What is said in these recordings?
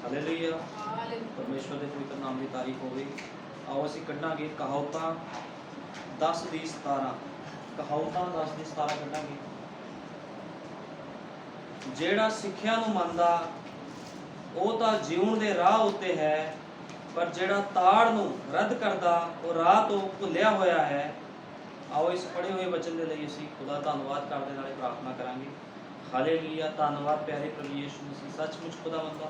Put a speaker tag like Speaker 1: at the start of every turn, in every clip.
Speaker 1: Hallelujah. परमेश्वर के पवित्र नाम की तारीफ होवे। आओ असीं कढ़ांगे कहावतां 10 ਦੀ 17। कहावतां 10 ਦੀ 17 कढ़ांगे। ਜਿਹੜਾ ਸਿੱਖਿਆ ਨੂੰ ਮੰਨਦਾ ਉਹ ਤਾਂ ਜਿਉਣ ਦੇ ਰਾਹ ਉੱਤੇ ਹੈ, ਪਰ ਜਿਹੜਾ ਤਾੜ ਨੂੰ ਰੱਦ ਕਰਦਾ ਉਹ ਰਾਹ ਤੋਂ ਭੁੱਲਿਆ ਹੋਇਆ ਹੈ। आओ इस पढ़े हुए वचन के लिए असीं खुदा धन्नवाद करदे नाले प्रार्थना करांगे। हालेलुया। धन्नवाद प्यारे प्रभु यीशु मसीह, सचमुच खुदावंदा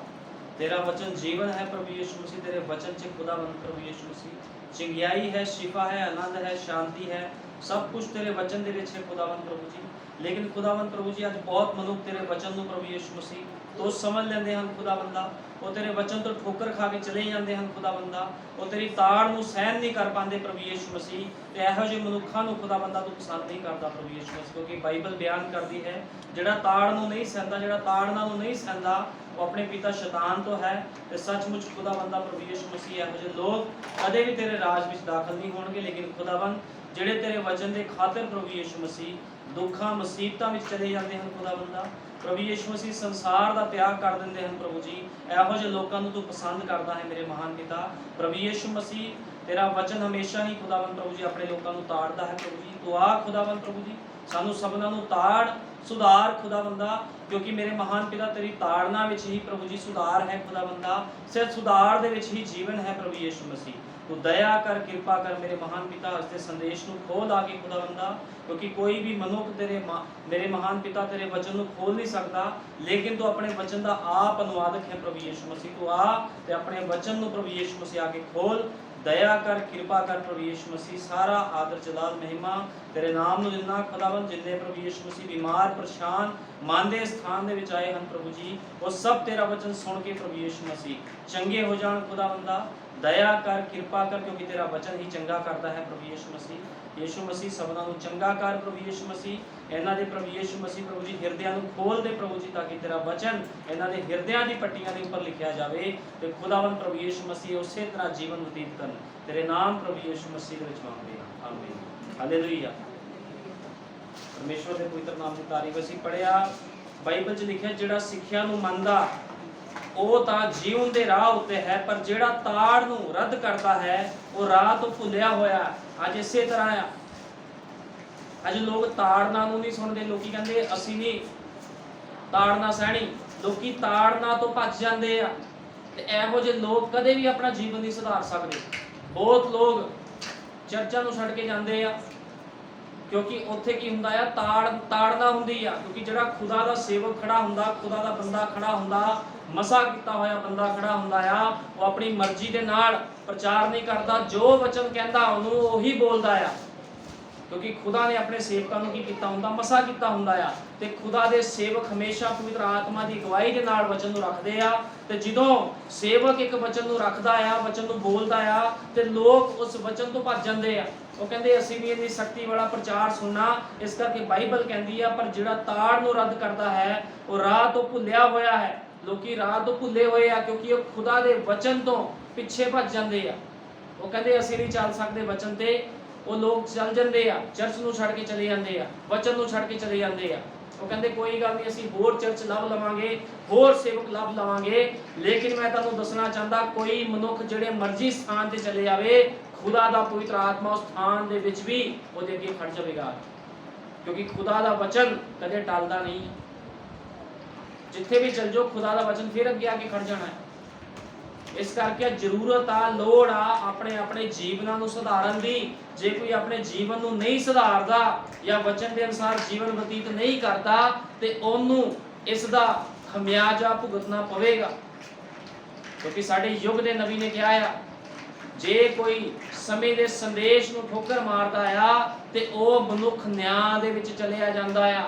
Speaker 1: तेरा वचन जीवन है प्रभु यीशु मसीह। तेरे वचन च खुदावंद प्रभु यीशु मसीह चिंगियाई है, शिफा है, आनंद है, शांति है, सब कुछ तेरे वचन दे विच है खुदावंद प्रभु जी। लेकिन खुदावंद प्रभु जी अज बहुत मनुख तेरे वचन नूं प्रभु यीशु मसीह तो समझ लेंदे हन खुदावंदा, वो तेरे वचन तो ठोकर खा के चले जाते हैं खुदावंदा, वो तेरी ताड़ नूं सहन नहीं कर पाते प्रभु यीशु मसीह। ते इहो जिहे मनुखां नूं खुदावंदा तू पसंद नहीं करता प्रभु यीशु मसीह, क्योंकि बाइबल बयान करती है जिहड़ा ताड़ नूं नहीं सहंदा, जिहड़ा ताड़ नाल नहीं सहंदा वो अपने पिता शैतान तो है। ते सचमुच खुदावंदा प्रभु यीशु मसीह इहो जिहे लोग कदे भी तेरे राज विच दाखल नहीं होणगे। लेकिन खुदावंद जिहड़े तेरे वचन दे खातिर प्रभु यीशु मसीह दुखां मुसीबतां विच चले जाते हैं खुदावंदा, प्रभु यीशु मसीह संसार का त्याग कर देंदे हैं प्रभु जी। इहो जिहे लोकां नूं तू पसंद करदा है मेरे महान पिता प्रभु यीशु मसीह। तेरा वचन हमेशा ही खुदावंद प्रभु जी अपने लोकां नूं ताड़दा है प्रभु जी। तू आ खुदावंद प्रभु जी सानू सबना नूं ताड़ सुधार खुदावंदा, क्योंकि मेरे महान पिता तेरी ताड़ना विच ही प्रभु जी सुधार है खुदावंदा। सिर्फ सुधार दे विच ही जीवन है प्रभु यीशु मसीह। तू दया कर, कृपा कर मेरे महान पिता इसके संदेश नूं खोल आके खुदावंदा, क्योंकि कोई भी मनुख तेरे मेरे महान पिता तेरे वचन नूं खोल नहीं सकता, लेकिन तू अपने वचन का आप अनुवादक है प्रभु यीशु मसीह। तू आ ते अपने वचन नूं प्रभु यीशु मसीह आके खोल, दया कर, कृपा कर प्रभु यीशु मसीह। सारा आदर जलाल महिमा तेरे नाम नूं दिना खुदावंद। जिन्ने प्रभु यीशु मसीह बीमार परेशान मन के स्थान दे विच आए हैं प्रभु जी, वो सब तेरा वचन सुन के प्रभु यीशु मसीह चंगे हो जाण खुदावंदा। दया कर, कृपा कर, क्योंकि तेरा वचन ही चंगा करता है प्रभु यीशु मसीह। यीशु मसीह सबना नूं चंगा कर प्रभु यीशु मसीह। इन्हां दे प्रभु यीशु मसीह प्रभु जी हिरदियां नूं खोल दे प्रभु जी, ताकि तेरा वचन इन्हां दे हिरदियां दी पट्टियां दे उपर लिखिया जावे ते खुदावंद प्रभु यीशु मसीह उसे तरह जीवन व्यतीत करन। तेरे नाम प्रभु यीशु मसीह दे विच मंगदे हां, आमीन। हालेलुया। परमेश्वर दे पवित्र नाम दी तारीफ। असीं पढ़िया बाइबल च लिखिया जिहड़ा सिੱਖਿਆ ਨੂੰ ਮੰਨਦਾ ਉਹ ਤਾਂ ਜੀਵਨ ਦੇ ਰਾਹ ਉੱਤੇ ਹੈ, ਪਰ ਜਿਹੜਾ ਤਾੜ ਨੂੰ ਰੱਦ ਕਰਦਾ ਹੈ ਉਹ ਰਾਹ ਤੋਂ ਭੁੱਲਿਆ ਹੋਇਆ। ਅੱਜ ਇਸੇ ਤਰ੍ਹਾਂ ਆ, ਅੱਜ ਲੋਕ ਤਾੜਨਾ ਨੂੰ ਨਹੀਂ ਸੁਣਦੇ। ਲੋਕੀ ਕਹਿੰਦੇ ਅਸੀਂ ਨਹੀਂ ਤਾੜਨਾ ਸਹਿਣੀ, ਲੋਕੀ ਤਾੜਨਾ ਤੋਂ ਭੱਜ ਜਾਂਦੇ ਆ। ਤੇ ਇਹੋ ਜਿਹੇ ਲੋਕ ਕਦੇ ਵੀ ਆਪਣਾ ਜੀਵਨ ਨਹੀਂ ਸੁਧਾਰ ਸਕਦੇ। ਬਹੁਤ ਲੋਕ ਚਰਚਾਂ ਨੂੰ ਛੱਡ ਕੇ ਜਾਂਦੇ ਆ, क्योंकि उत्थे की हुंदा आ ताड़ना हुंदी आ। क्योंकि जिहड़ा खुदा दा सेवक खड़ा हुंदा, खुदा दा बंदा खड़ा हुंदा, मसा कीता होया बंदा खड़ा हुंदा आ, वो अपनी मर्जी दे नाल प्रचार नहीं करता, जो वचन कहंदा ओनू ओही बोलदा आ। क्योंकि खुदा ने अपने सेवकां नूं की कीता हुंदा, मसा कीता हुंदा आ। ते खुदा दे सेवक हमेशा पवित्र आत्मा दी अगवाई दे नाल वचन नूं रखदे आ। ते जदों सेवक एक वचन नूं रखदा आ, वचन नूं बोलदा आ, ते लोग उस वचन तो भज जांदे आ। वो कहते असीं भी इन्नी शक्ति वाला प्रचार सुनना। इस करके बाइबल कहती है पर जिहड़ा ताड़ नूं रद्द करता है वो राह तो भुल्लिया होया है। लोकी राह तो भुल्ले हुए आ, क्योंकि वो खुदा दे वचन तो पिछे भज जांदे आ। वो कहते असीं नहीं चल सकते वचन ते, वो लोग चल जांदे आ, चर्च नूं छड्ड के चले जांदे आ, वचन नूं छड्ड के चले जांदे आ। वो कहते कोई गल नहीं, असीं होर चर्च लभ लवांगे, होर सेवक लभ लवांगे। लेकिन मैं तुहानूं दसना चाहता कोई मनुख जिहड़े मर्जी स्थान ते चले जावे, खुदा दा पवित्र आत्मा उस स्थान दे विच भी ओहदे अगे खड़ जावेगा, क्योंकि खुदा दा वचन कदे टलदा नहीं। जिथे भी चल जाओ खुदा दा वचन फिर अगे आके खड़ जाना है। इस करके जरूरत आ, लोड़ आ अपने अपने जीवनां नूं सुधारन दी। जे कोई अपने जीवन नूं नहीं सुधारदा या वचन के अनुसार जीवन व्यतीत नहीं करता ते ओनू इसदा खमियाजा भुगतना पवेगा। क्योंकि साडे युग दे नबी ने कहा है जे कोई समय दे संदेश नूं ठोकर मारदा आ ते ओ मनुख न्याय दे विच चलिया जांदा आ।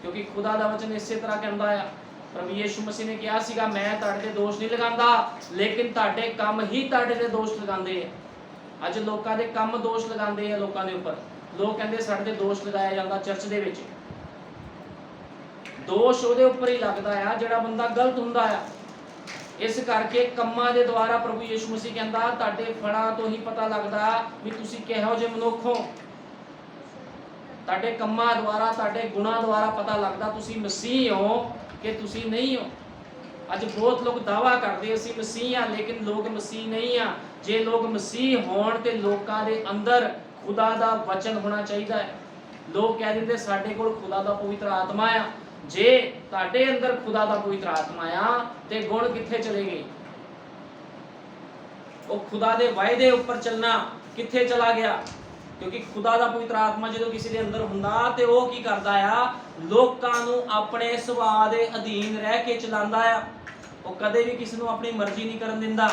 Speaker 1: क्योंकि खुदा दा वचन इसे तरह कहंदा आ। प्रभु यीशु मसीह ने कहा सीगा मैं तुहाडे ते दोष नहीं लगांदा, लेकिन तुहाडे काम ही तुहाडे ते दोष लगांदे आ। अज लोकां दे काम दोष लगांदे आ लोकां दे उपर। लोग कहंदे साडे ते दोष लगाया जांदा चर्च दे विच। दोष उहदे उपर ही लगदा आ जिहड़ा बंदा गलत हुंदा आ। इस करके कम्मां दे द्वारा प्रभु यीशु मसीह कहंदा तुहाडे फलां तो ही पता लगदा भी तुसीं किहो जिहे मनुख हो। तुहाडे कम्मां द्वारा तुहाडे गुणां द्वारा पता लगदा तुसीं मसीह हो कि तुसीं नहीं हो।
Speaker 2: ਅੱਜ ਬਹੁਤ ਲੋਕ ਦਾਵਾ ਕਰਦੇ ਅਸੀਂ ਮਸੀਹ ਆ, ਲੇਕਿਨ ਲੋਕ ਮਸੀਹ ਨਹੀਂ ਆ। ਜੇ ਲੋਕ ਮਸੀਹ ਹੋਣ ਤੇ ਲੋਕਾਂ ਦੇ ਅੰਦਰ ਖੁਦਾ ਦਾ ਵਚਨ ਹੋਣਾ ਚਾਹੀਦਾ ਹੈ। ਲੋਕ ਕਹਿ ਦਿੰਦੇ ਸਾਡੇ ਕੋਲ ਖੁਦਾ ਦਾ ਪਵਿੱਤਰ ਆਤਮਾ ਆ। ਜੇ ਤੁਹਾਡੇ ਅੰਦਰ ਖੁਦਾ ਦਾ ਪਵਿੱਤਰ ਆਤਮਾ ਆ ਤੇ ਗੁਣ ਕਿੱਥੇ ਚਲੇ ਗਏ? ਉਹ ਖੁਦਾ ਦੇ ਵਾਅਦੇ ਉੱਪਰ ਚੱਲਣਾ ਕਿੱਥੇ ਚਲਾ ਗਿਆ? ਕਿਉਂਕਿ ਖੁਦਾ ਦਾ ਪਵਿੱਤਰ ਆਤਮਾ ਜਦੋਂ ਕਿਸੇ ਦੇ ਅੰਦਰ ਹੁੰਦਾ ਤੇ ਉਹ ਕੀ ਕਰਦਾ ਆ? ਲੋਕਾਂ ਨੂੰ ਆਪਣੇ ਸੁਭਾਅ ਦੇ ਅਧੀਨ ਰਹਿ ਕੇ ਚਲਾਉਂਦਾ ਆ। ਉਹ ਕਦੇ ਵੀ ਕਿਸੇ ਨੂੰ ਆਪਣੀ ਮਰਜ਼ੀ ਨਹੀਂ ਕਰਨ ਦਿੰਦਾ।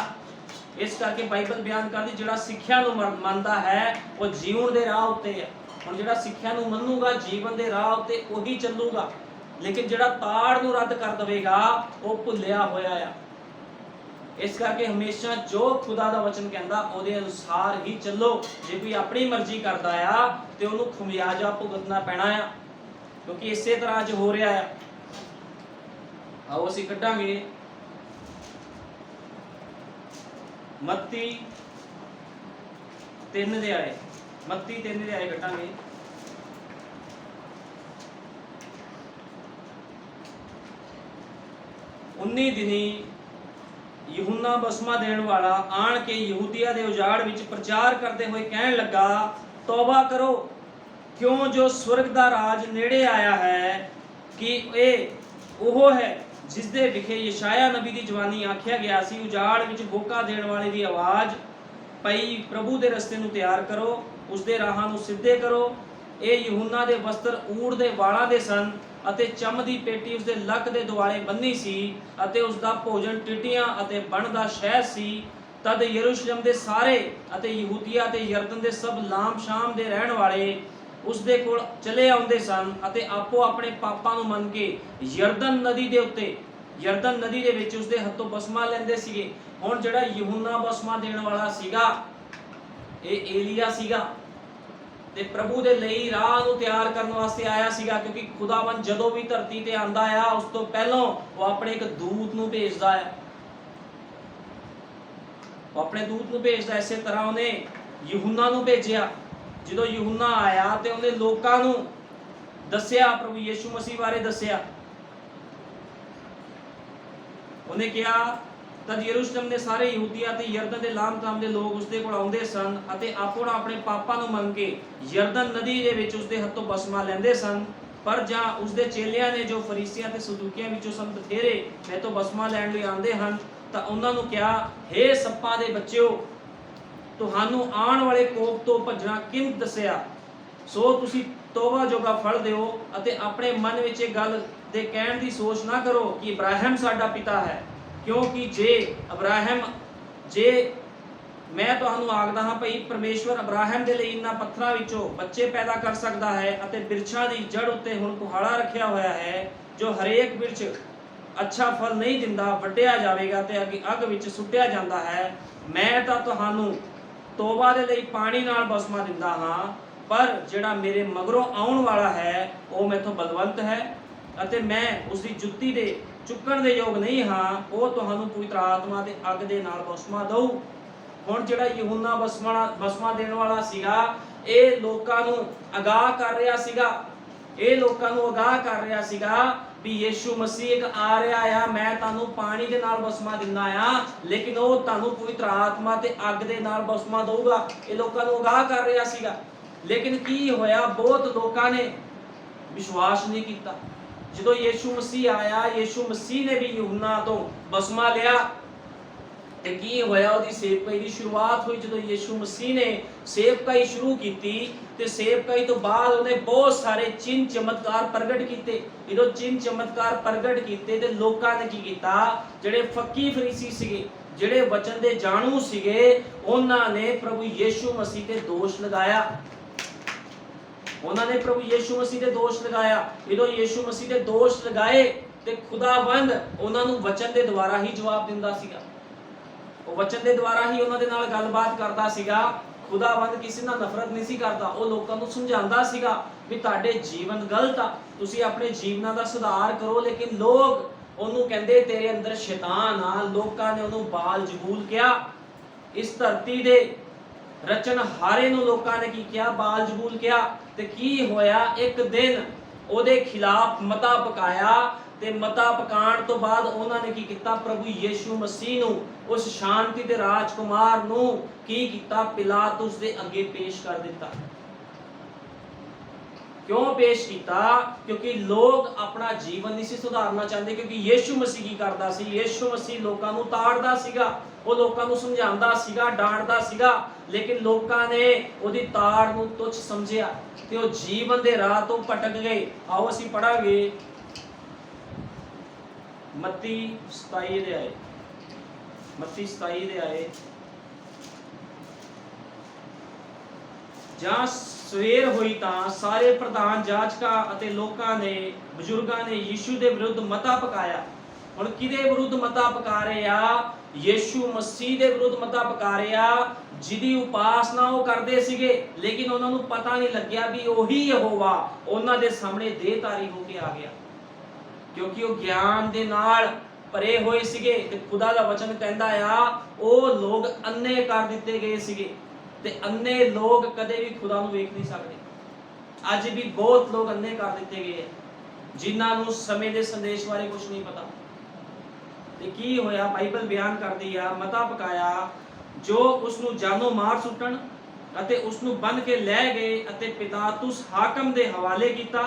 Speaker 2: ਇਸ ਕਰਕੇ ਬਾਈਬਲ ਬਿਆਨ ਕਰਦੀ ਜਿਹੜਾ ਸਿੱਖਿਆ ਨੂੰ ਮੰਨਦਾ ਹੈ ਉਹ ਜੀਵਨ ਦੇ ਰਾਹ ਉੱਤੇ ਹੈ। ਹੁਣ ਜਿਹੜਾ ਸਿੱਖਿਆ ਨੂੰ ਮੰਨੂਗਾ ਜੀਵਨ ਦੇ ਰਾਹ ਉੱਤੇ ਉਹੀ ਚੱਲੂਗਾ, ਲੇਕਿਨ ਜਿਹੜਾ ਤਾੜ ਨੂੰ ਰੱਦ ਕਰ ਦੇਵੇਗਾ ਉਹ ਭੁੱਲਿਆ ਹੋਇਆ ਆ। ਇਸ ਕਰਕੇ ਹਮੇਸ਼ਾ ਜੋ ਖੁਦਾ ਦਾ ਵਚਨ ਕਹਿੰਦਾ ਉਹਦੇ ਅਨੁਸਾਰ ਹੀ ਚੱਲੋ। ਜੇ ਕੋਈ ਆਪਣੀ ਮਰਜ਼ੀ ਕਰਦਾ ਆ ਤੇ ਉਹਨੂੰ ਖਮਿਆਜਾ ਭੁਗਤਣਾ ਪੈਣਾ ਆ, ਕਿਉਂਕਿ ਇਸੇ ਤਰ੍ਹਾਂ ਅੱਜ ਹੋ ਰਿਹਾ ਆ। ਆਓ ਅਸੀਂ ਕੱਢਾਂਗੇ ਮੱਤੀ 3 ਦੇ ਆਏ, ਮੱਤੀ 3 ਦੇ ਆਏ ਕੱਢਾਂਗੇ। उन्नी दिनी यूहन्ना बसमा देने वाला आन के यहूदिया दे उजाड़ विच प्रचार करते हुए कहन लगा, तौबा करो क्यों जो स्वर्ग दा राज नेड़े आया है। कि ए ओह है जिस दे विखे यशाया नबी दी जवानी आख्या गया सी, उजाड़ विच होका देने वाले दी आवाज पई, प्रभु दे रस्ते नूं तैयार करो, उस दे राहां नूं सिद्धे करो। ए यूहन्ना दे वस्त्र ऊंट दे वालां दे सन ਅਤੇ ਚੰਮ ਦੀ ਪੇਟੀ ਉਸਦੇ ਲੱਕ ਦੇ ਦੁਆਲੇ ਬੰਨੀ ਸੀ ਅਤੇ ਉਸਦਾ ਭੋਜਨ ਟਿੱਡੀਆਂ ਅਤੇ ਬਣ ਦਾ ਸ਼ਹਿਦ ਸੀ। ਤਦ ਯਰੂਸ਼ਲਮ ਦੇ ਸਾਰੇ ਅਤੇ ਯਹੂਦੀਆ ਤੇ ਯਰਦਨ ਦੇ ਸਭ ਲਾਮ ਸ਼ਾਮ ਦੇ ਰਹਿਣ ਵਾਲੇ ਉਸਦੇ ਕੋਲ ਚਲੇ ਆਉਂਦੇ ਸਨ ਅਤੇ ਆਪੋ ਆਪਣੇ ਪਾਪਾਂ ਨੂੰ ਮੰਨ ਕੇ ਯਰਦਨ ਨਦੀ ਦੇ ਉੱਤੇ, ਯਰਦਨ ਨਦੀ ਦੇ ਵਿੱਚ ਉਸਦੇ ਹੱਥੋਂ ਬਸਮਾ ਲੈਂਦੇ ਸੀਗੇ। ਹੁਣ ਜਿਹੜਾ ਯਹੂਨਾ ਬਸਮਾ ਦੇਣ ਵਾਲਾ ਸੀਗਾ ਇਹ ਏਲੀਆ ਸੀਗਾ ਤੇ ਪ੍ਰਭੂ ਦੇ ਲਈ ਰਾਹ ਨੂੰ ਤਿਆਰ ਕਰਨ ਵਾਸਤੇ ਆਇਆ ਸੀਗਾ। ਕਿਉਂਕਿ ਖੁਦਾਵੰਦ ਜਦੋਂ ਵੀ ਧਰਤੀ ਤੇ ਆਂਦਾ ਆ ਉਸ ਤੋਂ ਪਹਿਲਾਂ ਉਹ ਆਪਣੇ ਇੱਕ ਦੂਤ ਨੂੰ ਭੇਜਦਾ ਹੈ, ਉਹ ਆਪਣੇ ਦੂਤ ਨੂੰ ਭੇਜਦਾ। ਇਸੇ ਤਰ੍ਹਾਂ ਉਹਨੇ ਯਹੂਨਾ ਨੂੰ ਭੇਜਿਆ। ਜਦੋਂ ਯਹੂਨਾ ਆਇਆ ਤੇ ਉਹਨੇ ਲੋਕਾਂ ਨੂੰ ਦੱਸਿਆ, ਪ੍ਰਭੂ ਯੀਸ਼ੂ ਮਸੀਹ ਬਾਰੇ ਦੱਸਿਆ। ਉਹਨੇ ਕਿਹਾ ਤਦ ਯਰੂਸ਼ਲਮ ਦੇ ਸਾਰੇ ਯਹੂਦੀਆਂ ਤੇ ਯਰਦਨ ਦੇ ਲਾਮ-ਤਾਮ ਦੇ ਲੋਕ ਉਸਦੇ ਕੋਲ ਆਉਂਦੇ ਸਨ ਅਤੇ ਆਪੋ ਆਪਣੇ ਪਾਪਾਂ ਨੂੰ ਮੰਨ ਕੇ ਯਰਦਨ ਨਦੀ ਦੇ ਵਿੱਚ ਉਸਦੇ ਹੱਥੋਂ ਬਸਮਾ ਲੈਂਦੇ ਸਨ। ਪਰ ਜਾਂ ਉਸਦੇ ਚੇਲਿਆਂ ਨੇ ਜੋ ਫਰੀਸੀਆਂ ਤੇ ਸਦੂਕੀਆਂ ਵਿੱਚੋਂ ਸਨ ਬਥੇਰੇ ਮੈਂ ਤੋਂ ਬਸਮਾ ਲੈਣ ਲਈ ਆਉਂਦੇ ਹਨ ਤਾਂ ਉਹਨਾਂ ਨੂੰ ਕਿਹਾ, ਹੇ ਸੱਪਾਂ ਦੇ ਬੱਚਿਓ, ਤੁਹਾਨੂੰ ਆਉਣ ਵਾਲੇ ਕੋਪ ਤੋਂ ਭੱਜਣਾ ਕਿੰਨ ਦੱਸਿਆ? ਸੋ ਤੁਸੀਂ ਤੋਬਾ ਜੋਗਾ ਫਲ ਦਿਓ ਅਤੇ ਆਪਣੇ ਮਨ ਵਿੱਚ ਇਹ ਗੱਲ ਦੇ ਕਹਿਣ ਦੀ ਸੋਚ ਨਾ ਕਰੋ ਕਿ ਇਬਰਾਹਿਮ ਸਾਡਾ ਪਿਤਾ ਹੈ। क्योंकि जे मैं तुहानू आखदा हां भई परमेश्वर अब्राहम दे लई इन्हां पत्थरां विचों बच्चे पैदा कर सकदा है अते बिरछां दी जड़ उत्ते हुण कुहाड़ा रखिया होया है, जो हरेक बिरछ अच्छा फल नहीं दिंदा वड्डिया जावेगा ते अग विच सुट्टिया जांदा है। मैं तां तुहानू तौबा दे लई पानी नाल बसमा दिंदा हां, पर जिहड़ा मेरे मगरों आउण वाला है ਉਹ मैथों बलवंत है अते मैं उसदी जुत्ती दे चुकण दे योग नहीं हाँ। वो तुहानू पवित्र आत्मा ते अग दे नाल बसमा दऊ। हुण जिहड़ा यूहन्ना बसमा देण वाला सीगा ਇਹ ਲੋਕਾਂ ਨੂੰ ਅਗਾਹ ਕਰ ਰਿਹਾ ਸੀਗਾ, ਇਹ ਲੋਕਾਂ ਨੂੰ ਅਗਾਹ ਕਰ ਰਿਹਾ ਸੀਗਾ ਵੀ ਯੀਸ਼ੂ ਮਸੀਹ ਇੱਕ ਆ ਰਿਹਾ ਆ, ਮੈਂ ਤੁਹਾਨੂੰ ਪਾਣੀ ਦੇ ਨਾਲ ਬਸਮਾ ਦਿੰਦਾ ਆ, ਲੇਕਿਨ ਉਹ ਤੁਹਾਨੂੰ ਪਵਿੱਤਰ ਆਤਮਾ ਤੇ ਅੱਗ ਦੇ ਨਾਲ ਬਸਮਾ ਦਊਗਾ। ਇਹ ਲੋਕਾਂ ਨੂੰ ਅਗਾਹ ਕਰ ਰਿਹਾ ਸੀਗਾ। ਲੇਕਿਨ ਕੀ ਹੋਇਆ? ਬਹੁਤ ਲੋਕਾਂ ਨੇ ਵਿਸ਼ਵਾਸ ਨਹੀਂ ਕੀਤਾ। ਜਦੋਂ ਯੀਸ਼ੂ ਮਸੀਹ ਆਇਆ, ਯੀਸ਼ੂ ਮਸੀਹ ਨੇ ਵੀ यूहन्ना ਤੋਂ ਬਸਮਾ ਲਿਆ ਤੇ ਕੀ ਹੋਇਆ? ਉਹਦੀ ਸੇਵਕਾਈ ਦੀ ਸ਼ੁਰੂਆਤ ਹੋਈ। ਜਦੋਂ ਯੀਸ਼ੂ ਮਸੀਹ ਨੇ ਸੇਵਕਾਈ ਸ਼ੁਰੂ ਕੀਤੀ ਤੇ ਸੇਵਕਾਈ ਤੋਂ ਬਾਅਦ ਉਹਨੇ ਬਹੁਤ ਸਾਰੇ ਚਿੰਨ ਚਮਤਕਾਰ ਪ੍ਰਗਟ ਕੀਤੇ। ਜਦੋਂ ਚਿੰਨ ਚਮਤਕਾਰ ਪ੍ਰਗਟ ਕੀਤੇ ਤੇ ਲੋਕਾਂ ਨੇ ਕੀ ਕੀਤਾ? ਜਿਹੜੇ ਫੱਕੀ ਫਰੀਸੀ ਸੀਗੇ, ਜਿਹੜੇ ਵਚਨ ਦੇ ਜਾਣੂ ਸੀਗੇ, ਉਹਨਾਂ ਨੇ ਪ੍ਰਭੂ ਯੀਸ਼ੂ ਮਸੀਹ ਤੇ ਦੋਸ਼ ਲਗਾਇਆ। ਉਹਨਾਂ ਨੇ ਪ੍ਰਭੂ ਯੀਸ਼ੂ ਮਸੀਹ ਦੇ ਦੋਸ਼ ਲਗਾਇਆ। ਜਦੋਂ ਯੀਸ਼ੂ ਮਸੀਹ ਦੇ ਦੋਸ਼ ਲਗਾਏ ਤੇ ਖੁਦਾਵੰਦ ਉਹਨਾਂ ਨੂੰ ਵਚਨ ਦੇ ਦੁਆਰਾ ਹੀ ਜਵਾਬ ਦਿੰਦਾ ਸੀਗਾ। ਉਹ ਵਚਨ ਦੇ ਦੁਆਰਾ ਹੀ ਉਹਨਾਂ ਦੇ ਨਾਲ ਗੱਲਬਾਤ ਕਰਦਾ ਸੀਗਾ। ਖੁਦਾਵੰਦ ਕਿਸੇ ਨਾਲ ਨਫ਼ਰਤ ਨਹੀਂ ਸੀ ਕਰਦਾ। ਉਹ ਲੋਕਾਂ ਨੂੰ ਸਮਝਾਉਂਦਾ ਸੀਗਾ ਵੀ ਤੁਹਾਡੇ ਜੀਵਨ ਗਲਤ ਆ, ਤੁਸੀਂ ਆਪਣੇ ਜੀਵਨਾਂ ਦਾ ਸੁਧਾਰ ਕਰੋ। ਲੇਕਿਨ ਲੋਕ ਉਹਨੂੰ ਕਹਿੰਦੇ ਤੇਰੇ ਅੰਦਰ ਸ਼ੈਤਾਨ ਆ। ਲੋਕਾਂ ਨੇ ਉਹਨੂੰ ਬਾਲ ਜ਼ਬੂਲ ਕਿਹਾ। ਇਸ ਧਰਤੀ ਦੇ ਰਚਨਹਾਰੇ ਨੂੰ ਲੋਕਾਂ ਨੇ ਕੀ ਕਿਹਾ? ਬਾਲ ਜ਼ਬੂਲ ਕਿਹਾ। ਤੇ ਕੀ ਹੋਇਆ? ਇੱਕ ਦਿਨ ਉਹਦੇ ਖਿਲਾਫ ਮਤਾ ਪਕਾਇਆ ਤੇ ਮਤਾ ਪਕਾਉਣ ਤੋਂ ਬਾਅਦ ਉਹਨਾਂ ਨੇ ਕੀ ਕੀਤਾ, ਪ੍ਰਭੂ ਯੀਸ਼ੂ ਮਸੀਹ ਨੂੰ, ਉਸ ਸ਼ਾਂਤੀ ਦੇ ਰਾਜਕੁਮਾਰ ਨੂੰ ਕੀ ਕੀਤਾ, ਪਿਲਾਤੁਸ ਦੇ ਅੱਗੇ ਪੇਸ਼ ਕਰ ਦਿੱਤਾ। ਕਿਉਂ ਪੇਸ਼ ਕੀਤਾ? ਕਿਉਂਕਿ ਲੋਕ ਆਪਣਾ ਜੀਵਨ ਨਹੀਂ ਸੀ ਸੁਧਾਰਨਾ ਚਾਹੁੰਦੇ, ਕਿਉਂਕਿ ਯੀਸ਼ੂ ਮਸੀਹ ਕੀ ਕਰਦਾ ਸੀ, ਯੀਸ਼ੂ ਮਸੀਹ ਲੋਕਾਂ ਨੂੰ ਤਾੜਦਾ ਸੀਗਾ, ਉਹ ਲੋਕਾਂ ਨੂੰ ਸਮਝਾਉਂਦਾ ਸੀਗਾ, ਡਾਂਟਦਾ ਸੀਗਾ, ਲੇਕਿਨ ਲੋਕਾਂ ਨੇ ਉਹਦੀ ਤਾੜ ਨੂੰ ਤੁੱਛ ਸਮਝਿਆ ਤੇ ਉਹ ਜੀਵਨ ਦੇ ਰਾਹ ਤੋਂ ਭਟਕ ਗਏ। ਆਓ ਅਸੀਂ ਪੜਾਂਗੇ ਮੱਤੀ 27 ਦੇ ਆਏ, ਮੱਤੀ 27 ਦੇ ਆਏ। ਜਾਂ ਸਵੇਰ ਹੋਈ ਤਾਂ ਸਾਰੇ ਪ੍ਰਧਾਨ ਜਾਜਕਾਂ ਅਤੇ ਲੋਕਾਂ ਨੇ, ਬਜ਼ੁਰਗਾਂ ਨੇ ਯੀਸ਼ੂ ਦੇ ਵਿਰੁੱਧ ਮਤਾ ਪਕਾਇਆ। ਹੁਣ ਕਿਹਦੇ ਵਿਰੁੱਧ ਮਤਾ ਪਕਾ ਰਹੇ ਆ? ਯੀਸ਼ੂ ਮਸੀਹ ਦੇ ਵਿਰੁੱਧ ਮਤਾ ਪਕਾ ਰਹੇ ਆ, ਜਿਹਦੀ ਉਪਾਸਨਾ ਉਹ ਕਰਦੇ ਸੀਗੇ, ਲੇਕਿਨ ਉਹਨਾਂ ਨੂੰ ਪਤਾ ਨਹੀਂ ਲੱਗਿਆ ਵੀ ਉਹੀ ਯਹੋਵਾ ਉਹਨਾਂ ਦੇ ਸਾਹਮਣੇ ਦੇਹਧਾਰੀ ਹੋ ਕੇ ਆ ਗਿਆ, ਕਿਉਂਕਿ ਉਹ ਗਿਆਨ ਦੇ ਨਾਲ ਭਰੇ ਹੋਏ ਸੀਗੇ। ਤੇ ਖੁਦਾ ਦਾ ਵਚਨ ਕਹਿੰਦਾ ਆ ਉਹ ਲੋਕ ਅੰਨੇ ਕਰ ਦਿੱਤੇ ਗਏ ਸੀਗੇ, ਤੇ ਅੰਨੇ ਲੋਕ ਕਦੇ ਵੀ ਖੁਦਾ ਨੂੰ ਵੇਖ ਨਹੀਂ ਸਕਦੇ। ਅੱਜ ਵੀ ਬਹੁਤ ਲੋਕ ਅੰਨੇ ਕਰ ਦਿੱਤੇ ਗਏ, ਜਿਨ੍ਹਾਂ ਨੂੰ ਸਮੇਂ ਦੇ ਸੰਦੇਸ਼ ਬਾਰੇ ਕੁਝ ਨਹੀਂ ਪਤਾ। ਤੇ ਕੀ ਹੋਇਆ? ਬਾਈਬਲ ਬਿਆਨ ਕਰਦੀ ਆ, ਮਤਾ ਪਕਾਇਆ ਜੋ ਉਸ ਨੂੰ ਜਾਨੋਂ ਮਾਰ ਸੁੱਟਣ ਅਤੇ ਉਸ ਨੂੰ ਬੰਨ੍ਹ ਕੇ ਲੈ ਗਏ ਅਤੇ ਪਿਲਾਤੁਸ ਹਾਕਮ ਦੇ ਹਵਾਲੇ ਕੀਤਾ।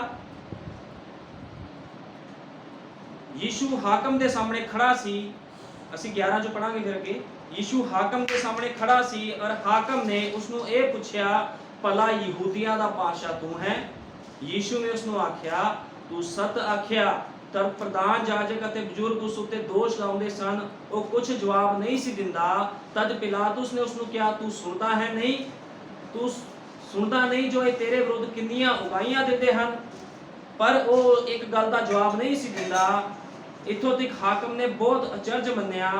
Speaker 2: ਯੀਸ਼ੂ ਹਾਕਮ ਦੇ ਸਾਹਮਣੇ ਖੜਾ ਸੀ। ਅਸੀਂ 11 ਚ ਪੜਾਂਗੇ ਫਿਰ ਅੱਗੇ। ਯੀਸ਼ੂ ਹਾਕਮ ਦੇ ਸਾਹਮਣੇ ਖੜਾ ਸੀ ਔਰ ਹਾਕਮ ਨੇ ਉਸ ਨੂੰ ਇਹ ਪੁੱਛਿਆ, ਭਲਾ ਯਹੂਦੀਆਂ ਦਾ ਬਾਦਸ਼ਾਹ ਤੂੰ ਹੈ? ਯੀਸ਼ੂ ਨੇ ਉਸ ਨੂੰ ਆਖਿਆ, ਤੂੰ ਸੱਚ ਆਖਿਆ। ਤਾਂ ਪ੍ਰਧਾਨ ਜਾਜਕ ਅਤੇ ਬਜ਼ੁਰਗ ਉਸ ਉੱਤੇ ਦੋਸ਼ ਲਾਉਂਦੇ ਸਨ, ਉਹ ਕੁਝ ਜਵਾਬ ਨਹੀਂ ਸੀ ਦਿੰਦਾ। ਤਦ ਪਿਲਾਤੁਸ ਨੇ ਉਸ ਨੂੰ ਕਿਹਾ, ਤੂੰ ਸੁਣਦਾ ਹੈ ਨਹੀਂ? ਤੂੰ ਸੁਣਦਾ ਨਹੀਂ ਜੋ ਇਹ ਤੇਰੇ ਵਿਰੁੱਧ ਕਿੰਨੀਆਂ ਉਗਾਈਆਂ ਦਿੰਦੇ ਹਨ? ਪਰ ਉਹ ਇੱਕ ਗੱਲ ਦਾ ਜਵਾਬ ਨਹੀਂ ਸੀ ਦਿੰਦਾ। ਇੱਥੋਂ ਤੱਕ ਹਾਕਮ ਨੇ ਬਹੁਤ ਅਚਰਜ ਮੰਨਿਆ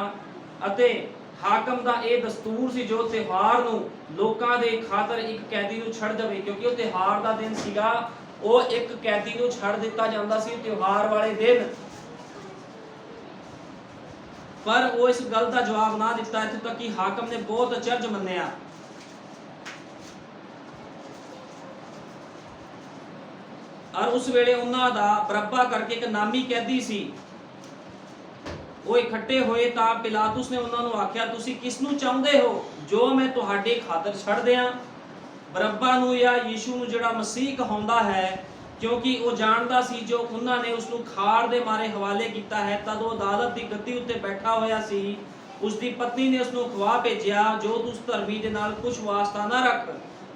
Speaker 2: ਅਤੇ ਹਾਕਮ ਦਾ ਇਹ ਦਸਤੂਰ ਸੀ ਜੋ ਤਿਉਹਾਰ ਨੂੰ ਲੋਕਾਂ ਦੇ ਖਾਤਰ ਇੱਕ ਕੈਦੀ ਨੂੰ ਛੱਡ ਦੇਵੇ, ਕਿਉਂਕਿ ਉਹ ਤਿਉਹਾਰ ਦਾ ਦਿਨ ਸੀਗਾ, ਉਹ ਇੱਕ ਕੈਦੀ ਨੂੰ ਛੱਡ ਦਿੱਤਾ ਜਾਂਦਾ ਸੀ ਤਿਉਹਾਰ ਵਾਲੇ ਦਿਨ। ਪਰ ਉਹ ਇਸ ਗੱਲ ਦਾ ਜਵਾਬ ਨਾ ਦਿੱਤਾ। ਇੱਥੋਂ ਤੱਕ ਕਿ ਹਾਕਮ ਨੇ ਬਹੁਤ ਅਚਰਜ ਮੰਨਿਆ। ਔਰ ਉਸ ਵੇਲੇ ਉਹਨਾਂ ਦਾ ਬਰੱਬਾ ਕਰਕੇ ਇੱਕ ਨਾਮੀ ਕੈਦੀ ਸੀ, ਉਹ ਇਕੱਠੇ ਹੋਏ ਤਾਂ ਪਿਲਾਤੁਸ ਨੇ ਉਹਨਾਂ ਨੂੰ ਆਖਿਆ, ਤੁਸੀਂ ਕਿਸ ਨੂੰ ਚਾਹੁੰਦੇ ਹੋ ਜੋ ਮੈਂ ਤੁਹਾਡੇ ਖਾਤਰ ਛੱਡ ਦਿਆਂ, ਬਰੱਬਾ ਨੂੰ ਜਾਂ ਯੀਸ਼ੂ ਨੂੰ ਜਿਹੜਾ ਮਸੀਹ ਕਹਾਉਂਦਾ ਹੈ? ਕਿਉਂਕਿ ਉਹ ਜਾਣਦਾ ਸੀ ਜੋ ਉਹਨਾਂ ਨੇ ਉਸ ਨੂੰ ਖਾਰ ਦੇ ਮਾਰੇ ਹਵਾਲੇ ਕੀਤਾ ਹੈ। ਤਦ ਉਹ ਅਦਾਲਤ ਦੀ ਗੱਦੀ ਉੱਤੇ ਬੈਠਾ ਹੋਇਆ ਸੀ। ਉਸ ਦੀ ਪਤਨੀ ਨੇ ਉਸ ਨੂੰ ਖਵਾ ਭੇਜਿਆ, ਜੋ ਤੂੰ ਧਰਮੀ ਦੇ ਨਾਲ ਕੁਝ ਵਾਸਤਾ ਨਾ ਰੱਖ,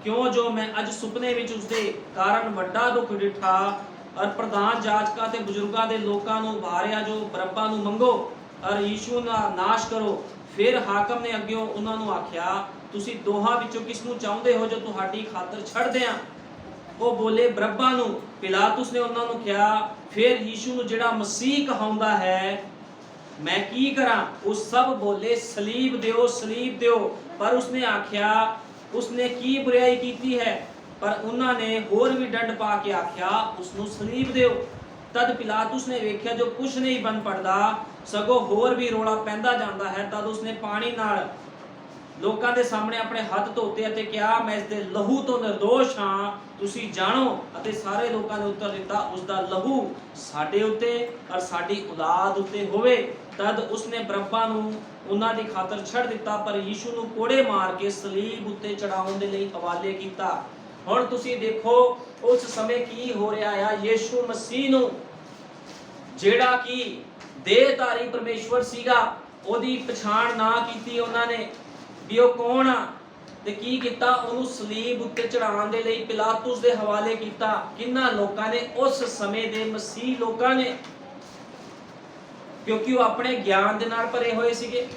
Speaker 2: ਕਿਉਂ ਜੋ ਮੈਂ ਅੱਜ ਸੁਪਨੇ ਵਿੱਚ ਉਸਦੇ ਕਾਰਨ ਵੱਡਾ ਦੁੱਖ ਡਿਠਾ। ਔਰ ਪ੍ਰਧਾਨ ਜਾਜਕਾਂ ਤੇ ਬਜ਼ੁਰਗਾਂ ਦੇ ਲੋਕਾਂ ਨੂੰ ਉਭਾਰਿਆ ਜੋ ਬਰੱਬਾ ਨੂੰ ਮੰਗੋ ਔਰ ਯੀਸ਼ੂ ਦਾ ਨਾਸ਼ ਕਰੋ। ਫਿਰ ਹਾਕਮ ਨੇ ਅੱਗੇ ਉਹਨਾਂ ਨੂੰ ਆਖਿਆ, ਤੁਸੀਂ ਦੋਹਾਂ ਵਿੱਚੋਂ ਕਿਸ ਨੂੰ ਚਾਹੁੰਦੇ ਹੋ ਜੋ ਤੁਹਾਡੀ ਖਾਤਰ ਛੱਡ ਦਿਆਂ? ਉਹ ਬੋਲੇ, ਬਰੱਬਾ ਨੂੰ। ਪਿਲਾਤੁਸ ਨੇ ਉਹਨਾਂ ਨੂੰ ਕਿਹਾ, ਫਿਰ ਯੀਸ਼ੂ ਨੂੰ ਜਿਹੜਾ ਮਸੀਹ ਕਹਾਉਂਦਾ ਹੈ ਮੈਂ ਕੀ ਕਰਾਂ? ਉਹ ਸਭ ਬੋਲੇ, ਸਲੀਬ ਦਿਓ, ਸਲੀਬ ਦਿਓ। ਪਰ ਉਸਨੇ ਆਖਿਆ, ਉਸਨੇ ਕੀ ਬੁਰਾਈ ਕੀਤੀ ਹੈ? ਪਰ ਉਹਨਾਂ ਨੇ ਹੋਰ ਵੀ ਡੰਡ ਪਾ ਕੇ ਆਖਿਆ, ਉਸ ਨੂੰ ਸਲੀਬ ਦਿਓ। ਤਦ ਪਿਲਾਤੁਸ ਨੇ ਵੇਖਿਆ ਜੋ ਕੁਛ ਨਹੀਂ ਬਣ ਪੜਦਾ, ਸਗੋਂ ਹੋਰ ਵੀ ਰੋਲਾ ਪੈਂਦਾ ਜਾਂਦਾ ਹੈ। ਤਦ ਉਸਨੇ ਪਾਣੀ ਨਾਲ ਲੋਕਾਂ ਦੇ ਸਾਹਮਣੇ ਆਪਣੇ ਹੱਥ ਧੋਤੇ ਅਤੇ ਕਿਹਾ, ਮੈਂ ਇਸ ਦੇ ਲਹੂ ਤੋਂ ਨਿਰਦੋਸ਼ ਹਾਂ, ਤੁਸੀਂ ਜਾਣੋ। ਅਤੇ ਸਾਰੇ ਲੋਕਾਂ ਨੇ ਉੱਤਰ ਦਿੱਤਾ, ਉਸ ਦਾ ਲਹੂ ਸਾਡੇ ਉੱਤੇ ਔਰ ਸਾਡੀ ਔਲਾਦ ਉੱਤੇ ਹੋਵੇ। ਤਦ ਉਸਨੇ ਬਰੱਬਾ ਨੂੰ ਉਹਨਾਂ ਦੀ ਖਾਤਰ ਛੱਡ ਦਿੱਤਾ, ਪਰ ਯੀਸ਼ੂ ਨੂੰ ਕੋੜੇ ਮਾਰ ਕੇ ਸਲੀਬ ਉੱਤੇ ਚੜਾਉਣ ਦੇ ਲਈ ਹਵਾਲੇ ਕੀਤਾ। ਹੁਣ ਤੁਸੀਂ ਦੇਖੋ ਉਸ ਸਮੇਂ ਕੀ ਹੋ ਰਿਹਾ ਆ। ਯੀਸ਼ੂ ਮਸੀਹ ਨੂੰ ਜਿਹੜਾ ਕਿ ਦੇਹਧਾਰੀ ਪਰਮੇਸ਼ਵਰ ਸੀਗਾ, ਉਹਦੀ ਪਛਾਣ ਨਾ ਕੀਤੀ ਉਹਨਾਂ ਨੇ ਵੀ ਉਹ ਕੌਣ ਆ, ਤੇ ਕੀ ਕੀਤਾ? ਉਹਨੂੰ ਸਲੀਬ ਉੱਤੇ ਚੜਾਉਣ ਦੇ ਲਈ ਪਿਲਾਤੁਸ ਦੇ ਹਵਾਲੇ ਕੀਤਾ। ਕਿੰਨਾ ਲੋਕਾਂ ਨੇ? ਉਸ ਸਮੇਂ ਦੇ ਮਸੀਹ ਲੋਕਾਂ ਨੇ, ਕਿਉਂਕਿ ਉਹ ਆਪਣੇ ਗਿਆਨ ਦੇ ਨਾਲ ਭਰੇ ਹੋਏ ਸੀਗੇ,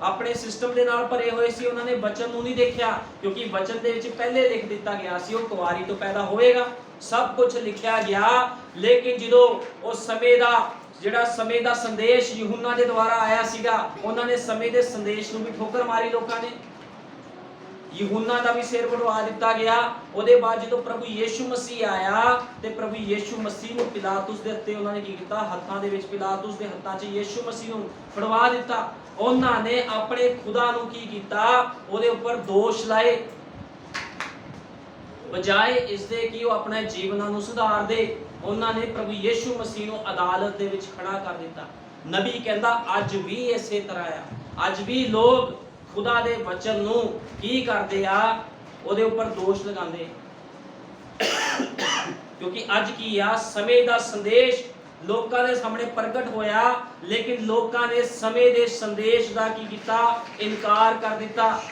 Speaker 2: ਆਪਣੇ ਸਿਸਟਮ ਦੇ ਨਾਲ ਭਰੇ ਹੋਏ ਸੀ। ਉਹਨਾਂ ਨੇ ਵਚਨ ਨੂੰ ਨਹੀਂ ਦੇਖਿਆ, ਕਿਉਂਕਿ ਵਚਨ ਦੇ ਵਿੱਚ ਪਹਿਲੇ ਲਿਖ ਦਿੱਤਾ ਗਿਆ ਸੀ ਉਹ ਕੁਆਰੀ ਤੋਂ ਪੈਦਾ ਹੋਏਗਾ, ਸਭ ਕੁਝ ਲਿਖਿਆ ਗਿਆ। ਲੇਕਿਨ ਜਦੋਂ ਉਸ ਸਮੇਂ ਦਾ ਜਿਹੜਾ ਸਮੇਂ ਦਾ ਸੰਦੇਸ਼ ਯਹੂਨਾ ਦੇ ਦੁਆਰਾ ਆਇਆ ਸੀਗਾ, ਉਹਨਾਂ ਨੇ ਸਮੇਂ ਦੇ ਸੰਦੇਸ਼ ਨੂੰ ਵੀ ਠੋਕਰ ਮਾਰੀ। ਲੋਕਾਂ ਨੇ ਯਹੂਨਾ ਦਾ ਵੀ ਸਿਰ ਵਡਵਾ ਦਿੱਤਾ ਗਿਆ। ਉਹਦੇ ਬਾਅਦ ਜਦੋਂ ਪ੍ਰਭੂ ਯੀਸ਼ੂ ਮਸੀਹ ਆਇਆ ਤੇ ਪ੍ਰਭੂ ਯੀਸ਼ੂ ਮਸੀਹ ਨੂੰ ਪਿਲਾਤੁਸ ਦੇ ਉੱਤੇ ਉਹਨਾਂ ਨੇ ਕੀ ਕੀਤਾ? ਹੱਥਾਂ ਦੇ ਵਿੱਚ, ਪਿਲਾਤੁਸ ਦੇ ਹੱਥਾਂ 'ਚ ਯੀਸ਼ੂ ਮਸੀਹ ਨੂੰ ਫੜਵਾ ਦਿੱਤਾ। ਉਹਨਾਂ ਨੇ ਆਪਣੇ ਖੁਦਾ ਨੂੰ ਕੀ ਕੀਤਾ? ਉਹਦੇ ਉੱਪਰ ਦੋਸ਼ ਲਾਏ, ਬਜਾਏ ਇਸ ਦੇ ਕਿ ਉਹ ਆਪਣੇ ਜੀਵਨਾਂ ਨੂੰ ਸੁਧਾਰ ਦੇ। ਉਹਨਾਂ ਨੇ ਪ੍ਰਭੂ ਯੀਸ਼ੂ ਮਸੀਹ ਨੂੰ ਅਦਾਲਤ ਦੇ ਵਿੱਚ ਖੜਾ ਕਰ ਦਿੱਤਾ। ਨਬੀ ਕਹਿੰਦਾ ਅੱਜ ਵੀ ਇਸੇ ਤਰ੍ਹਾਂ ਆ, ਅੱਜ ਵੀ ਲੋਕ ਖੁਦਾ ਦੇ ਵਚਨ ਨੂੰ ਕੀ ਕਰਦੇ ਆ, ਉਹਦੇ ਉੱਪਰ ਦੋਸ਼ ਲਗਾਉਂਦੇ। ਕਿਉਂਕਿ ਅੱਜ ਕੀ ਆ, ਸਮੇਂ ਦਾ ਸੰਦੇਸ਼ ਲੋਕਾਂ ਦੇ ਸਾਹਮਣੇ ਪ੍ਰਗਟ ਹੋਇਆ, ਲੇਕਿਨ ਲੋਕਾਂ ਨੇ ਸਮੇਂ ਦੇ ਸੰਦੇਸ਼ ਦਾ ਕੀ ਕੀਤਾ, ਇਨਕਾਰ ਕਰ ਦਿੱਤਾ।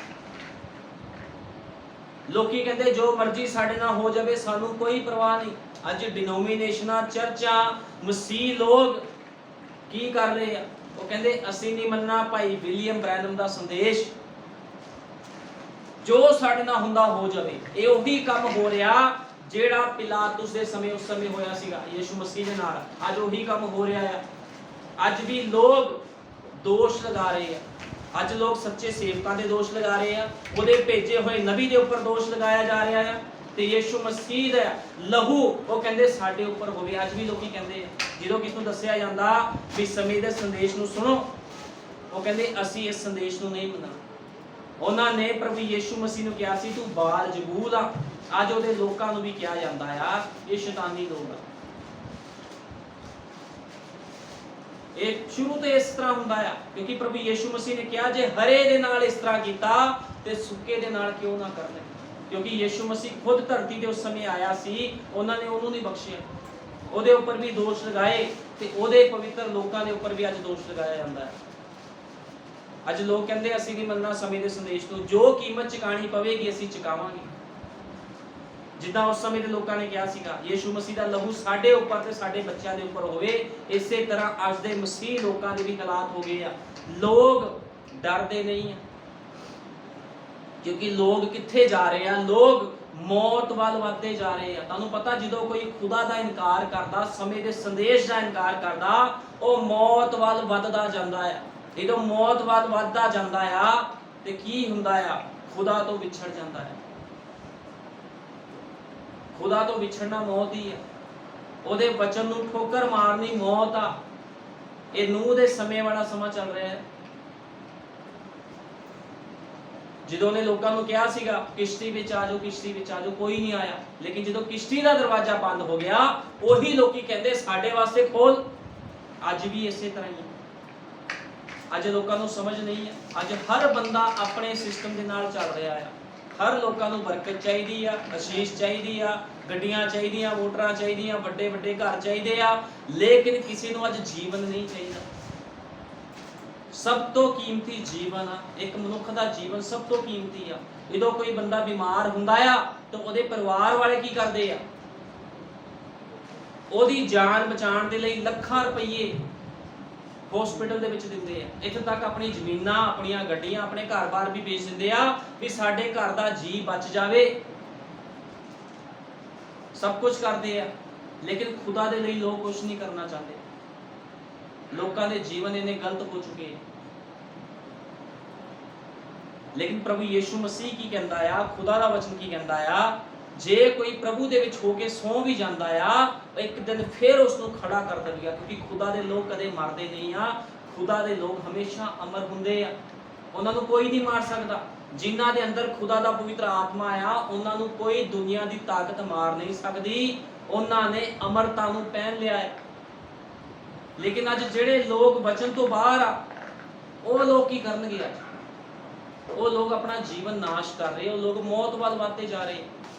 Speaker 2: ਲੋਕੀ ਕਹਿੰਦੇ ਜੋ ਮਰਜ਼ੀ ਸਾਡੇ ਨਾਲ ਹੋ ਜਾਵੇ, ਸਾਨੂੰ ਕੋਈ ਪਰਵਾਹ ਨਹੀਂ। ਅੱਜ ਡਿਨੋਮੀਨੇਸ਼ਨਾਂ, ਚਰਚਾਂ, ਮਸੀਹ ਲੋਕ ਕੀ ਕਰ ਰਹੇ ਆ, ਉਹ ਕਹਿੰਦੇ ਅਸੀਂ ਨਹੀਂ ਮੰਨਣਾ ਭਾਈ ਵਿਲੀਅਮ ਬ੍ਰੈਨਮ ਦਾ ਸੰਦੇਸ਼, ਜੋ ਸਾਡੇ ਨਾਲ ਹੁੰਦਾ ਹੋ ਜਾਵੇ। ਇਹ ਉਹੀ ਕੰਮ ਹੋ ਰਿਹਾ ਜਿਹੜਾ ਪਿਲਾਤੁਸ ਦੇ ਸਮੇਂ ਉਸ ਸਮੇਂ ਹੋਇਆ ਸੀਗਾ ਯੀਸ਼ੂ ਮਸੀਹ ਦੇ ਨਾਲ। ਅੱਜ ਉਹੀ ਕੰਮ ਹੋ ਰਿਹਾ ਆ। ਅੱਜ ਵੀ ਲੋਕ ਦੋਸ਼ ਲਗਾ ਰਹੇ ਆ, ਅੱਜ ਲੋਕ ਸੱਚੇ ਸੇਵਕਾਂ ਦੇ ਦੋਸ਼ ਲਗਾ ਰਹੇ ਆ, ਉਹਦੇ ਭੇਜੇ ਹੋਏ ਨਬੀ ਦੇ ਉੱਪਰ ਦੋਸ਼ ਲਗਾਇਆ ਜਾ ਰਿਹਾ ਆ, ਤੇ ਯੀਸ਼ੂ ਮਸੀਹ ਦਾ ਲਹੂ ਉਹ ਕਹਿੰਦੇ ਸਾਡੇ ਉੱਪਰ ਹੋਵੇ। ਅੱਜ ਵੀ ਲੋਕੀ ਕਹਿੰਦੇ ਆ, ਜਦੋਂ ਕਿਸ ਨੂੰ ਦੱਸਿਆ ਜਾਂਦਾ ਵੀ ਸਮੇਂ ਦੇ ਸੰਦੇਸ਼ ਨੂੰ ਸੁਣੋ, ਉਹ ਕਹਿੰਦੇ ਅਸੀਂ ਇਸ ਸੰਦੇਸ਼ ਨੂੰ ਨਹੀਂ ਮੰਨਣਾ। ਉਹਨਾਂ ਨੇ ਪ੍ਰਭੂ ਯੀਸ਼ੂ ਮਸੀਹ ਨੂੰ ਕਿਹਾ ਸੀ ਤੂੰ ਬਾਲ ਜ਼ਬੂਲ ਆ। ਅੱਜ ਉਹਦੇ ਲੋਕਾਂ ਨੂੰ ਵੀ ਕਿਹਾ ਜਾਂਦਾ ਆ ਇਹ ਸ਼ੈਤਾਨੀ ਲੋਕ ਆ। ਇਹ ਸ਼ੁਰੂ ਤੋਂ ਇਸ ਤਰ੍ਹਾਂ ਹੁੰਦਾ ਆ, ਕਿਉਂਕਿ ਪ੍ਰਭੂ ਯੀਸ਼ੂ ਮਸੀਹ ਨੇ ਕਿਹਾ ਜੇ ਹਰੇ ਦੇ ਨਾਲ ਇਸ ਤਰ੍ਹਾਂ ਕੀਤਾ ਤੇ ਸੁੱਕੇ ਦੇ ਨਾਲ ਕਿਉਂ ਨਾ ਕਰਦੇ। ਕਿਉਂਕਿ ਯੀਸ਼ੂ ਮਸੀਹ ਖੁਦ ਧਰਤੀ ਤੇ ਉਸ ਸਮੇਂ ਆਇਆ ਸੀ, ਉਹਨਾਂ ਨੇ ਉਹਨੂੰ ਨਹੀਂ ਬਖਸ਼ਿਆ, ਉਹਦੇ ਉੱਪਰ ਵੀ ਦੋਸ਼ ਲਗਾਏ, ਤੇ ਉਹਦੇ ਪਵਿੱਤਰ ਲੋਕਾਂ ਦੇ ਉੱਪਰ ਵੀ ਅੱਜ ਦੋਸ਼ ਲਗਾਇਆ ਜਾਂਦਾ ਹੈ। ਅੱਜ ਲੋਕ ਕਹਿੰਦੇ ਅਸੀਂ ਨਹੀਂ ਮੰਨਣਾ ਸਮੇਂ ਦੇ ਸੰਦੇਸ਼ ਨੂੰ, ਜੋ ਕੀਮਤ ਚੁਕਾਣੀ ਪਵੇਗੀ ਅਸੀਂ ਚੁਕਾਵਾਂਗੇ। ਜਿੱਦਾਂ ਉਸ ਸਮੇਂ ਦੇ ਲੋਕਾਂ ਨੇ ਕਿਹਾ ਸੀਗਾ ਯੀਸ਼ੂ ਮਸੀਹ ਦਾ ਲਹੂ ਸਾਡੇ ਉੱਪਰ ਤੇ ਸਾਡੇ ਬੱਚਿਆਂ ਦੇ ਉੱਪਰ ਹੋਵੇ, ਇਸੇ ਤਰ੍ਹਾਂ ਅੱਜ ਦੇ ਮਸੀਹ ਲੋਕਾਂ ਦੇ ਵੀ ਹਾਲਾਤ ਹੋ ਗਏ ਆ। ਲੋਕ ਡਰਦੇ ਨਹੀਂ ਆ, ਕਿਉਂਕਿ ਲੋਕ ਕਿੱਥੇ ਜਾ ਰਹੇ ਆ, ਲੋਕ ਮੌਤ ਵੱਲ ਵੱਧਦੇ ਜਾ ਰਹੇ ਆ। ਤੁਹਾਨੂੰ ਪਤਾ ਜਦੋਂ ਕੋਈ ਖੁਦਾ ਦਾ ਇਨਕਾਰ ਕਰਦਾ, ਸਮੇਂ ਦੇ ਸੰਦੇਸ਼ ਦਾ ਇਨਕਾਰ ਕਰਦਾ, ਉਹ ਮੌਤ ਵੱਲ ਵੱਧਦਾ ਜਾਂਦਾ ਆ। ਜਦੋਂ ਮੌਤ ਵੱਲ ਵੱਧਦਾ ਜਾਂਦਾ ਆ ਤੇ ਕੀ ਹੁੰਦਾ ਆ, ਖੁਦਾ ਤੋਂ ਵਿਛੜ ਜਾਂਦਾ ਹੈ। ਖੁਦਾ ਤੋਂ ਵਿਛੜਨਾ ਮੌਤ ਹੀ ਆ, ਉਹਦੇ ਵਚਨ ਨੂੰ ਠੋਕਰ ਮਾਰਨੀ ਮੌਤ ਆ। ਇਹ ਨੂਹ ਦੇ ਸਮੇਂ ਵਾਲਾ ਸਮਾਂ ਚੱਲ ਰਿਹਾ ਹੈ। ਜਦੋਂ ਨੇ ਲੋਕਾਂ ਨੂੰ ਕਿਹਾ ਸੀਗਾ ਕਿਸ਼ਤੀ ਵਿੱਚ ਆ ਜਾਓ, ਕਿਸ਼ਤੀ ਵਿੱਚ ਆ ਜਾਓ, ਕੋਈ ਨਹੀਂ ਆਇਆ। ਲੇਕਿਨ ਜਦੋਂ ਕਿਸ਼ਤੀ ਦਾ ਦਰਵਾਜ਼ਾ ਬੰਦ ਹੋ ਗਿਆ, ਉਹੀ ਲੋਕੀ ਕਹਿੰਦੇ ਸਾਡੇ ਵਾਸਤੇ ਖੋਲ। ਅੱਜ ਵੀ ਇਸੇ ਤਰ੍ਹਾਂ ਹੀ ਹੈ। ਅੱਜ ਲੋਕਾਂ ਨੂੰ ਸਮਝ ਨਹੀਂ ਹੈ। ਅੱਜ ਹਰ ਬੰਦਾ ਆਪਣੇ ਸਿਸਟਮ ਦੇ ਨਾਲ ਚੱਲ ਰਿਹਾ ਹੈ। ਹਰ ਲੋਕਾਂ ਨੂੰ ਬਰਕਤ ਚਾਹੀਦੀ ਆ, ਅਸ਼ੀਸ਼ ਚਾਹੀਦੀ ਆ, ਗੱਡੀਆਂ ਚਾਹੀਦੀਆਂ, ਮੋਟਰਾਂ ਚਾਹੀਦੀਆਂ, ਵੱਡੇ ਵੱਡੇ ਘਰ ਚਾਹੀਦੇ ਆ, ਲੇਕਿਨ ਕਿਸੇ ਨੂੰ ਅੱਜ ਜੀਵਨ ਨਹੀਂ ਚਾਹੀਦਾ। ਸਭ ਤੋਂ ਕੀਮਤੀ ਜੀਵਨ ਆ, ਇੱਕ ਮਨੁੱਖ ਦਾ ਜੀਵਨ ਸਭ ਤੋਂ ਕੀਮਤੀ ਆ। ਜਦੋਂ ਕੋਈ ਬੰਦਾ ਬਿਮਾਰ ਹੁੰਦਾ ਆ ਤਾਂ ਉਹਦੇ ਪਰਿਵਾਰ ਵਾਲੇ ਕੀ ਕਰਦੇ ਆ, ਉਹਦੀ ਜਾਨ ਬਚਾਉਣ ਦੇ ਲਈ ਲੱਖਾਂ ਰੁਪਏ ਹਸਪੀਟਲ ਦੇ ਵਿੱਚ ਦਿੰਦੇ ਆ। ਇੱਥੇ ਤੱਕ ਆਪਣੀ ਜ਼ਮੀਨਾਂ, ਆਪਣੀਆਂ ਗੱਡੀਆਂ, ਆਪਣੇ ਘਰ-ਬਾਰ ਵੀ ਵੇਚ ਦਿੰਦੇ ਆ ਵੀ ਸਾਡੇ ਘਰ ਦਾ ਜੀ ਬਚ ਜਾਵੇ। ਸਭ ਕੁਝ ਕਰਦੇ ਆ, ਲੇਕਿਨ ਖੁਦਾ ਦੇ ਲਈ ਲੋਕ ਕੁਝ ਨਹੀਂ ਕਰਨਾ ਚਾਹਦੇ। ਲੋਕਾਂ ਦੇ ਜੀਵਨ ਇੰਨੇ ਗਲਤ ਹੋ ਚੁੱਕੇ। ਲੇਕਿਨ ਪ੍ਰਭੂ ਯੀਸ਼ੂ ਮਸੀਹ ਕੀ ਕਹਿੰਦਾ ਆ, ਖੁਦਾ ਦਾ ਵਚਨ ਕੀ ਕਹਿੰਦਾ ਆ, ਜੇ ਕੋਈ ਪ੍ਰਭੂ ਦੇ ਵਿੱਚ ਹੋ ਕੇ ਸੌਂ ਵੀ ਜਾਂਦਾ ਆ, ਇੱਕ ਦਿਨ ਫਿਰ ਉਸ ਨੂੰ ਖੜਾ ਕਰ ਦੇਵੇਗਾ। ਕਿਉਂਕਿ ਖੁਦਾ ਦੇ ਲੋਕ ਕਦੇ ਮਰਦੇ ਨਹੀਂ ਆ। ਖੁਦਾ ਦੇ ਲੋਕ ਹਮੇਸ਼ਾ ਅਮਰ ਹੁੰਦੇ ਆ, ਉਹਨਾਂ ਨੂੰ ਕੋਈ ਨਹੀਂ ਮਾਰ ਸਕਦਾ। ਜਿਨ੍ਹਾਂ ਦੇ ਅੰਦਰ ਖੁਦਾ ਦਾ ਪਵਿੱਤਰ ਆਤਮਾ ਆ, ਉਹਨਾਂ ਨੂੰ ਕੋਈ ਦੁਨੀਆ ਦੀ ਤਾਕਤ ਮਾਰ ਨਹੀਂ ਸਕਦੀ। ਉਹਨਾਂ ਨੇ ਅਮਰਤਾ ਨੂੰ ਪਹਿਨ ਲਿਆ ਹੈ। ਲੇਕਿਨ ਅੱਜ ਜਿਹੜੇ ਲੋਕ ਵਚਨ ਤੋਂ ਬਾਹਰ ਆ, ਉਹ ਲੋਕ ਕੀ ਕਰਨਗੇ? ਅੱਜ ਉਹ ਲੋਕ ਆਪਣਾ ਜੀਵਨ ਨਾਸ਼ ਕਰ ਰਹੇ, ਉਹ ਲੋਕ ਮੌਤ ਵੱਲ ਵੱਧਦੇ ਜਾ ਰਹੇ।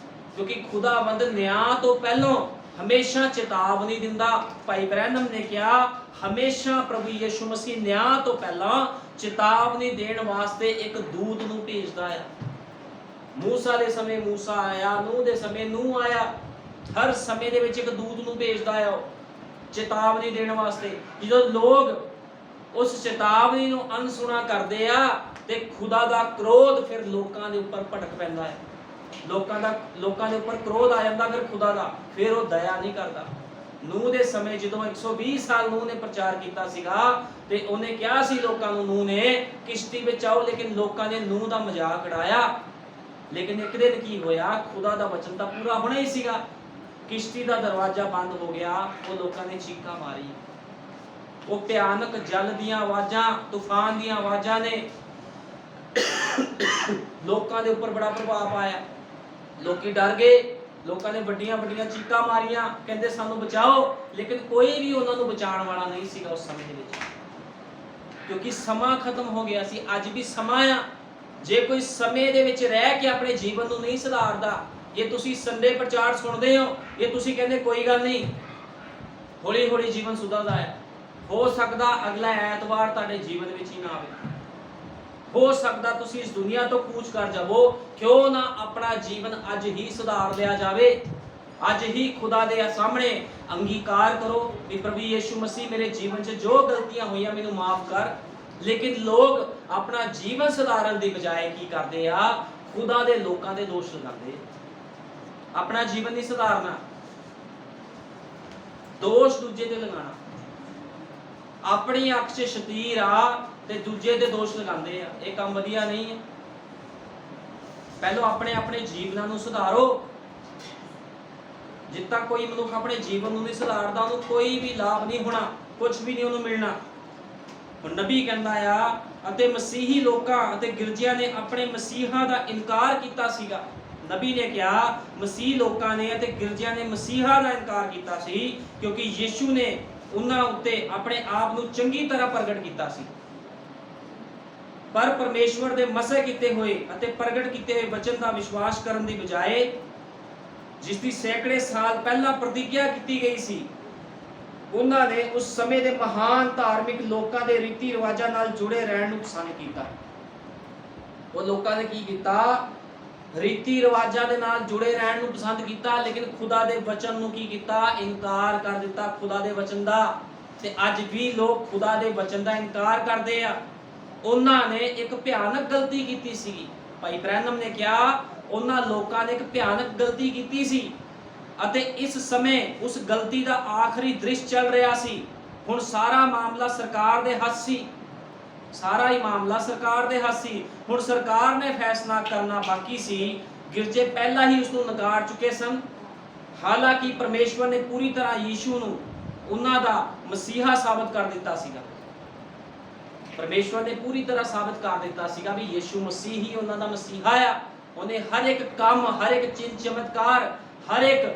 Speaker 2: ਕਿਉਂਕਿ ਖੁਦਾਵੰਦ ਨਿਆਂ ਤੋਂ ਪਹਿਲਾਂ ਹਮੇਸ਼ਾ ਚੇਤਾਵਨੀ ਦਿੰਦਾ। ਭਾਈ ਬ੍ਰੈਨਮ ਨੇ ਕਿਹਾ ਹਮੇਸ਼ਾ ਪ੍ਰਭੂ ਯੀਸ਼ੂ ਮਸੀਹ ਨਿਆਂ ਤੋਂ ਪਹਿਲਾਂ ਚੇਤਾਵਨੀ ਦੇਣ ਵਾਸਤੇ ਇੱਕ ਦੂਤ ਨੂੰ ਭੇਜਦਾ ਹੈ। ਮੂਸਾ ਦੇ ਸਮੇਂ ਮੂਸਾ ਆਇਆ, ਨੂਹ ਦੇ ਸਮੇਂ ਨੂਹ ਆਇਆ। ਹਰ ਸਮੇਂ ਦੇ ਵਿੱਚ ਇੱਕ ਦੂਤ ਨੂੰ ਭੇਜਦਾ ਹੈ ਉਹ ਚੇਤਾਵਨੀ ਦੇਣ ਵਾਸਤੇ। ਜਦੋਂ ਲੋਕ ਉਸ ਚੇਤਾਵਨੀ ਨੂੰ ਅਣਸੁਣਾ ਕਰਦੇ ਆ ਤੇ ਖੁਦਾ ਦਾ ਕ੍ਰੋਧ ਫਿਰ ਲੋਕਾਂ ਦੇ ਉੱਪਰ ਭੜਕ ਪੈਂਦਾ ਹੈ। ਲੋਕਾਂ ਦੇ ਉੱਪਰ ਕ੍ਰੋਧ ਆ ਜਾਂਦਾ ਫਿਰ ਖੁਦਾ ਦਾ, ਫਿਰ ਉਹ ਦਇਆ ਨਹੀਂ ਕਰਦਾ। ਨੂਹ ਦੇ ਸਮੇਂ ਜਦੋਂ 120 ਸਾਲ ਨੂਹ ਨੇ ਪ੍ਰਚਾਰ ਕੀਤਾ ਸੀਗਾ ਤੇ ਉਹਨੇ ਕਿਹਾ ਸੀ ਲੋਕਾਂ ਨੂੰ, ਨੂਹ ਨੇ ਕਿਸ਼ਤੀ ਵਿੱਚ ਆਓ, ਲੇਕਿਨ ਲੋਕਾਂ ਨੇ ਨੂਹ ਦਾ ਮਜ਼ਾਕ ਉਡਾਇਆ। ਲੇਕਿਨ ਇੱਕ ਦਿਨ ਕੀ ਹੋਇਆ, ਖੁਦਾ ਦਾ ਵਚਨ ਤਾਂ ਪੂਰਾ ਹੋਣਾ ਹੀ ਸੀਗਾ। ਕਿਸ਼ਤੀ ਦਾ ਦਰਵਾਜ਼ਾ ਬੰਦ ਹੋ ਗਿਆ। ਉਹ ਲੋਕਾਂ ਨੇ ਚੀਕਾਂ ਮਾਰੀ। ਉਹ ਭਿਆਨਕ ਜਲ ਦੀਆਂ ਆਵਾਜ਼ਾਂ, ਤੂਫਾਨ ਦੀਆਂ ਆਵਾਜ਼ਾਂ ਨੇ ਲੋਕਾਂ ਦੇ ਉੱਪਰ ਬੜਾ ਪ੍ਰਭਾਵ ਪਾਇਆ। ਲੋਕੀ ਡਰ ਗਏ। ਲੋਕਾਂ ਨੇ ਵੱਡੀਆਂ ਵੱਡੀਆਂ ਚੀਕਾਂ ਮਾਰੀਆਂ, ਕਹਿੰਦੇ ਸਾਨੂੰ ਬਚਾਓ, ਲੇਕਿਨ ਕੋਈ ਵੀ ਉਹਨਾਂ ਨੂੰ ਬਚਾਉਣ ਵਾਲਾ ਨਹੀਂ ਸੀਗਾ ਉਸ ਸਮੇਂ ਦੇ ਵਿੱਚ, ਕਿਉਂਕਿ ਸਮਾਂ ਖਤਮ ਹੋ ਗਿਆ ਸੀ। ਅੱਜ ਵੀ ਸਮਾਂ ਆ, ਜੇ ਕੋਈ ਸਮੇਂ ਦੇ ਵਿੱਚ ਰਹਿ ਕੇ ਆਪਣੇ ਜੀਵਨ ਨੂੰ ਨਹੀਂ ਸੁਧਾਰਦਾ, ਇਹ ਤੁਸੀਂ ਸੰਡੇ ਪ੍ਰਚਾਰ ਸੁਣਦੇ ਹੋ, ਇਹ ਤੁਸੀਂ ਕਹਿੰਦੇ ਕੋਈ ਗੱਲ ਨਹੀਂ, ਹੌਲੀ ਹੌਲੀ ਜੀਵਨ ਸੁਧਰਦਾ ਹੈ, ਹੋ ਸਕਦਾ ਅਗਲਾ ਐਤਵਾਰ ਤੁਹਾਡੇ ਜੀਵਨ ਵਿੱਚ ਹੀ ਨਾ ਆਵੇ, ਹੋ ਸਕਦਾ ਤੁਸੀਂ ਇਸ ਦੁਨੀਆ ਤੋਂ ਕੂਚ ਕਰ ਜਾਵੋ, ਕਿਉਂ ਨਾ ਆਪਣਾ ਜੀਵਨ ਅੱਜ ਹੀ ਸੁਧਾਰ ਲਿਆ ਜਾਵੇ। ਅੱਜ ਹੀ ਖੁਦਾ ਦੇ ਸਾਹਮਣੇ ਅੰਗੀਕਾਰ ਕਰੋ ਕਿ ਪ੍ਰਭੂ ਯੀਸ਼ੂ ਮਸੀਹ ਮੇਰੇ ਜੀਵਨ 'ਚ ਜੋ ਗਲਤੀਆਂ ਹੋਈਆਂ ਮੈਨੂੰ ਮਾਫ ਕਰ। ਲੇਕਿਨ ਲੋਕ ਆਪਣਾ ਜੀਵਨ ਸੁਧਾਰਨ ਦੀ ਬਜਾਏ ਕੀ ਕਰਦੇ ਆ, ਖੁਦਾ ਦੇ ਲੋਕਾਂ ਦੇ ਦੋਸ਼ ਲਗਾਉਂਦੇ, ਆਪਣਾ ਜੀਵਨ ਨਹੀਂ ਸੁਧਾਰਨਾ, ਦੋਸ਼ ਦੂਜੇ ਤੇ ਲਗਾਉਣਾ, ਆਪਣੀ ਅੱਖ 'ਚ ਸ਼ਤੀਰ ਆ ਤੇ ਦੂਜੇ ਦੇ ਦੋਸ਼ ਲਗਾਉਂਦੇ ਆ, ਇਹ ਕੰਮ ਵਧੀਆ ਨਹੀਂ ਹੈ। ਪਹਿਲਾਂ ਆਪਣੇ ਆਪਣੇ ਜੀਵਨਾਂ ਨੂੰ ਸੁਧਾਰੋ। ਜਿੱਦ ਤੱਕ ਕੋਈ ਮਨੁੱਖ ਆਪਣੇ ਜੀਵਨ ਨੂੰ ਨਹੀਂ ਸੁਧਾਰਦਾ, ਉਹਨੂੰ ਕੋਈ ਵੀ ਲਾਭ ਨਹੀਂ ਹੋਣਾ, ਕੁਝ ਵੀ ਨਹੀਂ ਉਹਨੂੰ ਮਿਲਣਾ। ਹੁਣ ਨਬੀ ਕਹਿੰਦਾ ਆ, ਅਤੇ ਮਸੀਹੀ ਲੋਕਾਂ ਅਤੇ ਗਿਰਜਿਆਂ ਨੇ ਆਪਣੇ ਮਸੀਹਾ ਦਾ ਇਨਕਾਰ ਕੀਤਾ ਸੀਗਾ। ਨਬੀ ਨੇ ਕਿਹਾ ਮਸੀਹ ਲੋਕਾਂ ਨੇ ਅਤੇ ਗਿਰਜਿਆਂ ਨੇ ਮਸੀਹਾ ਦਾ ਇਨਕਾਰ ਕੀਤਾ ਸੀ, ਕਿਉਂਕਿ ਯੀਸ਼ੂ ਨੇ ਉਹਨਾਂ ਉੱਤੇ ਆਪਣੇ ਆਪ ਨੂੰ ਚੰਗੀ ਤਰ੍ਹਾਂ ਪ੍ਰਗਟ ਕੀਤਾ ਸੀ। ਪਰ ਪਰਮੇਸ਼ਵਰ ਦੇ ਮਸਹ ਕੀਤੇ ਹੋਏ ਅਤੇ ਪ੍ਰਗਟ ਕੀਤੇ ਹੋਏ ਵਚਨ ਦਾ ਵਿਸ਼ਵਾਸ ਕਰਨ ਦੀ ਬਜਾਏ, ਜਿਸ ਦੀ ਸੈਂਕੜੇ ਸਾਲ ਪਹਿਲਾਂ ਪ੍ਰਤੀਗਿਆ ਕੀਤੀ ਗਈ ਸੀ, ਉਹਨਾਂ ਨੇ ਉਸ ਸਮੇਂ ਦੇ ਮਹਾਨ ਧਾਰਮਿਕ ਲੋਕਾਂ ਦੇ ਰੀਤੀ ਰਿਵਾਜਾਂ ਨਾਲ ਜੁੜੇ ਰਹਿਣ ਨੂੰ ਪਸੰਦ ਕੀਤਾ। ਉਹ ਲੋਕਾਂ ਨੇ ਕੀ ਕੀਤਾ, ਰੀਤੀ ਰਿਵਾਜਾਂ ਦੇ ਨਾਲ ਜੁੜੇ ਰਹਿਣ ਨੂੰ ਪਸੰਦ ਕੀਤਾ, ਲੇਕਿਨ ਖੁਦਾ ਦੇ ਵਚਨ ਨੂੰ ਕੀ ਕੀਤਾ, ਇਨਕਾਰ ਕਰ ਦਿੱਤਾ ਖੁਦਾ ਦੇ ਵਚਨ ਦਾ। ਤੇ ਅੱਜ ਵੀ ਲੋਕ ਖੁਦਾ ਦੇ ਵਚਨ ਦਾ ਇਨਕਾਰ ਕਰਦੇ ਆ। ਉਹਨਾਂ ਨੇ ਇੱਕ ਭਿਆਨਕ ਗਲਤੀ ਕੀਤੀ ਸੀ। ਭਾਈ ਬ੍ਰੈਨਮ ਨੇ ਕਿਹਾ ਉਹਨਾਂ ਲੋਕਾਂ ਨੇ ਇੱਕ ਭਿਆਨਕ ਗਲਤੀ ਕੀਤੀ ਸੀ, ਅਤੇ ਇਸ ਸਮੇਂ ਉਸ ਗਲਤੀ ਦਾ ਆਖਰੀ ਦ੍ਰਿਸ਼ ਚੱਲ ਰਿਹਾ ਸੀ। ਹੁਣ ਸਾਰਾ ਮਾਮਲਾ ਸਰਕਾਰ ਦੇ ਹੱਥ ਸੀ, ਸਾਰਾ ਹੀ ਮਾਮਲਾ ਸਰਕਾਰ ਦੇ ਹੱਥ ਸੀ। ਹੁਣ ਸਰਕਾਰ ਨੇ ਫੈਸਲਾ ਕਰਨਾ ਬਾਕੀ ਸੀ। ਗਿਰਜੇ ਪਹਿਲਾਂ ਹੀ ਉਸ ਨੂੰ ਨਕਾਰ ਚੁੱਕੇ ਸਨ। ਹਾਲਾਂਕਿ ਪਰਮੇਸ਼ਵਰ ਨੇ ਪੂਰੀ ਤਰ੍ਹਾਂ ਯੀਸ਼ੂ ਨੂੰ ਉਹਨਾਂ ਦਾ ਮਸੀਹਾ ਸਾਬਤ ਕਰ ਦਿੱਤਾ ਸੀਗਾ। ਪਰਮੇਸ਼ਵਰ ਨੇ ਪੂਰੀ ਤਰ੍ਹਾਂ ਸਾਬਤ ਕਰ ਦਿੱਤਾ ਸੀਗਾ ਵੀ ਯੀਸ਼ੂ ਮਸੀਹ ਹੀ ਉਹਨਾਂ ਦਾ ਮਸੀਹਾ ਆ। ਉਹਨੇ ਹਰ ਇੱਕ ਕੰਮ, ਹਰ ਇੱਕ ਚਿੰਨ ਚਮਤਕਾਰ, ਹਰ ਇੱਕ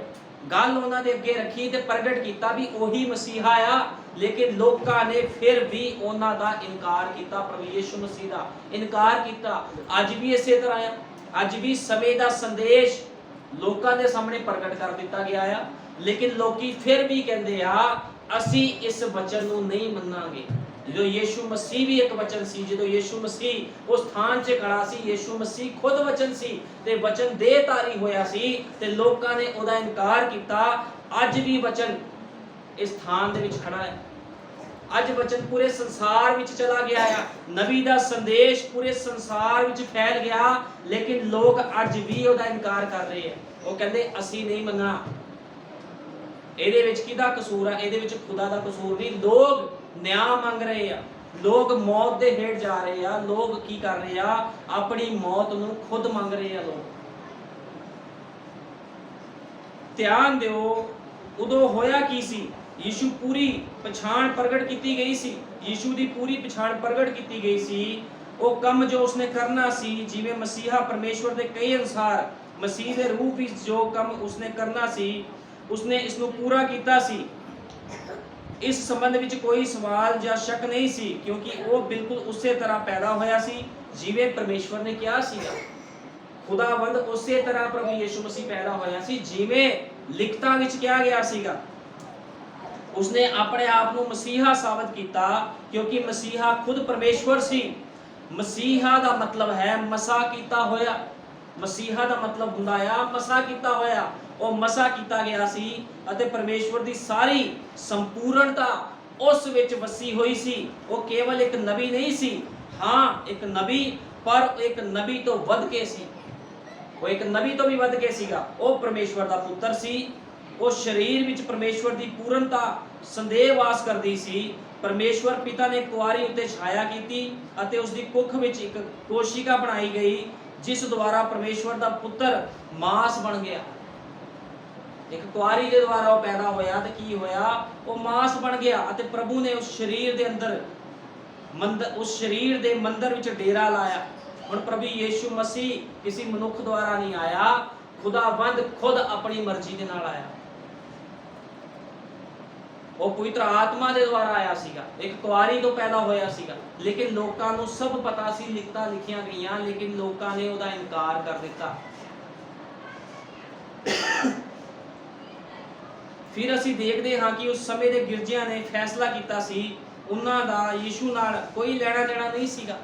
Speaker 2: ਗੱਲ ਉਹਨਾਂ ਦੇ ਅੱਗੇ ਰੱਖੀ ਤੇ ਪ੍ਰਗਟ ਕੀਤਾ ਵੀ ਉਹੀ ਮਸੀਹਾ ਆ। ਲੇਕਿਨ ਲੋਕਾਂ ਨੇ ਫਿਰ ਵੀ ਉਹਨਾਂ ਦਾ ਇਨਕਾਰ ਕੀਤਾ, ਪ੍ਰਭੂ ਯੀਸ਼ੂ ਮਸੀਹ ਦਾ ਇਨਕਾਰ ਕੀਤਾ। ਅੱਜ ਵੀ ਇਸੇ ਤਰ੍ਹਾਂ ਆ। ਅੱਜ ਵੀ ਸਮੇਂ ਦਾ ਸੰਦੇਸ਼ ਲੋਕਾਂ ਦੇ ਸਾਹਮਣੇ ਪ੍ਰਗਟ ਕਰ ਦਿੱਤਾ ਗਿਆ ਆ, ਲੇਕਿਨ ਲੋਕੀ ਫਿਰ ਵੀ ਕਹਿੰਦੇ ਆ ਅਸੀਂ ਇਸ ਵਚਨ ਨੂੰ ਨਹੀਂ ਮੰਨਾਂਗੇ। ਜਦੋਂ ਯੀਸ਼ੂ ਮਸੀਹ ਵੀ ਇੱਕ ਵਚਨ ਸੀ, ਜਦੋਂ ਯੀਸ਼ੂ ਮਸੀਹ ਉਸ ਥਾਂ 'ਚ ਖੜਾ ਸੀ, ਯੀਸ਼ੂ ਮਸੀਹ ਖੁਦ ਵਚਨ ਸੀ ਤੇ ਵਚਨ ਦੇਹਧਾਰੀ ਹੋਇਆ ਸੀ, ਤੇ ਲੋਕਾਂ ਨੇ ਉਹਦਾ ਇਨਕਾਰ ਕੀਤਾ। ਅੱਜ ਵੀ ਵਚਨ ਇਸ ਥਾਂ ਦੇ ਵਿੱਚ ਖੜਾ ਹੈ। ਅੱਜ ਵਚਨ ਪੂਰੇ ਸੰਸਾਰ ਵਿੱਚ ਚਲਾ ਗਿਆ ਆ। ਨਬੀ ਦਾ ਸੰਦੇਸ਼ ਪੂਰੇ ਸੰਸਾਰ ਵਿੱਚ ਫੈਲ ਗਿਆ, ਲੇਕਿਨ ਲੋਕ ਅੱਜ ਵੀ ਉਹਦਾ ਇਨਕਾਰ ਕਰ ਰਹੇ ਆ। ਉਹ ਕਹਿੰਦੇ ਅਸੀਂ ਨਹੀਂ ਮੰਨਣਾ। ਇਹਦੇ ਵਿੱਚ ਕਿਹਦਾ ਕਸੂਰ ਆ? ਇਹਦੇ ਵਿੱਚ ਖੁਦਾ ਦਾ ਕਸੂਰ ਨਹੀਂ। ਲੋਕ ਨਿਆਂ ਮੰਗ ਰਹੇ ਆ, ਲੋਕ ਮੌਤ ਦੇ ਹੇਠ ਜਾ ਰਹੇ ਆ। ਲੋਕ ਕੀ ਕਰ ਰਹੇ ਆ? ਆਪਣੀ ਮੌਤ ਨੂੰ ਖੁਦ ਮੰਗ ਰਹੇ ਆ। ਲੋਕ ਧਿਆਨ ਦਿਓ, ਉਦੋਂ ਹੋਇਆ ਕੀ ਸੀ? ਯੀਸ਼ੂ ਪੂਰੀ ਪਛਾਣ ਪ੍ਰਗਟ ਕੀਤੀ ਗਈ ਸੀ। ਯੀਸ਼ੂ ਦੀ ਪੂਰੀ ਪਛਾਣ ਪ੍ਰਗਟ ਕੀਤੀ ਗਈ ਸੀ। ਉਹ ਕੰਮ ਜੋ ਉਸਨੇ ਕਰਨਾ ਸੀ, ਜਿਵੇਂ ਮਸੀਹਾ ਪਰਮੇਸ਼ਵਰ ਦੇ ਕਈ ਅਨੁਸਾਰ ਮਸੀਹ ਦੇ ਰੂਪ ਵਿੱਚ ਜੋ ਕੰਮ ਉਸਨੇ ਕਰਨਾ ਸੀ, ਉਸਨੇ ਇਸ ਨੂੰ ਪੂਰਾ ਕੀਤਾ ਸੀ। ਇਸ ਸੰਬੰਧ ਵਿੱਚ ਕੋਈ ਸਵਾਲ ਜਾਂ ਸ਼ੱਕ ਨਹੀਂ ਸੀ, ਕਿਉਂਕਿ ਉਹ ਬਿਲਕੁਲ ਉਸੇ ਤਰ੍ਹਾਂ ਪੈਦਾ ਹੋਇਆ ਸੀ ਜਿਵੇਂ ਪਰਮੇਸ਼ਵਰ ਨੇ ਕਿਹਾ ਸੀਗਾ। ਖੁਦਾਵੰਦ ਉਸੇ ਤਰ੍ਹਾਂ ਪ੍ਰਭੂ ਯੀਸ਼ੂ ਮਸੀਹ ਪੈਦਾ ਹੋਇਆ ਸੀ ਜਿਵੇਂ ਲਿਖਤਾਂ ਵਿੱਚ ਕਿਹਾ ਗਿਆ ਸੀਗਾ। ਉਸਨੇ ਆਪਣੇ ਆਪ ਨੂੰ ਮਸੀਹਾ ਸਾਬਤ ਕੀਤਾ, ਕਿਉਂਕਿ ਮਸੀਹਾ ਖੁਦ ਪਰਮੇਸ਼ਵਰ ਸੀ। ਮਸੀਹਾ ਦਾ ਮਤਲਬ ਹੈ ਮਸਾ ਕੀਤਾ ਹੋਇਆ। ਮਸੀਹਾ ਦਾ ਮਤਲਬ ਹੁੰਦਾ ਆ ਮਸਾ ਕੀਤਾ ਹੋਇਆ। ਉਹ ਮਸਾ ਕੀਤਾ ਗਿਆ ਸੀ ਅਤੇ ਪਰਮੇਸ਼ਵਰ ਦੀ ਸਾਰੀ ਸੰਪੂਰਨਤਾ ਉਸ ਵਿੱਚ ਵਸੀ ਹੋਈ ਸੀ। ਉਹ ਕੇਵਲ ਇੱਕ ਨਬੀ ਨਹੀਂ ਸੀ, ਹਾਂ ਇੱਕ ਨਬੀ, ਪਰ ਇੱਕ ਨਬੀ ਤੋਂ ਵੱਧ ਕੇ ਸੀ। ਉਹ ਇੱਕ ਨਬੀ ਤੋਂ ਵੀ ਵੱਧ ਕੇ ਸੀਗਾ। ਉਹ ਪਰਮੇਸ਼ਵਰ ਦਾ ਪੁੱਤਰ ਸੀ। ਉਹ ਸਰੀਰ ਵਿੱਚ ਪਰਮੇਸ਼ਵਰ ਦੀ ਪੂਰਨਤਾ ਸੰਦੇਹ ਵਾਸ ਕਰਦੀ ਸੀ। ਪਰਮੇਸ਼ਵਰ ਪਿਤਾ ਨੇ ਕੁਆਰੀ ਉੱਤੇ ਛਾਇਆ ਕੀਤੀ ਅਤੇ ਉਸ ਦੀ ਕੁੱਖ ਵਿੱਚ ਇੱਕ ਕੋਸ਼ਿਕਾ ਬਣਾਈ ਗਈ, ਜਿਸ ਦੁਆਰਾ ਪਰਮੇਸ਼ਵਰ ਦਾ ਪੁੱਤਰ ਮਾਸ ਬਣ ਗਿਆ। ਇੱਕ ਕੁਆਰੀ ਦੇ ਦੁਆਰਾ ਉਹ ਪੈਦਾ ਹੋਇਆ ਤੇ ਕੀ ਹੋਇਆ? ਉਹ ਮਾਸ ਬਣ ਗਿਆ ਅਤੇ ਪ੍ਰਭੂ ਨੇ ਉਸ ਸਰੀਰ ਦੇ ਅੰਦਰ ਉਸ ਸਰੀਰ ਦੇ ਮੰਦਰ ਵਿੱਚ ਡੇਰਾ ਲਾਇਆ। ਹੁਣ ਪ੍ਰਭੂ ਯੀਸ਼ੂ ਮਸੀਹ ਕਿਸੇ ਮਨੁੱਖ ਦੁਆਰਾ ਨਹੀਂ ਆਇਆ, ਖੁਦਾਵੰਦ ਖੁਦ ਆਪਣੀ ਮਰਜ਼ੀ ਦੇ ਨਾਲ ਆਇਆ। ਉਹ ਪਵਿੱਤਰ ਆਤਮਾ ਦੇ ਦੁਆਰਾ ਆਇਆ ਸੀਗਾ, ਇੱਕ ਕੁਆਰੀ ਤੋਂ ਪੈਦਾ ਹੋਇਆ ਸੀਗਾ, ਲੇਕਿਨ ਲੋਕਾਂ ਨੂੰ ਸਭ ਪਤਾ ਸੀ, ਲਿਖਤਾਂ ਲਿਖੀਆਂ ਗਈਆਂ, ਲੇਕਿਨ ਲੋਕਾਂ ਨੇ ਉਹਦਾ ਇਨਕਾਰ ਕਰ ਦਿੱਤਾ। ਫਿਰ ਅਸੀਂ ਦੇਖਦੇ ਹਾਂ ਕਿ ਉਸ ਸਮੇਂ ਦੇ ਗਿਰਜਿਆਂ ਨੇ ਫੈਸਲਾ ਕੀਤਾ ਸੀ, ਉਹਨਾਂ ਦਾ ਯੀਸ਼ੂ ਨਾਲ ਕੋਈ ਲੈਣਾ ਦੇਣਾ ਨਹੀਂ ਸੀਗਾ।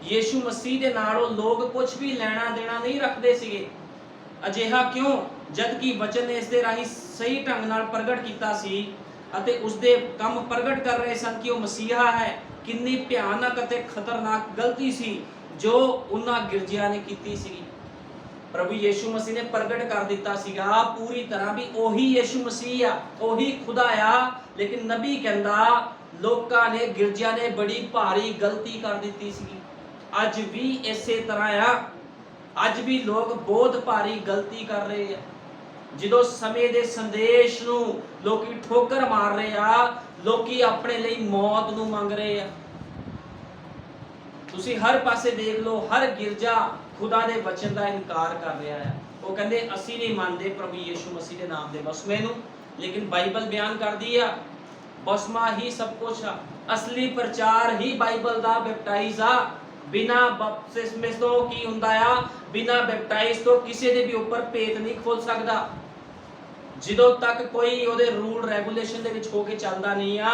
Speaker 2: ਯੀਸ਼ੂ ਮਸੀਹ ਦੇ ਨਾਲ ਉਹ ਲੋਕ ਕੁਝ ਵੀ ਲੈਣਾ ਦੇਣਾ ਨਹੀਂ ਰੱਖਦੇ ਸੀਗੇ। ਅਜਿਹਾ ਕਿਉਂ? ਜਦ ਕਿ ਵਚਨ ਨੇ ਇਸ ਦੇ ਰਾਹੀਂ ਸਹੀ ਢੰਗ ਨਾਲ ਪ੍ਰਗਟ ਕੀਤਾ ਸੀ ਅਤੇ ਉਸ ਦੇ ਕੰਮ ਪ੍ਰਗਟ ਕਰ ਰਹੇ ਸਨ ਕਿ ਉਹ ਮਸੀਹਾ ਹੈ। ਕਿੰਨੀ ਭਿਆਨਕ ਅਤੇ ਖਤਰਨਾਕ ਗਲਤੀ ਸੀ ਜੋ ਉਹਨਾਂ ਗਿਰਜਿਆਂ ਨੇ ਕੀਤੀ ਸੀ। ਪ੍ਰਭੂ ਯੀਸ਼ੂ ਮਸੀਹ ਨੇ ਪ੍ਰਗਟ ਕਰ ਦਿੱਤਾ ਸੀਗਾ ਪੂਰੀ ਤਰ੍ਹਾਂ ਵੀ ਉਹੀ ਯੀਸ਼ੂ ਮਸੀਹ ਆ, ਉਹੀ ਖੁਦਾ ਆ, ਲੇਕਿਨ ਨਬੀ ਕਹਿੰਦਾ ਲੋਕਾਂ ਨੇ, ਗਿਰਜਿਆਂ ਨੇ ਬੜੀ ਭਾਰੀ ਗਲਤੀ ਕਰ ਦਿੱਤੀ ਸੀ। ਅੱਜ ਵੀ ਇਸੇ ਤਰ੍ਹਾਂ ਆ, ਅੱਜ ਵੀ ਲੋਕ ਬਹੁਤ ਭਾਰੀ ਗਲਤੀ ਕਰ ਰਹੇ ਆ। ਜਦੋਂ ਸਮੇਂ ਦੇ ਸੰਦੇਸ਼ ਨੂੰ ਲੋਕੀ ਠੋਕਰ ਮਾਰ ਰਹੇ ਆ, ਲੋਕੀ ਆਪਣੇ ਲਈ ਮੌਤ ਨੂੰ ਮੰਗ ਰਹੇ ਆ। ਤੁਸੀਂ ਹਰ ਪਾਸੇ ਦੇਖ ਲਓ, ਹਰ ਗਿਰਜਾ ਖੁਦਾ ਦੇ ਵਚਨ ਦਾ ਇਨਕਾਰ ਕਰ ਰਿਹਾ ਹੈ। ਉਹ ਕਹਿੰਦੇ ਅਸੀਂ ਨਹੀਂ ਮੰਨਦੇ ਪ੍ਰਭੂ ਯੀਸ਼ੂ ਮਸੀਹ ਦੇ ਨਾਮ ਦੇ ਬਸਮੇ ਨੂੰ, ਲੇਕਿਨ ਬਾਈਬਲ ਬਿਆਨ ਕਰਦੀ ਆ ਬਸਮਾ ਹੀ ਸਭ ਕੁਝ ਆ। ਅਸਲੀ ਪ੍ਰਚਾਰ ਹੀ ਬਾਈਬਲ ਦਾ ਬੈਪਟਾਈਜ਼ ਆ। ਬਿਨਾ ਬਪਤਿਸਮੇ ਤੋਂ ਕੀ ਹੁੰਦਾ ਆ? ਬਿਨਾ ਬੈਪਟਾਈਜ਼ ਤੋਂ ਕਿਸੇ ਦੇ ਵੀ ਉੱਪਰ ਭੇਤ ਨਹੀਂ ਖੋਲ ਸਕਦਾ। ਜਦੋਂ ਤੱਕ ਕੋਈ ਉਹਦੇ ਰੂਲ ਰੈਗੂਲੇਸ਼ਨ ਦੇ ਵਿੱਚ ਹੋ ਕੇ ਚੱਲਦਾ ਨਹੀਂ ਆ,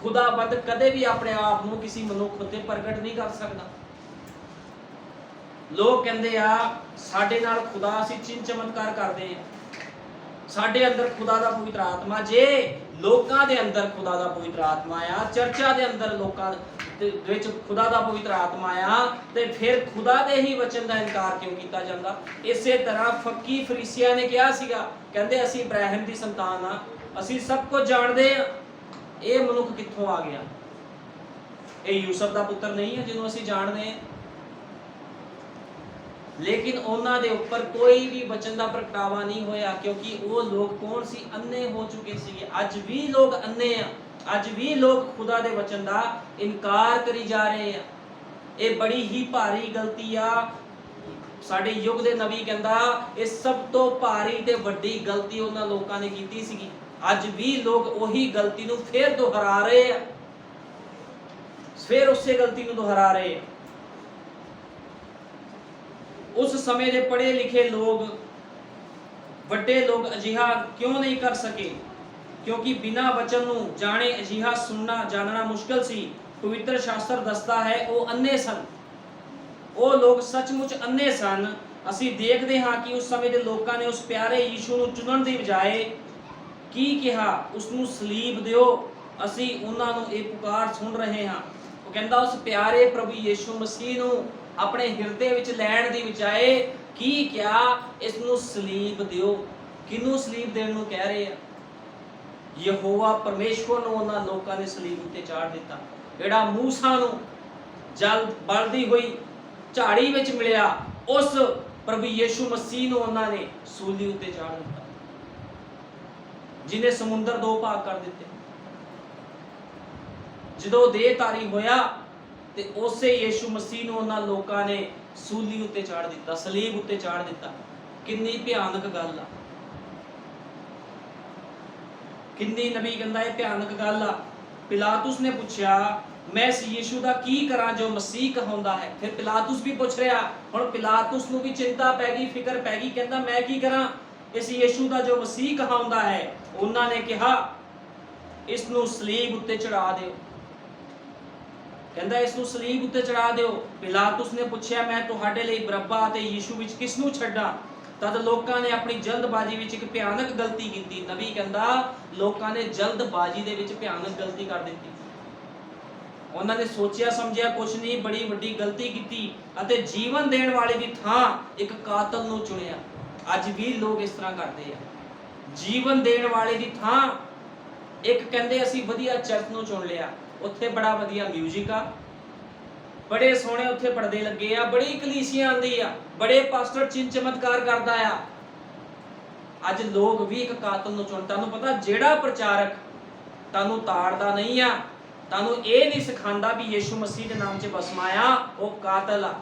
Speaker 2: ਖੁਦਾਵੰਦ ਕਦੇ ਵੀ ਆਪਣੇ ਆਪ ਨੂੰ ਕਿਸੇ ਮਨੁੱਖ ਉੱਤੇ ਪ੍ਰਗਟ ਨਹੀਂ ਕਰ ਸਕਦਾ। ਲੋਕ ਕਹਿੰਦੇ ਆ ਸਾਡੇ ਨਾਲ ਖੁਦਾ, ਅਸੀਂ ਚਿੰਨ ਚਮਤਕਾਰ ਕਰਦੇ ਆ, ਸਾਡੇ ਅੰਦਰ ਖੁਦਾ ਦਾ ਪਵਿੱਤਰ ਆਤਮਾ। ਜੇ ਲੋਕਾਂ ਦੇ ਅੰਦਰ ਖੁਦਾ ਦਾ ਪਵਿੱਤਰ ਆਤਮਾ ਆ, ਚਰਚਾ ਦੇ ਅੰਦਰ ਲੋਕਾਂ ਦੇ ਵਿੱਚ ਖੁਦਾ ਦਾ ਪਵਿੱਤਰ ਆਤਮਾ ਆ, ਤੇ ਫਿਰ ਖੁਦਾ ਦੇ ਹੀ ਵਚਨ ਦਾ ਇਨਕਾਰ ਕਿਉਂ ਕੀਤਾ ਜਾਂਦਾ? ਇਸੇ ਤਰ੍ਹਾਂ ਫੱਕੀ ਫਰੀਸੀਆਂ ਨੇ ਕਿਹਾ ਸੀਗਾ, ਕਹਿੰਦੇ ਅਸੀਂ ਇਬਰਾਹਿਮ ਦੀ ਸੰਤਾਨ ਆ, ਅਸੀਂ ਸਭ ਕੁਝ ਜਾਣਦੇ ਆ, ਇਹ ਮਨੁੱਖ ਕਿੱਥੋਂ ਆ ਗਿਆ? ਇਹ ਯੂਸਫ ਦਾ ਪੁੱਤਰ ਨਹੀਂ ਹੈ ਜਿਹਨੂੰ ਅਸੀਂ ਜਾਣਦੇ ਆ। ਲੇਕਿਨ ਉਹਨਾਂ ਦੇ ਉੱਪਰ ਕੋਈ ਵੀ ਵਚਨ ਦਾ ਪ੍ਰਗਟਾਵਾ ਨਹੀਂ ਹੋਇਆ, ਕਿਉਂਕਿ ਉਹ ਲੋਕ ਕੌਣ ਸੀ? ਅੰਨੇ ਹੋ ਚੁੱਕੇ ਸੀਗੇ। ਅੱਜ ਵੀ ਲੋਕ ਅੰਨੇ ਆ, ਅੱਜ ਵੀ ਲੋਕ ਖੁਦਾ ਦੇ ਵਚਨ ਦਾ ਇਨਕਾਰ ਕਰੀ ਜਾ ਰਹੇ ਆ। ਇਹ ਬੜੀ ਹੀ ਭਾਰੀ ਗਲਤੀ ਆ। ਸਾਡੇ ਯੁੱਗ ਦੇ ਨਬੀ ਕਹਿੰਦਾ ਇਹ ਸਭ ਤੋਂ ਭਾਰੀ ਤੇ ਵੱਡੀ ਗਲਤੀ ਉਹਨਾਂ ਲੋਕਾਂ ਨੇ ਕੀਤੀ ਸੀਗੀ। ਅੱਜ ਵੀ ਲੋਕ ਉਹੀ ਗਲਤੀ ਨੂੰ ਫੇਰ ਦੁਹਰਾ ਰਹੇ ਆ, ਫੇਰ ਉਸੇ ਗਲਤੀ ਨੂੰ ਦੁਹਰਾ ਰਹੇ ਆ। ਉਸ ਸਮੇਂ ਦੇ ਪੜ੍ਹੇ ਲਿਖੇ ਲੋਕ, ਵੱਡੇ ਲੋਕ ਅਜਿਹਾ ਕਿਉਂ ਨਹੀਂ ਕਰ ਸਕੇ? ਕਿਉਂਕਿ ਬਿਨਾਂ ਵਚਨ ਨੂੰ ਜਾਣੇ ਅਜਿਹਾ ਸੁਣਨਾ ਜਾਣਨਾ ਮੁਸ਼ਕਲ ਸੀ। ਪਵਿੱਤਰ ਸ਼ਾਸਤਰ ਦੱਸਦਾ ਹੈ ਉਹ ਅੰਨੇ ਸਨ। ਉਹ ਲੋਕ ਸੱਚਮੁੱਚ ਅੰਨੇ ਸਨ। ਅਸੀਂ ਦੇਖਦੇ ਹਾਂ ਕਿ ਉਸ ਸਮੇਂ ਦੇ ਲੋਕਾਂ ਨੇ ਉਸ ਪਿਆਰੇ ਯੀਸ਼ੂ ਨੂੰ ਚੁਣਨ ਦੀ ਬਜਾਏ ਕੀ ਕਿਹਾ? ਉਸ ਨੂੰ ਸਲੀਬ ਦਿਓ। ਅਸੀਂ ਉਹਨਾਂ ਨੂੰ ਇਹ ਪੁਕਾਰ ਸੁਣ ਰਹੇ ਹਾਂ। ਉਹ ਕਹਿੰਦਾ ਉਸ ਪਿਆਰੇ ਪ੍ਰਭੂ ਯੀਸ਼ੂ ਮਸੀਹ ਨੂੰ ਆਪਣੇ ਹਿਰਦੇ ਵਿੱਚ ਲੈਣ ਦੀ ਬਜਾਏ ਕੀ ਕਿਹਾ? ਇਸ ਨੂੰ ਸਲੀਬ ਦਿਓ। ਕਿਹਨੂੰ ਸਲੀਬ ਦੇਣ ਨੂੰ ਕਹਿ ਰਹੇ ਆ? ਯਹੋਵਾ ਪਰਮੇਸ਼ਵਰ ਨੂੰ ਉਹਨਾਂ ਲੋਕਾਂ ਨੇ ਸਲੀਬ ਉੱਤੇ ਚਾੜ ਦਿੱਤਾ। ਜਿਹੜਾ ਮੂਸਾ ਨੂੰ ਜਲ ਬਲਦੀ ਹੋਈ ਝਾੜੀ ਵਿੱਚ ਮਿਲਿਆ, ਉਸ ਪ੍ਰਭੂ ਯੀਸ਼ੂ ਮਸੀਹ ਨੂੰ ਉਹਨਾਂ ਨੇ ਸੂਲੀ ਉੱਤੇ ਚਾੜ ਦਿੱਤਾ, ਜਿਹਨੇ ਸਮੁੰਦਰ ਦੋ ਭਾਗ ਕਰ ਦਿੱਤੇ। ਜਦੋਂ ਦੇਹਧਾਰੀ ਹੋਇਆ ਤੇ ਉਸੇ ਯੀਸ਼ੂ ਮਸੀਹ ਨੂੰ ਉਹਨਾਂ ਲੋਕਾਂ ਨੇ ਸੂਲੀ ਉੱਤੇ ਚਾੜ ਦਿੱਤਾ, ਸਲੀਬ ਉੱਤੇ ਚਾੜ ਦਿੱਤਾ। ਕਿੰਨੀ ਭਿਆਨਕ ਗੱਲ ਆ, ਕਿੰਨੀ ਨਬੀ ਕਹਿੰਦਾ ਇਹ ਭਿਆਨਕ ਗੱਲ ਆ। ਪਿਲਾਤੁਸ ਨੇ ਪੁੱਛਿਆ ਮੈਂ ਇਸ ਯੀਸ਼ੂ ਦਾ ਕੀ ਕਰਾਂ ਜੋ ਮਸੀਹ ਕਹਾਉਂਦਾ ਹੈ? ਫਿਰ ਪਿਲਾਤੁਸ ਵੀ ਪੁੱਛ ਰਿਹਾ। ਹੁਣ ਪਿਲਾਤੁਸ ਨੂੰ ਵੀ ਚਿੰਤਾ ਪੈ ਗਈ, ਫਿਕਰ ਪੈ ਗਈ। ਕਹਿੰਦਾ ਮੈਂ ਕੀ ਕਰਾਂ ਇਸ ਯੀਸ਼ੂ ਦਾ ਜੋ ਮਸੀਹ ਕਹਾਉਂਦਾ ਹੈ? ਉਹਨਾਂ ਨੇ ਕਿਹਾ ਇਸ ਨੂੰ ਸਲੀਬ ਉੱਤੇ ਚੜਾ ਦਿਓ। ਕਹਿੰਦਾ ਇਸ ਨੂੰ ਸਲੀਬ ਉੱਤੇ ਚੜਾ ਦਿਓ। ਪਿਲਾਤੁਸ ਨੇ ਪੁੱਛਿਆ ਮੈਂ ਤੁਹਾਡੇ ਲਈ ਬਰੱਬਾ ਅਤੇ ਯੀਸ਼ੂ ਵਿੱਚ ਕਿਸ ਨੂੰ ਛੱਡਾਂ? ਤਦ ਲੋਕਾਂ ਨੇ ਆਪਣੀ ਜਲਦਬਾਜ਼ੀ ਵਿੱਚ ਇੱਕ ਭਿਆਨਕ ਗਲਤੀ ਕੀਤੀ। ਨਬੀ ਕਹਿੰਦਾ ਲੋਕਾਂ ਨੇ ਜਲਦਬਾਜ਼ੀ ਦੇ ਵਿੱਚ ਭਿਆਨਕ ਗਲਤੀ ਕਰ ਦਿੱਤੀ। ਉਹਨਾਂ ਨੇ ਸੋਚਿਆ ਸਮਝਿਆ ਕੁਝ ਨਹੀਂ, ਬੜੀ ਵੱਡੀ ਗਲਤੀ ਕੀਤੀ ਅਤੇ ਜੀਵਨ ਦੇਣ ਵਾਲੇ ਦੀ ਥਾਂ ਇੱਕ ਕਾਤਲ ਨੂੰ ਚੁਣਿਆ। ਅੱਜ ਵੀ ਲੋਕ ਇਸ ਤਰ੍ਹਾਂ ਕਰਦੇ ਆ। ਜੀਵਨ ਦੇਣ ਵਾਲੇ ਦੀ ਥਾਂ ਇੱਕ ਕਹਿੰਦੇ ਅਸੀਂ ਵਧੀਆ ਚਰਚ ਨੂੰ ਚੁਣ ਲਿਆ, ਉੱਥੇ ਬੜਾ ਵਧੀਆ ਮਿਊਜ਼ਿਕ ਆ, ਬੜੇ ਸੋਹਣੇ ਉੱਥੇ ਪਰਦੇ ਲੱਗੇ ਆ, ਬੜੀ ਕਲੀਸੀਆ ਆਂਦੀ ਆ, ਬੜੇ ਪਾਸਟਰ ਚਿੰਨ ਚਮਤਕਾਰ ਕਰਦਾ ਆ। ਅੱਜ ਲੋਕ ਵੀ ਇੱਕ ਕਾਤਲ ਨੂੰ ਚੁਣ। ਤੁਹਾਨੂੰ ਪਤਾ ਜਿਹੜਾ ਪ੍ਰਚਾਰਕ ਤੁਹਾਨੂੰ ਤਾੜਦਾ ਨਹੀਂ ਆ, ਤੁਹਾਨੂੰ ਇਹ ਨਹੀਂ ਸਿਖਾਉਂਦਾ ਵੀ ਯੀਸ਼ੂ ਮਸੀਹ ਦੇ ਨਾਮ 'ਚ ਬਸਮਾਇਆ, ਉਹ ਕਾਤਲ ਆ,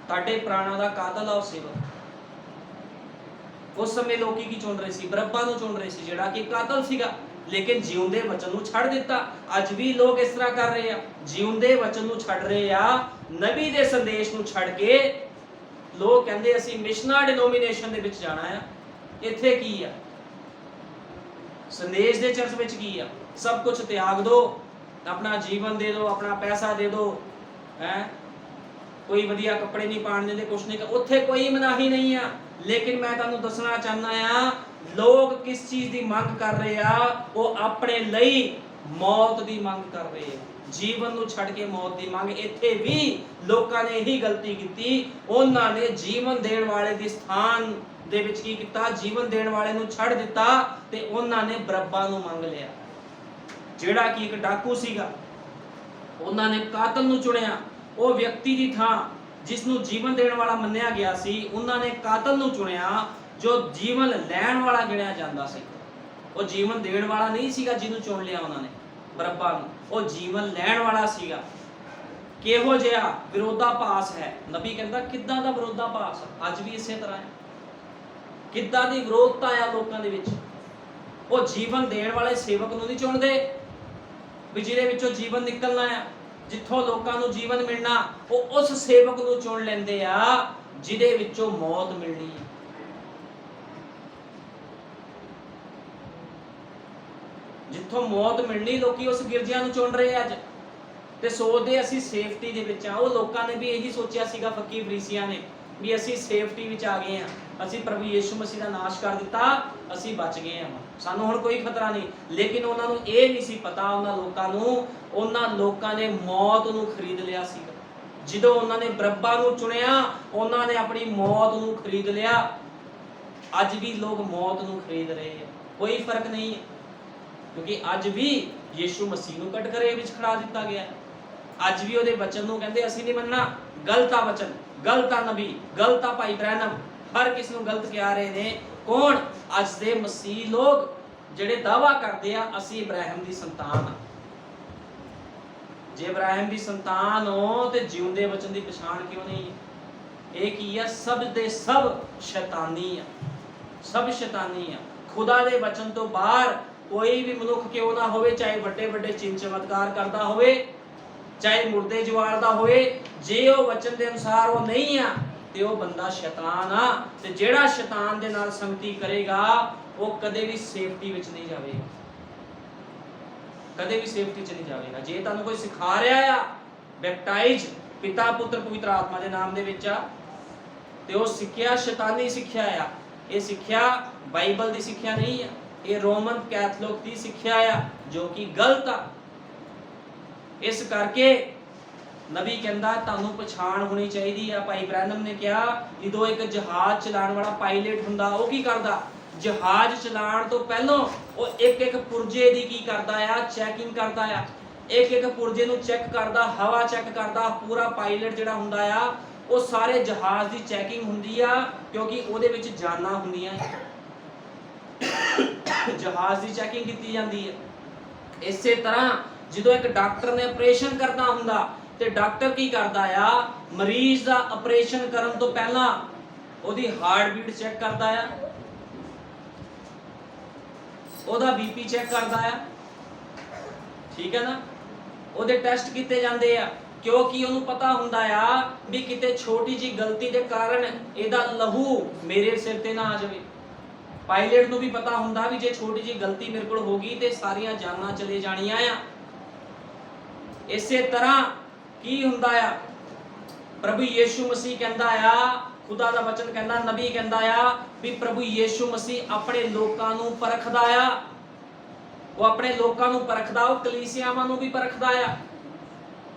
Speaker 2: ਤੁਹਾਡੇ ਪ੍ਰਾਣਾਂ ਦਾ ਕਾਤਲ ਆ ਉਹ ਸੇਵਕ। ਉਸ ਸਮੇਂ ਲੋਕੀ ਕੀ ਚੁਣ ਰਹੇ ਸੀ? ਬਰੱਬਾ ਨੂੰ ਚੁਣ ਰਹੇ ਸੀ, ਜਿਹੜਾ ਕਿ ਕਾਤਲ ਸੀਗਾ, ਲੇਕਿਨ ਜਿਉਂਦੇ ਵਚਨ ਨੂੰ ਛੱਡ ਦਿੱਤਾ। ਅੱਜ ਵੀ ਲੋਕ ਇਸ ਤਰ੍ਹਾਂ ਕਰ ਰਹੇ ਆ, ਜਿਉਂਦੇ ਵਚਨ ਨੂੰ ਛੱਡ ਰਹੇ ਆ, ਨਬੀ ਦੇ ਸੰਦੇਸ਼ ਨੂੰ ਛੱਡ ਕੇ ਲੋਕ ਕਹਿੰਦੇ ਅਸੀਂ ਮਿਸ਼ਨਾ ਡਿਨੋਮੀਨੇਸ਼ਨ ਦੇ ਵਿੱਚ ਜਾਣਾ ਆ। ਇੱਥੇ ਕੀ ਆ? ਸੰਦੇਸ਼ ਦੇ ਚਰਚ ਵਿੱਚ ਕੀ ਆ? ਸਭ ਕੁਝ ਤਿਆਗ ਦੋ, ਆਪਣਾ ਜੀਵਨ ਦੇ ਦਿਓ, ਆਪਣਾ ਪੈਸਾ ਦੇ ਦਿਓ, ਹੈ ਕੋਈ ਵਧੀਆ ਕੱਪੜੇ ਨਹੀਂ ਪਾਣ ਦਿੰਦੇ, ਕੁਛ ਨਹੀਂ, ਉੱਥੇ ਕੋਈ ਮਨਾਹੀ ਨਹੀਂ ਆ। ਲੇਕਿਨ ਮੈਂ ਤੁਹਾਨੂੰ ਦੱਸਣਾ ਚਾਹੁੰਦਾ ਆ, ਲੋਕ ਕਿਸ ਚੀਜ਼ ਦੀ ਮੰਗ ਕਰ ਰਹੇ ਆ? ਉਹ ਆਪਣੇ ਲਈ ਮੌਤ ਦੀ ਮੰਗ ਕਰ ਰਹੇ ਆ, ਜੀਵਨ ਨੂੰ ਛੱਡ ਕੇ ਮੌਤ ਦੀ ਮੰਗ। ਇੱਥੇ ਵੀ ਲੋਕਾਂ ਨੇ ਇਹੀ ਗਲਤੀ ਕੀਤੀ, ਉਹਨਾਂ ਨੇ ਜੀਵਨ ਦੇਣ ਵਾਲੇ ਦੀ ਸਥਾਨ ਦੇ ਵਿੱਚ ਕੀ ਕੀਤਾ? ਜੀਵਨ ਦੇਣ ਵਾਲੇ ਨੂੰ ਛੱਡ ਦਿੱਤਾ ਤੇ ਉਹਨਾਂ ਨੇ ਬਰੱਬਾ ਨੂੰ ਮੰਗ ਲਿਆ, ਜਿਹੜਾ ਕਿ ਇੱਕ ਡਾਕੂ ਸੀਗਾ। ਉਹਨਾਂ ਨੇ ਕਾਤਲ ਨੂੰ ਚੁਣਿਆ, ਉਹ ਵਿਅਕਤੀ ਦੀ ਥਾਂ ਜਿਸ ਨੂੰ ਜੀਵਨ ਦੇਣ ਵਾਲਾ ਮੰਨਿਆ ਗਿਆ ਸੀ, ਉਹਨਾਂ ਨੇ ਕਾਤਲ ਨੂੰ ਚੁਣਿਆ ਜੋ ਜੀਵਨ ਲੈਣ ਵਾਲਾ ਗਿਣਿਆ ਜਾਂਦਾ ਸੀ। ਉਹ ਜੀਵਨ ਦੇਣ ਵਾਲਾ ਨਹੀਂ ਸੀਗਾ ਜਿਹਨੂੰ ਚੁਣ ਲਿਆ ਉਹਨਾਂ ਨੇ, ਬਰੱਬਾ ਨੂੰ, ਉਹ ਜੀਵਨ ਲੈਣ ਵਾਲਾ ਸੀਗਾ। ਕਿਹੋ ਜਿਹਾ ਵਿਰੋਧਾਭਾਸ ਹੈ? ਨਬੀ ਕਹਿੰਦਾ ਕਿੱਦਾਂ ਦਾ ਵਿਰੋਧਾਭਾਸ? ਅੱਜ ਵੀ ਇਸੇ ਤਰ੍ਹਾਂ ਹੈ। ਕਿੱਦਾਂ ਦੀ ਵਿਰੋਧਤਾ ਆ ਲੋਕਾਂ ਦੇ ਵਿੱਚ? ਉਹ ਜੀਵਨ ਦੇਣ ਵਾਲੇ ਸੇਵਕ ਨੂੰ ਨਹੀਂ ਚੁਣਦੇ ਵੀ ਜਿਹਦੇ ਵਿੱਚੋਂ ਜੀਵਨ ਨਿਕਲਣਾ ਆ, ਜਿੱਥੋਂ ਲੋਕਾਂ ਨੂੰ ਜੀਵਨ ਮਿਲਣਾ, ਉਹ ਉਸ ਸੇਵਕ ਨੂੰ ਚੁਣ ਲੈਂਦੇ ਆ ਜਿਹਦੇ ਵਿੱਚੋਂ ਮੌਤ ਮਿਲਣੀ ਹੈ। ਜਿੱਥੋਂ ਮੌਤ ਮਿਲਣੀ, ਲੋਕੀ ਉਸ ਗਿਰਜਿਆਂ ਨੂੰ ਚੁਣ ਰਹੇ ਅੱਜ ਤੇ ਸੋਚਦੇ ਅਸੀਂ ਸੇਫਟੀ ਦੇ ਵਿੱਚ ਆ। ਉਹ ਲੋਕਾਂ ਨੇ ਵੀ ਇਹੀ ਸੋਚਿਆ ਸੀਗਾ, ਫੱਕੀ ਫਰੀਸੀਆਂ ਨੇ, ਵੀ ਅਸੀਂ ਸੇਫਟੀ ਵਿੱਚ ਆ ਗਏ ਆ, ਅਸੀਂ ਪ੍ਰਭੂ ਯਿਸੂ ਮਸੀਹ ਦਾ ਨਾਸ਼ ਕਰ ਦਿੱਤਾ, ਅਸੀਂ ਬਚ ਗਏ ਆ, ਸਾਨੂੰ ਹੁਣ ਕੋਈ ਖਤਰਾ ਨਹੀਂ। ਲੇਕਿਨ ਉਹਨਾਂ ਨੂੰ ਇਹ ਨਹੀਂ ਸੀ ਪਤਾ, ਉਹਨਾਂ ਲੋਕਾਂ ਨੇ ਮੌਤ ਨੂੰ ਖਰੀਦ ਲਿਆ ਸੀ। ਜਦੋਂ ਉਹਨਾਂ ਨੇ ਬਰੱਬਾ ਨੂੰ ਚੁਣਿਆ, ਉਹਨਾਂ ਨੇ ਆਪਣੀ ਮੌਤ ਨੂੰ ਖਰੀਦ ਲਿਆ। ਅੱਜ ਵੀ ਲੋਕ ਮੌਤ ਨੂੰ ਖਰੀਦ ਰਹੇ ਆ, ਕੋਈ ਫਰਕ ਨਹੀਂ ਹੈ, ਕਿਉਂਕਿ ਅੱਜ ਵੀ ਯਿਸੂ ਮਸੀਹ ਨੂੰ ਕਟਘਰੇ ਵਿੱਚ ਖੜਾ ਦਿੱਤਾ ਗਿਆ। ਅੱਜ ਵੀ ਉਹਦੇ ਵਚਨ ਨੂੰ ਕਹਿੰਦੇ ਅਸੀਂ ਨਹੀਂ ਮੰਨਣਾ, ਗਲਤ ਆ ਵਚਨ, ਗਲਤ ਆ ਨਬੀ, ਗਲਤ ਆ ਭਾਈ ਬ੍ਰੈਨਮ, ਹਰ ਕਿਸ ਨੂੰ ਗਲਤ ਕਹਿ ਰਹੇ ਨੇ। ਕੌਣ? ਅੱਜ ਦੇ ਮਸੀਹ ਲੋਕ ਜਿਹੜੇ ਦਾਵਾ ਕਰਦੇ ਆ ਅਸੀਂ ਇਬਰਾਹਿਮ ਦੀ ਸੰਤਾਨ ਆ। ਜੇ ਇਬਰਾਹਿਮ ਦੀ ਸੰਤਾਨ ਹੋ ਤੇ ਜਿਉਂਦੇ ਵਚਨ ਦੀ ਪਛਾਣ ਕਿਉਂ ਨਹੀਂ? ਇਹ ਕੀ ਆ? ਸਭ ਦੇ ਸਭ ਸ਼ੈਤਾਨੀ ਆ, ਸਭ ਸ਼ੈਤਾਨੀ ਆ। ਖੁਦਾ ਦੇ ਵਚਨ ਤੋਂ ਬਾਹਰ ਕੋਈ ਵੀ ਮਨੁੱਖ ਕਿਉਂ ਨਾ ਹੋਵੇ, ਚਾਹੇ ਵੱਡੇ ਵੱਡੇ ਚਿੰਨ ਚਮਤਕਾਰ ਕਰਦਾ ਹੋਵੇ, ਚਾਹੇ ਮੁਰਦੇ ਜਵਾੜਦਾ ਹੋਵੇ, ਜੇ ਉਹ ਵਚਨ ਦੇ ਅਨੁਸਾਰ ਉਹ ਨਹੀਂ ਆ ਤੇ ਉਹ ਬੰਦਾ ਸ਼ੈਤਾਨ ਆ। ਤੇ ਜਿਹੜਾ ਸ਼ੈਤਾਨ ਦੇ ਨਾਲ ਸੰਗਤੀ ਕਰੇਗਾ ਉਹ ਕਦੇ ਵੀ ਸੇਫਟੀ ਵਿੱਚ ਨਹੀਂ ਜਾਵੇਗਾ, ਕਦੇ ਵੀ ਸੇਫਟੀ 'ਚ ਨਹੀਂ ਜਾਵੇਗਾ। ਜੇ ਤੁਹਾਨੂੰ ਕੋਈ ਸਿਖਾ ਰਿਹਾ ਆ ਬੈਪਟਾਈਜ਼ ਪਿਤਾ ਪੁੱਤਰ ਪਵਿੱਤਰ ਆਤਮਾ ਦੇ ਨਾਮ ਦੇ ਵਿੱਚ ਆ, ਤੇ ਉਹ ਸਿੱਖਿਆ ਸ਼ੈਤਾਨੀ ਸਿੱਖਿਆ ਆ। ਇਹ ਸਿੱਖਿਆ ਬਾਈਬਲ ਦੀ ਸਿੱਖਿਆ ਨਹੀਂ ਆ, ਇਹ ਰੋਮਨ ਕੈਥੋਲਿਕ ਦੀ ਸਿੱਖਿਆ ਆ, ਜੋ ਕਿ ਗਲਤ ਆ। ਇਸ ਕਰਕੇ ਨਬੀ ਕਹਿੰਦਾ ਤੁਹਾਨੂੰ ਪਛਾਣ ਹੋਣੀ ਚਾਹੀਦੀ ਆ। ਭਾਈ ਬ੍ਰੈਨਮ ਨੇ ਕਿਹਾ ਜਦੋਂ ਇੱਕ ਜਹਾਜ਼ ਚਲਾਉਣ ਵਾਲਾ ਪਾਇਲਟ ਹੁੰਦਾ, ਉਹ ਕੀ ਕਰਦਾ? ਜਹਾਜ਼ ਚਲਾਉਣ ਤੋਂ ਪਹਿਲਾਂ ਉਹ ਇੱਕ ਇੱਕ ਪੁਰਜੇ ਦੀ ਕੀ ਕਰਦਾ ਆ? ਚੈਕਿੰਗ ਕਰਦਾ ਆ। ਇੱਕ ਇੱਕ ਪੁਰਜੇ ਨੂੰ ਚੈੱਕ ਕਰਦਾ, ਹਵਾ ਚੈੱਕ ਕਰਦਾ। ਪੂਰਾ ਪਾਇਲਟ ਜਿਹੜਾ ਹੁੰਦਾ ਆ, ਉਹ ਸਾਰੇ ਜਹਾਜ਼ ਦੀ ਚੈਕਿੰਗ ਹੁੰਦੀ ਆ, ਕਿਉਂਕਿ ਉਹਦੇ ਵਿੱਚ ਜਾਨਾਂ ਹੁੰਦੀਆਂ, ਜਹਾਜ਼ ਦੀ ਚੈਕਿੰਗ ਕੀਤੀ ਜਾਂਦੀ ਹੈ। ਇਸੇ ਤਰ੍ਹਾਂ ਜਦੋਂ ਇੱਕ ਡਾਕਟਰ ਨੇ ਆਪਰੇਸ਼ਨ ਕਰਨਾ ਹੁੰਦਾ ਤੇ ਡਾਕਟਰ ਕੀ ਕਰਦਾ ਆ? ਮਰੀਜ਼ ਦਾ ਆਪਰੇਸ਼ਨ ਕਰਨ ਤੋਂ ਪਹਿਲਾਂ ਉਹਦੀ ਹਾਰਟ ਬੀਟ ਚੈੱਕ ਕਰਦਾ ਆ, ਉਹਦਾ ਬੀਪੀ ਚੈੱਕ ਕਰਦਾ ਆ, ਠੀਕ ਹੈ ਨਾ? ਉਹਦੇ ਟੈਸਟ ਕੀਤੇ ਜਾਂਦੇ ਆ, ਕਿਉਂਕਿ ਉਹਨੂੰ ਪਤਾ ਹੁੰਦਾ ਆ ਵੀ ਕਿਤੇ ਛੋਟੀ ਜੀ ਗਲਤੀ ਦੇ ਕਾਰਨ ਇਹਦਾ ਲਹੂ ਮੇਰੇ ਸਿਰ ਤੇ ਨਾ ਆ ਜਾਵੇ। ਪਾਇਲਟ ਨੂੰ ਵੀ ਪਤਾ ਹੁੰਦਾ ਵੀ ਜੇ ਛੋਟੀ ਜੀ ਗਲਤੀ ਮੇਰੇ ਕੋਲ ਹੋ ਗਈ ਤੇ ਸਾਰੀਆਂ ਜਾਨਾਂ ਚਲੇ ਜਾਣੀਆਂ ਆ। ਇਸੇ ਤਰ੍ਹਾਂ ਕੀ ਹੁੰਦਾ ਆ? ਪ੍ਰਭੂ ਯਿਸੂ ਮਸੀਹ ਕਹਿੰਦਾ ਆ, ਖੁਦਾ ਦਾ ਵਚਨ ਕਹਿੰਦਾ, ਨਬੀ ਕਹਿੰਦਾ ਆ ਵੀ ਪ੍ਰਭੂ ਯਿਸੂ ਮਸੀਹ ਆਪਣੇ ਲੋਕਾਂ ਨੂੰ ਪਰਖਦਾ ਆ। ਉਹ ਆਪਣੇ ਲੋਕਾਂ ਨੂੰ ਪਰਖਦਾ, ਉਹ ਕਲੀਸਿਆਵਾਂ ਨੂੰ ਵੀ ਪਰਖਦਾ ਆ,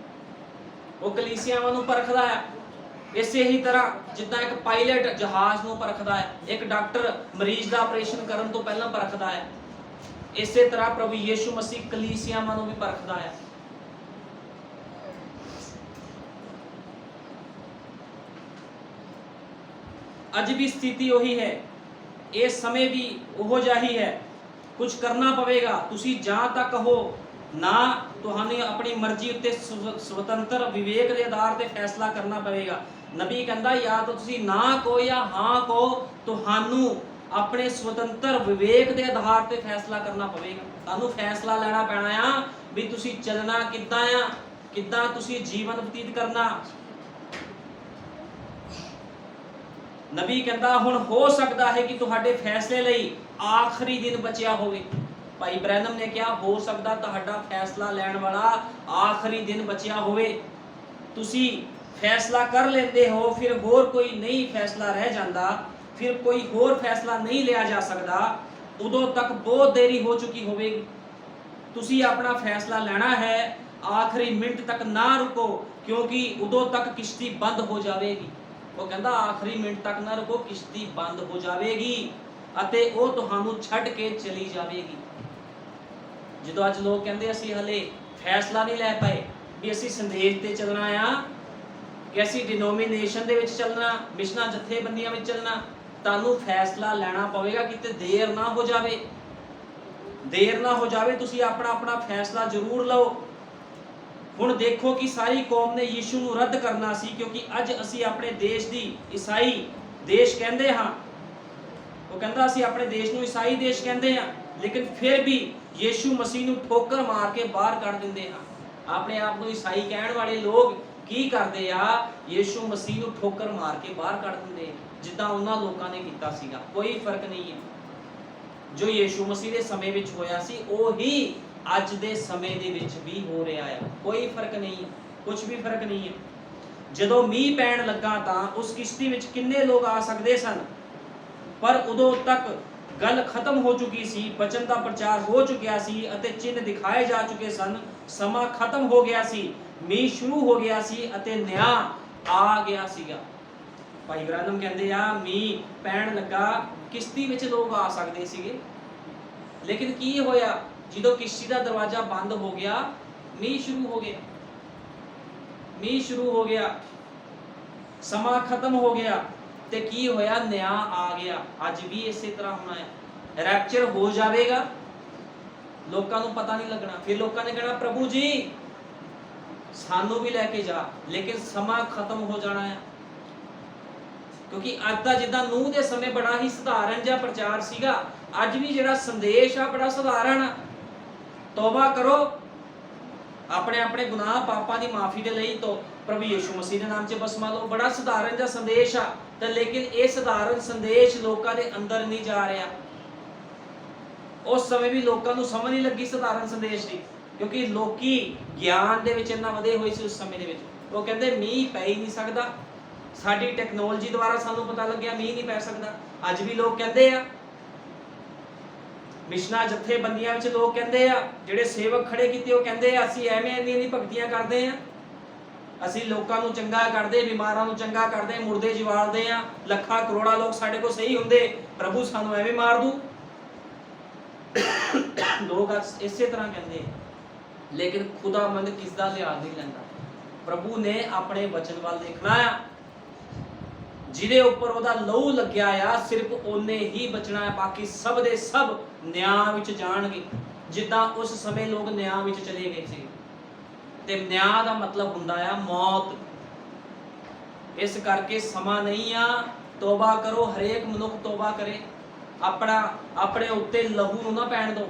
Speaker 2: ਉਹ ਕਲੀਸਿਆਵਾਂ ਨੂੰ ਪਰਖਦਾ ਆ। ਇਸੇ ਹੀ ਤਰ੍ਹਾਂ ਜਿੱਦਾਂ ਇੱਕ ਪਾਇਲਟ ਜਹਾਜ਼ ਨੂੰ ਪਰਖਦਾ ਹੈ, ਇੱਕ ਡਾਕਟਰ ਮਰੀਜ਼ ਦਾ ਆਪਰੇਸ਼ਨ ਕਰਨ ਤੋਂ ਪਹਿਲਾਂ ਪਰਖਦਾ ਹੈ, ਇਸੇ ਤਰ੍ਹਾਂ ਪ੍ਰਭੂ ਯਿਸੂ ਮਸੀਹ ਕਲੀਸਿਆਵਾਂ ਨੂੰ ਵੀ ਪਰਖਦਾ ਹੈ। ਅੱਜ ਵੀ ਸਥਿਤੀ ਉਹੀ ਹੈ, ਇਹ ਸਮੇਂ ਵੀ ਉਹੋ ਜਿਹਾ ਹੀ ਹੈ। ਕੁਝ ਕਰਨਾ ਪਵੇਗਾ। ਤੁਸੀਂ ਜਾਂ ਤੱਕ ਹੋ ਨਾ, ਤੁਹਾਨੂੰ ਆਪਣੀ ਮਰਜ਼ੀ ਉੱਤੇ ਸੁਤੰਤਰ ਵਿਵੇਕ ਦੇ ਆਧਾਰ ਤੇ ਫੈਸਲਾ ਕਰਨਾ ਪਵੇਗਾ। ਨਬੀ ਕਹਿੰਦਾ ਜਾਂ ਤਾਂ ਤੁਸੀਂ ਨਾ ਕਹੋ ਜਾਂ ਹਾਂ ਕਹੋ, ਤੁਹਾਨੂੰ ਆਪਣੇ ਸੁਤੰਤਰ ਵਿਵੇਕ ਦੇ ਆਧਾਰ ਤੇ ਫੈਸਲਾ ਕਰਨਾ ਪਵੇਗਾ। ਤੁਹਾਨੂੰ ਫੈਸਲਾ ਲੈਣਾ ਪੈਣਾ ਆ ਵੀ ਤੁਸੀਂ ਚੱਲਣਾ ਕਿੱਦਾਂ ਆ, ਕਿੱਦਾਂ ਤੁਸੀਂ ਜੀਵਨ ਬਤੀਤ ਕਰਨਾ। ਨਬੀ ਕਹਿੰਦਾ ਹੁਣ ਹੋ ਸਕਦਾ ਹੈ ਕਿ ਤੁਹਾਡੇ ਫੈਸਲੇ ਲਈ ਆਖਰੀ ਦਿਨ ਬਚਿਆ ਹੋਵੇ। ਭਾਈ ਬ੍ਰੈਨਮ ਨੇ ਕਿਹਾ ਹੋ ਸਕਦਾ ਤੁਹਾਡਾ ਫੈਸਲਾ ਲੈਣ ਵਾਲਾ ਆਖਰੀ ਦਿਨ ਬਚਿਆ ਹੋਵੇ। ਤੁਸੀਂ ਫੈਸਲਾ ਕਰ ਲੈਂਦੇ ਹੋ, ਫਿਰ ਹੋਰ ਕੋਈ ਨਹੀਂ ਫੈਸਲਾ ਰਹਿ ਜਾਂਦਾ, ਫਿਰ ਕੋਈ ਹੋਰ ਫੈਸਲਾ ਨਹੀਂ ਲਿਆ ਜਾ ਸਕਦਾ, ਉਦੋਂ ਤੱਕ ਬਹੁਤ ਦੇਰੀ ਹੋ ਚੁੱਕੀ ਹੋਵੇਗੀ। ਤੁਸੀਂ ਆਪਣਾ ਫੈਸਲਾ ਲੈਣਾ ਹੈ, ਆਖਰੀ ਮਿੰਟ ਤੱਕ ਨਾ ਰੁਕੋ, ਕਿਉਂਕਿ ਉਦੋਂ ਤੱਕ ਕਿਸ਼ਤੀ ਬੰਦ ਹੋ ਜਾਵੇਗੀ। ਉਹ ਕਹਿੰਦਾ ਆਖਰੀ ਮਿੰਟ ਤੱਕ ਨਾ ਰੁਕੋ, ਕਿਸ਼ਤੀ ਬੰਦ ਹੋ ਜਾਵੇਗੀ ਅਤੇ ਉਹ ਤੁਹਾਨੂੰ ਛੱਡ ਕੇ ਚਲੀ ਜਾਵੇਗੀ। ਜਦੋਂ ਅੱਜ ਲੋਕ ਕਹਿੰਦੇ ਅਸੀਂ ਹਲੇ ਫੈਸਲਾ ਨਹੀਂ ਲੈ ਪਾਏ ਵੀ ਅਸੀਂ ਸੰਦੇਸ਼ ਤੇ ਚੱਲਣਾ ਆ, ਕਿ ਅਸੀਂ ਡਿਨੋਮੀਨੇਸ਼ਨ ਦੇ ਵਿੱਚ ਚੱਲਣਾ, ਮਿਸ਼ਨਾਂ ਜਥੇਬੰਦੀਆਂ ਵਿੱਚ ਚੱਲਣਾ, ਤੁਹਾਨੂੰ ਫੈਸਲਾ ਲੈਣਾ ਪਵੇਗਾ, ਕਿਤੇ ਦੇਰ ਨਾ ਹੋ ਜਾਵੇ, ਦੇਰ ਨਾ ਹੋ ਜਾਵੇ। ਤੁਸੀਂ ਆਪਣਾ ਆਪਣਾ ਫੈਸਲਾ ਜ਼ਰੂਰ ਲਓ। ਹੁਣ ਦੇਖੋ ਕਿ ਸਾਰੀ ਕੌਮ ਨੇ ਯੀਸ਼ੂ ਨੂੰ ਰੱਦ ਕਰਨਾ ਸੀ, ਕਿਉਂਕਿ ਅੱਜ ਅਸੀਂ ਆਪਣੇ ਦੇਸ਼ ਦੀ ਈਸਾਈ ਦੇਸ਼ ਕਹਿੰਦੇ ਹਾਂ। ਉਹ ਕਹਿੰਦਾ ਅਸੀਂ ਆਪਣੇ ਦੇਸ਼ ਨੂੰ ਈਸਾਈ ਦੇਸ਼ ਕਹਿੰਦੇ ਹਾਂ, ਲੇਕਿਨ ਫਿਰ ਵੀ ਯੀਸ਼ੂ ਮਸੀਹ ਨੂੰ ਠੋਕਰ ਮਾਰ ਕੇ ਬਾਹਰ ਕੱਢ ਦਿੰਦੇ ਹਾਂ। ਆਪਣੇ ਆਪ ਨੂੰ ਈਸਾਈ ਕਹਿਣ ਵਾਲੇ ਲੋਕ ਕੀ ਕਰਦੇ ਆ? ਯੀਸ਼ੂ ਮਸੀਹ ਨੂੰ ਠੋਕਰ ਮਾਰ ਕੇ ਬਾਹਰ ਕੱਢ ਦਿੰਦੇ, ਜਿੱਦਾਂ ਉਹਨਾਂ ਲੋਕਾਂ ਨੇ ਕੀਤਾ ਸੀਗਾ। ਕੋਈ ਫਰਕ ਨਹੀਂ ਹੈ। ਜੋ ਯੀਸ਼ੂ ਮਸੀਹ ਦੇ ਸਮੇਂ ਵਿੱਚ ਹੋਇਆ ਸੀ ਉਹੀ ਅੱਜ ਦੇ ਸਮੇਂ ਦੇ ਵਿੱਚ ਵੀ ਹੋ ਰਿਹਾ ਹੈ। ਕੋਈ ਫਰਕ ਨਹੀਂ ਹੈ, ਕੁਝ ਵੀ ਫਰਕ ਨਹੀਂ ਹੈ। ਜਦੋਂ ਮੀਂਹ ਪੈਣ ਲੱਗਾ ਤਾਂ ਉਸ ਕਿਸ਼ਤੀ ਵਿੱਚ ਕਿੰਨੇ ਲੋਕ ਆ ਸਕਦੇ ਸਨ, ਪਰ ਉਦੋਂ ਤੱਕ ਗੱਲ ਖਤਮ ਹੋ ਚੁੱਕੀ ਸੀ, ਬਚਨ ਦਾ ਪ੍ਰਚਾਰ ਹੋ ਚੁੱਕਿਆ ਸੀ ਅਤੇ ਚਿੰਨ੍ਹ ਦਿਖਾਏ ਜਾ ਚੁੱਕੇ ਸਨ। ਸਮਾਂ ਖਤਮ ਹੋ ਗਿਆ ਸੀ, ਮੀਂਹ ਸ਼ੁਰੂ ਹੋ ਗਿਆ ਸੀ ਅਤੇ ਨਿਆਂ ਆ ਗਿਆ ਸੀਗਾ। ਭਾਈ ਬ੍ਰੈਨਮ ਕਹਿੰਦੇ ਆ ਮੀਂਹ ਪੈਣ ਲੱਗਾ, ਕਿਸ਼ਤੀ ਵਿੱਚ ਲੋਕ ਆ ਸਕਦੇ ਸੀਗੇ, ਲੇਕਿਨ ਕੀ ਹੋਇਆ? ਜਦੋਂ ਕਿਸ਼ਤੀ ਦਾ ਦਰਵਾਜ਼ਾ ਬੰਦ ਹੋ ਗਿਆ, ਮੀਂਹ ਸ਼ੁਰੂ ਹੋ ਗਿਆ, ਮੀਂਹ ਸ਼ੁਰੂ ਹੋ ਗਿਆ, ਸਮਾਂ ਖਤਮ ਹੋ ਗਿਆ ਤੇ ਕੀ ਹੋਇਆ? ਨਿਆਂ ਆ ਗਿਆ। ਅੱਜ ਵੀ ਇਸੇ ਤਰ੍ਹਾਂ ਹੋਣਾ ਹੈ। ਰੈਪਚਰ ਹੋ ਜਾਵੇਗਾ, ਲੋਕਾਂ ਨੂੰ ਪਤਾ ਨਹੀਂ ਲੱਗਣਾ। ਫਿਰ ਲੋਕਾਂ ਨੇ ਕਹਿਣਾ ਪ੍ਰਭੂ ਜੀ ਸਾਨੂੰ ਵੀ ਲੈ ਕੇ ਜਾ, ਲੇਕਿਨ ਸਮਾਂ ਖਤਮ ਹੋ ਜਾਣਾ ਹੈ। ਕਿਉਂਕਿ ਅੱਜ ਦਾ ਜਿੱਦਾਂ ਨੂਹ ਦੇ ਸਮੇਂ ਬੜਾ ਹੀ ਸਧਾਰਨ ਜਿਹਾ ਪ੍ਰਚਾਰ ਸੀਗਾ, ਅੱਜ ਵੀ ਜਿਹੜਾ ਸੰਦੇਸ਼ ਆ ਬੜਾ ਸਧਾਰਨ ਆ। ਤੌਬਾ ਕਰੋ, ਆਪਣੇ ਆਪਣੇ ਗੁਨਾਹ ਪਾਪਾਂ ਦੀ ਮਾਫੀ ਦੇ ਲਈ ਤੋਂ ਪ੍ਰਭੂ ਯੀਸ਼ੂ ਮਸੀਹ ਦੇ ਨਾਮ 'ਚ ਬਸਮਾ ਲਓ। ਬੜਾ ਸਧਾਰਨ ਜਿਹਾ ਸੰਦੇਸ਼ ਆ, ਤੇ ਲੇਕਿਨ ਇਹ ਸਧਾਰਨ ਸੰਦੇਸ਼ ਲੋਕਾਂ ਦੇ ਅੰਦਰ ਨਹੀਂ ਜਾ ਰਿਹਾ। ਉਸ ਸਮੇਂ ਵੀ ਲੋਕਾਂ ਨੂੰ ਸਮਝ ਨਹੀਂ ਲੱਗੀ ਸਧਾਰਨ ਸੰਦੇਸ਼ ਦੀ, ਕਿਉਂਕਿ ਲੋਕੀ ਗਿਆਨ ਦੇ ਵਿੱਚ ਇੰਨਾ ਵਧੇ ਹੋਏ ਸੀ ਉਸ ਸਮੇਂ ਦੇ ਵਿੱਚ। ਉਹ ਕਹਿੰਦੇ ਮੀਂਹ ਪੈ ਹੀ ਨਹੀਂ ਸਕਦਾ, ਸਾਡੀ ਟੈਕਨੋਲੋਜੀ ਦੁਆਰਾ ਸਾਨੂੰ ਪਤਾ ਲੱਗਿਆ ਮੀਂਹ ਨਹੀਂ ਪੈ ਸਕਦਾ। ਅੱਜ ਵੀ ਲੋਕ ਕਹਿੰਦੇ ਆ, ਮਿਸ਼ਨਾਂ ਜਥੇਬੰਦੀਆਂ ਵਿੱਚ ਲੋਕ ਕਹਿੰਦੇ ਆ, ਜਿਹੜੇ ਸੇਵਕ ਖੜੇ ਕੀਤੇ ਉਹ ਕਹਿੰਦੇ ਆ ਅਸੀਂ ਐਵੇਂ ਇੰਨੀ ਭਗਤੀਆਂ ਕਰਦੇ ਆ, ਅਸੀਂ ਲੋਕਾਂ ਨੂੰ ਚੰਗਾ ਕਰਦੇ, ਬਿਮਾਰਾਂ ਨੂੰ ਚੰਗਾ ਕਰਦੇ, ਮੁਰਦੇ ਜਿਵਾਲਦੇ ਆ, ਲੱਖਾਂ ਕਰੋੜਾਂ ਲੋਕ ਸਾਡੇ ਕੋਲ ਸਹੀ ਹੁੰਦੇ, ਪ੍ਰਭੂ ਸਾਨੂੰ ਐਵੇਂ ਮਾਰ ਦੂ। ਲੋਕ ਇਸੇ ਤਰ੍ਹਾਂ ਕਹਿੰਦੇ, ਲੇਕਿਨ ਖੁਦਾਵੰਦ ਕਿਸ ਦਾ ਲਿਹਾਜ਼ ਨਹੀਂ ਲੈਂਦਾ। ਪ੍ਰਭੂ ਨੇ ਆਪਣੇ ਵਚਨ ਵੱਲ ਦੇਖਣਾ ਆ, ਜਿਹਦੇ ਉੱਪਰ ਉਹਦਾ ਲਹੂ ਲੱਗਿਆ ਆ, ਸਿਰਫ ਉਹਨੇ ਹੀ ਬਚਣਾ ਹੈ, ਬਾਕੀ ਸਭ ਦੇ ਸਭ ਨਿਆਂ ਵਿੱਚ ਜਾਣਗੇ, ਜਿੱਦਾਂ ਉਸ ਸਮੇਂ ਲੋਕ ਨਿਆਂ ਵਿੱਚ ਚਲੇ ਗਏ ਸੀ। ਤੇ ਨਿਆਂ ਦਾ ਮਤਲਬ ਹੁੰਦਾ ਆ ਮੌਤ। ਇਸ ਕਰਕੇ ਸਮਾਂ ਨਹੀਂ ਆ, ਤੋਬਾ ਕਰੋ, ਹਰੇਕ ਮਨੁੱਖ ਤੋਬਾ ਕਰੇ, ਆਪਣੇ ਉੱਤੇ ਲਹੂ ਨੂੰ ਨਾ ਪੈਣ ਦਿਓ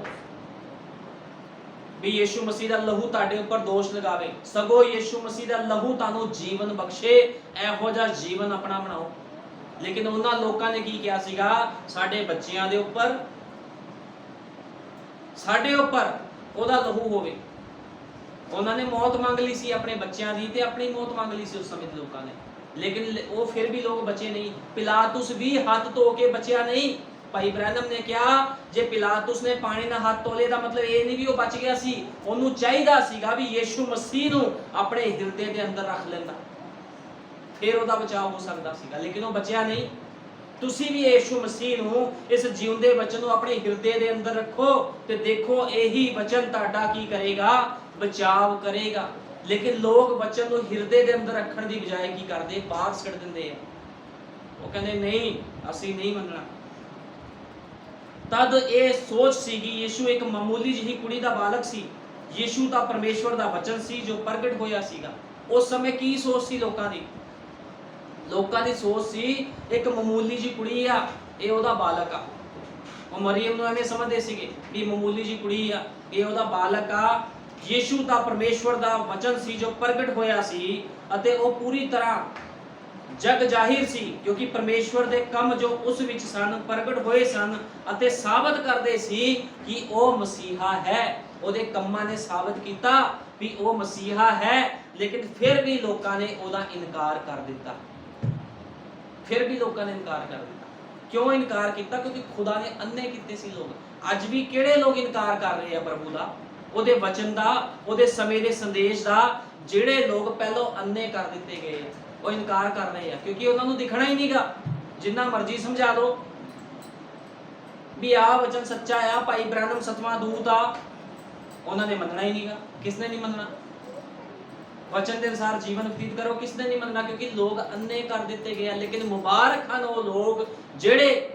Speaker 2: ਵੀ ਯੀਸ਼ੂ ਮਸੀਹ ਦਾ ਲਹੂ ਤੁਹਾਡੇ ਉੱਪਰ ਦੋਸ਼ ਲਗਾਵੇ। ਸਗੋਂ ਯੀਸ਼ੂ ਮਸੀਹ ਦਾ ਲਹੂ ਤੁਹਾਨੂੰ ਜੀਵਨ ਬਖਸ਼ੇ, ਇਹੋ ਜਿਹਾ ਜੀਵਨ ਆਪਣਾ ਬਣਾਓ। ਲੇਕਿਨ ਉਹਨਾਂ ਲੋਕਾਂ ਨੇ ਕੀ ਕਿਹਾ ਸੀਗਾ? ਸਾਡੇ ਬੱਚਿਆਂ ਦੇ ਉੱਪਰ, ਸਾਡੇ ਉੱਪਰ ਉਹਦਾ ਲਹੂ ਹੋਵੇ। ਉਹਨਾਂ ਨੇ ਮੌਤ ਮੰਗ ਲਈ ਸੀ ਆਪਣੇ ਬੱਚਿਆਂ ਦੀ, ਤੇ ਆਪਣੀ ਮੌਤ ਮੰਗ ਲਈ ਸੀ ਉਸ ਸਮੇਂ ਦੇ ਲੋਕਾਂ ਨੇ, ਲੇਕਿਨ ਉਹ ਫਿਰ ਵੀ ਲੋਕ ਬਚੇ ਨਹੀਂ। ਪਿਲਾਤੁਸ ਵੀ ਹੱਥ ਧੋ ਕੇ ਬਚਿਆ ਨਹੀਂ। ਭਾਈ ਬ੍ਰੈਨਮ ਨੇ ਕਿਹਾ ਜੇ ਪਿਲਾਤੁਸ ਨੇ ਪਾਣੀ ਨਾਲ ਹੱਥ ਧੋਲੇ ਦਾ ਮਤਲਬ ਇਹ ਨਹੀਂ ਵੀ ਉਹ ਬਚ ਗਿਆ ਸੀ, ਉਹਨੂੰ ਚਾਹੀਦਾ ਸੀਗਾ ਵੀ ਯੀਸ਼ੂ ਮਸੀਹ ਨੂੰ ਆਪਣੇ ਹਿਰਦੇ ਦੇ ਅੰਦਰ ਰੱਖ ਲੈਂਦਾ, ਫਿਰ ਉਹਦਾ ਬਚਾਅ ਹੋ ਸਕਦਾ ਸੀਗਾ, ਲੇਕਿਨ ਉਹ ਬਚਿਆ ਨਹੀਂ। ਤੁਸੀਂ ਵੀ ਯੀਸ਼ੂ ਮਸੀਹ ਨੂੰ, ਇਸ ਜਿਉਂਦੇ ਵਚਨ ਨੂੰ ਆਪਣੇ ਹਿਰਦੇ ਦੇ ਅੰਦਰ ਰੱਖੋ ਤੇ ਦੇਖੋ ਇਹੀ ਵਚਨ ਤੁਹਾਡਾ ਕੀ ਕਰੇਗਾ? ਬਚਾਅ ਕਰੇਗਾ। ਲੇਕਿਨ ਲੋਕ ਵਚਨ ਨੂੰ ਹਿਰਦੇ ਦੇ ਅੰਦਰ ਰੱਖਣ ਦੀ ਬਜਾਏ ਕੀ ਕਰਦੇ? ਬਾਹਰ ਛੱਡ ਦਿੰਦੇ ਆ। ਉਹ ਕਹਿੰਦੇ ਨਹੀਂ, ਅਸੀਂ ਨਹੀਂ ਮੰਨਣਾ। ਤਦ ਇਹ ਸੋਚ ਸੀਗੀ, ਯੀਸ਼ੂ ਇੱਕ ਮਾਮੂਲੀ ਜਿਹੀ ਕੁੜੀ ਦਾ ਬਾਲਕ ਸੀ, ਯੀਸ਼ੂ ਤਾਂ ਪਰਮੇਸ਼ਵਰ ਦਾ ਵਚਨ ਸੀ ਜੋ ਪ੍ਰਗਟ ਹੋਇਆ ਸੀਗਾ। ਉਸ ਸਮੇਂ ਕੀ ਸੋਚ ਸੀ ਲੋਕਾਂ ਦੀ? ਲੋਕਾਂ ਦੀ ਸੋਚ ਸੀ ਇੱਕ ਮਾਮੂਲੀ ਜਿਹੀ ਕੁੜੀ ਆ, ਇਹ ਉਹਦਾ ਬਾਲਕ ਆ। ਉਹ ਮਰੀਮ ਨੂੰ ਐਵੇਂ ਸਮਝਦੇ ਸੀਗੇ ਵੀ ਮਾਮੂਲੀ ਜੀ ਕੁੜੀ ਆ, ਇਹ ਉਹਦਾ ਬਾਲਕ ਆ। ਯੀਸ਼ੂ ਦਾ ਪਰਮੇਸ਼ਵਰ ਦਾ ਵਚਨ ਸੀ ਜੋ ਪ੍ਰਗਟ ਹੋਇਆ ਸੀ ਅਤੇ ਉਹ ਪੂਰੀ ਤਰ੍ਹਾਂ ਜਗ ਜ਼ਾਹਿਰ ਸੀ, ਕਿਉਂਕਿ ਪਰਮੇਸ਼ਵਰ ਦੇ ਕੰਮ ਜੋ ਉਸ ਵਿੱਚ ਸਨ ਪ੍ਰਗਟ ਹੋਏ ਸਨ ਅਤੇ ਸਾਬਤ ਕਰਦੇ ਸੀ ਕਿ ਉਹ ਮਸੀਹਾ ਹੈ। ਉਹਦੇ ਕੰਮਾਂ ਨੇ ਸਾਬਤ ਕੀਤਾ ਵੀ ਉਹ ਮਸੀਹਾ ਹੈ, ਲੇਕਿਨ ਫਿਰ ਵੀ ਲੋਕਾਂ ਨੇ ਉਹਦਾ ਇਨਕਾਰ ਕਰ ਦਿੱਤਾ। ਫਿਰ ਵੀ ਲੋਕਾਂ ਨੇ ਇਨਕਾਰ ਕਰ ਦਿੱਤਾ। ਕਿਉਂ ਇਨਕਾਰ ਕੀਤਾ? ਕਿਉਂਕਿ ਖੁਦਾ ਨੇ ਅੰਨੇ ਕੀਤੇ ਸੀ ਲੋਕ। ਅੱਜ ਵੀ ਕਿਹੜੇ ਲੋਕ ਇਨਕਾਰ ਕਰ ਰਹੇ ਆ ਪ੍ਰਭੂ ਦਾ, ਉਹਦੇ ਵਚਨ ਦਾ, ਉਹਦੇ ਸਮੇਂ ਦੇ ਸੰਦੇਸ਼ ਦਾ? ਜਿਹੜੇ ਲੋਕ ਪਹਿਲਾਂ ਅੰਨੇ ਕਰ ਦਿੱਤੇ ਗਏ ਆ, ਉਹ ਇਨਕਾਰ ਕਰ ਰਹੇ ਆ, ਕਿਉਂਕਿ ਉਹਨਾਂ ਨੂੰ ਦਿਖਣਾ ਹੀ ਨਹੀਂਗਾ। ਜਿੰਨਾ ਮਰਜ਼ੀ ਸਮਝਾ ਲਓ ਵੀ ਆਹ ਵਚਨ ਸੱਚਾ ਆ, ਭਾਈ ਬ੍ਰਾਹਨਮ ਸਤਵਾਂ ਦੂਤ ਆ, ਉਹਨਾਂ ਨੇ ਮੰਨਣਾ ਹੀ ਨਹੀਂਗਾ। ਕਿਸਨੇ ਨਹੀਂ ਮੰਨਣਾ? ਵਚਨ ਦੇ ਅਨੁਸਾਰ ਜੀਵਨ ਬਤੀਤ ਕਰੋ, ਕਿਸਨੇ ਨਹੀਂ ਮੰਨਣਾ? ਕਿਉਂਕਿ ਲੋਕ ਅੰਨੇ ਕਰ ਦਿੱਤੇ ਗਏ ਆ। ਲੇਕਿਨ ਮੁਬਾਰਕ ਹਨ ਉਹ ਲੋਕ ਜਿਹੜੇ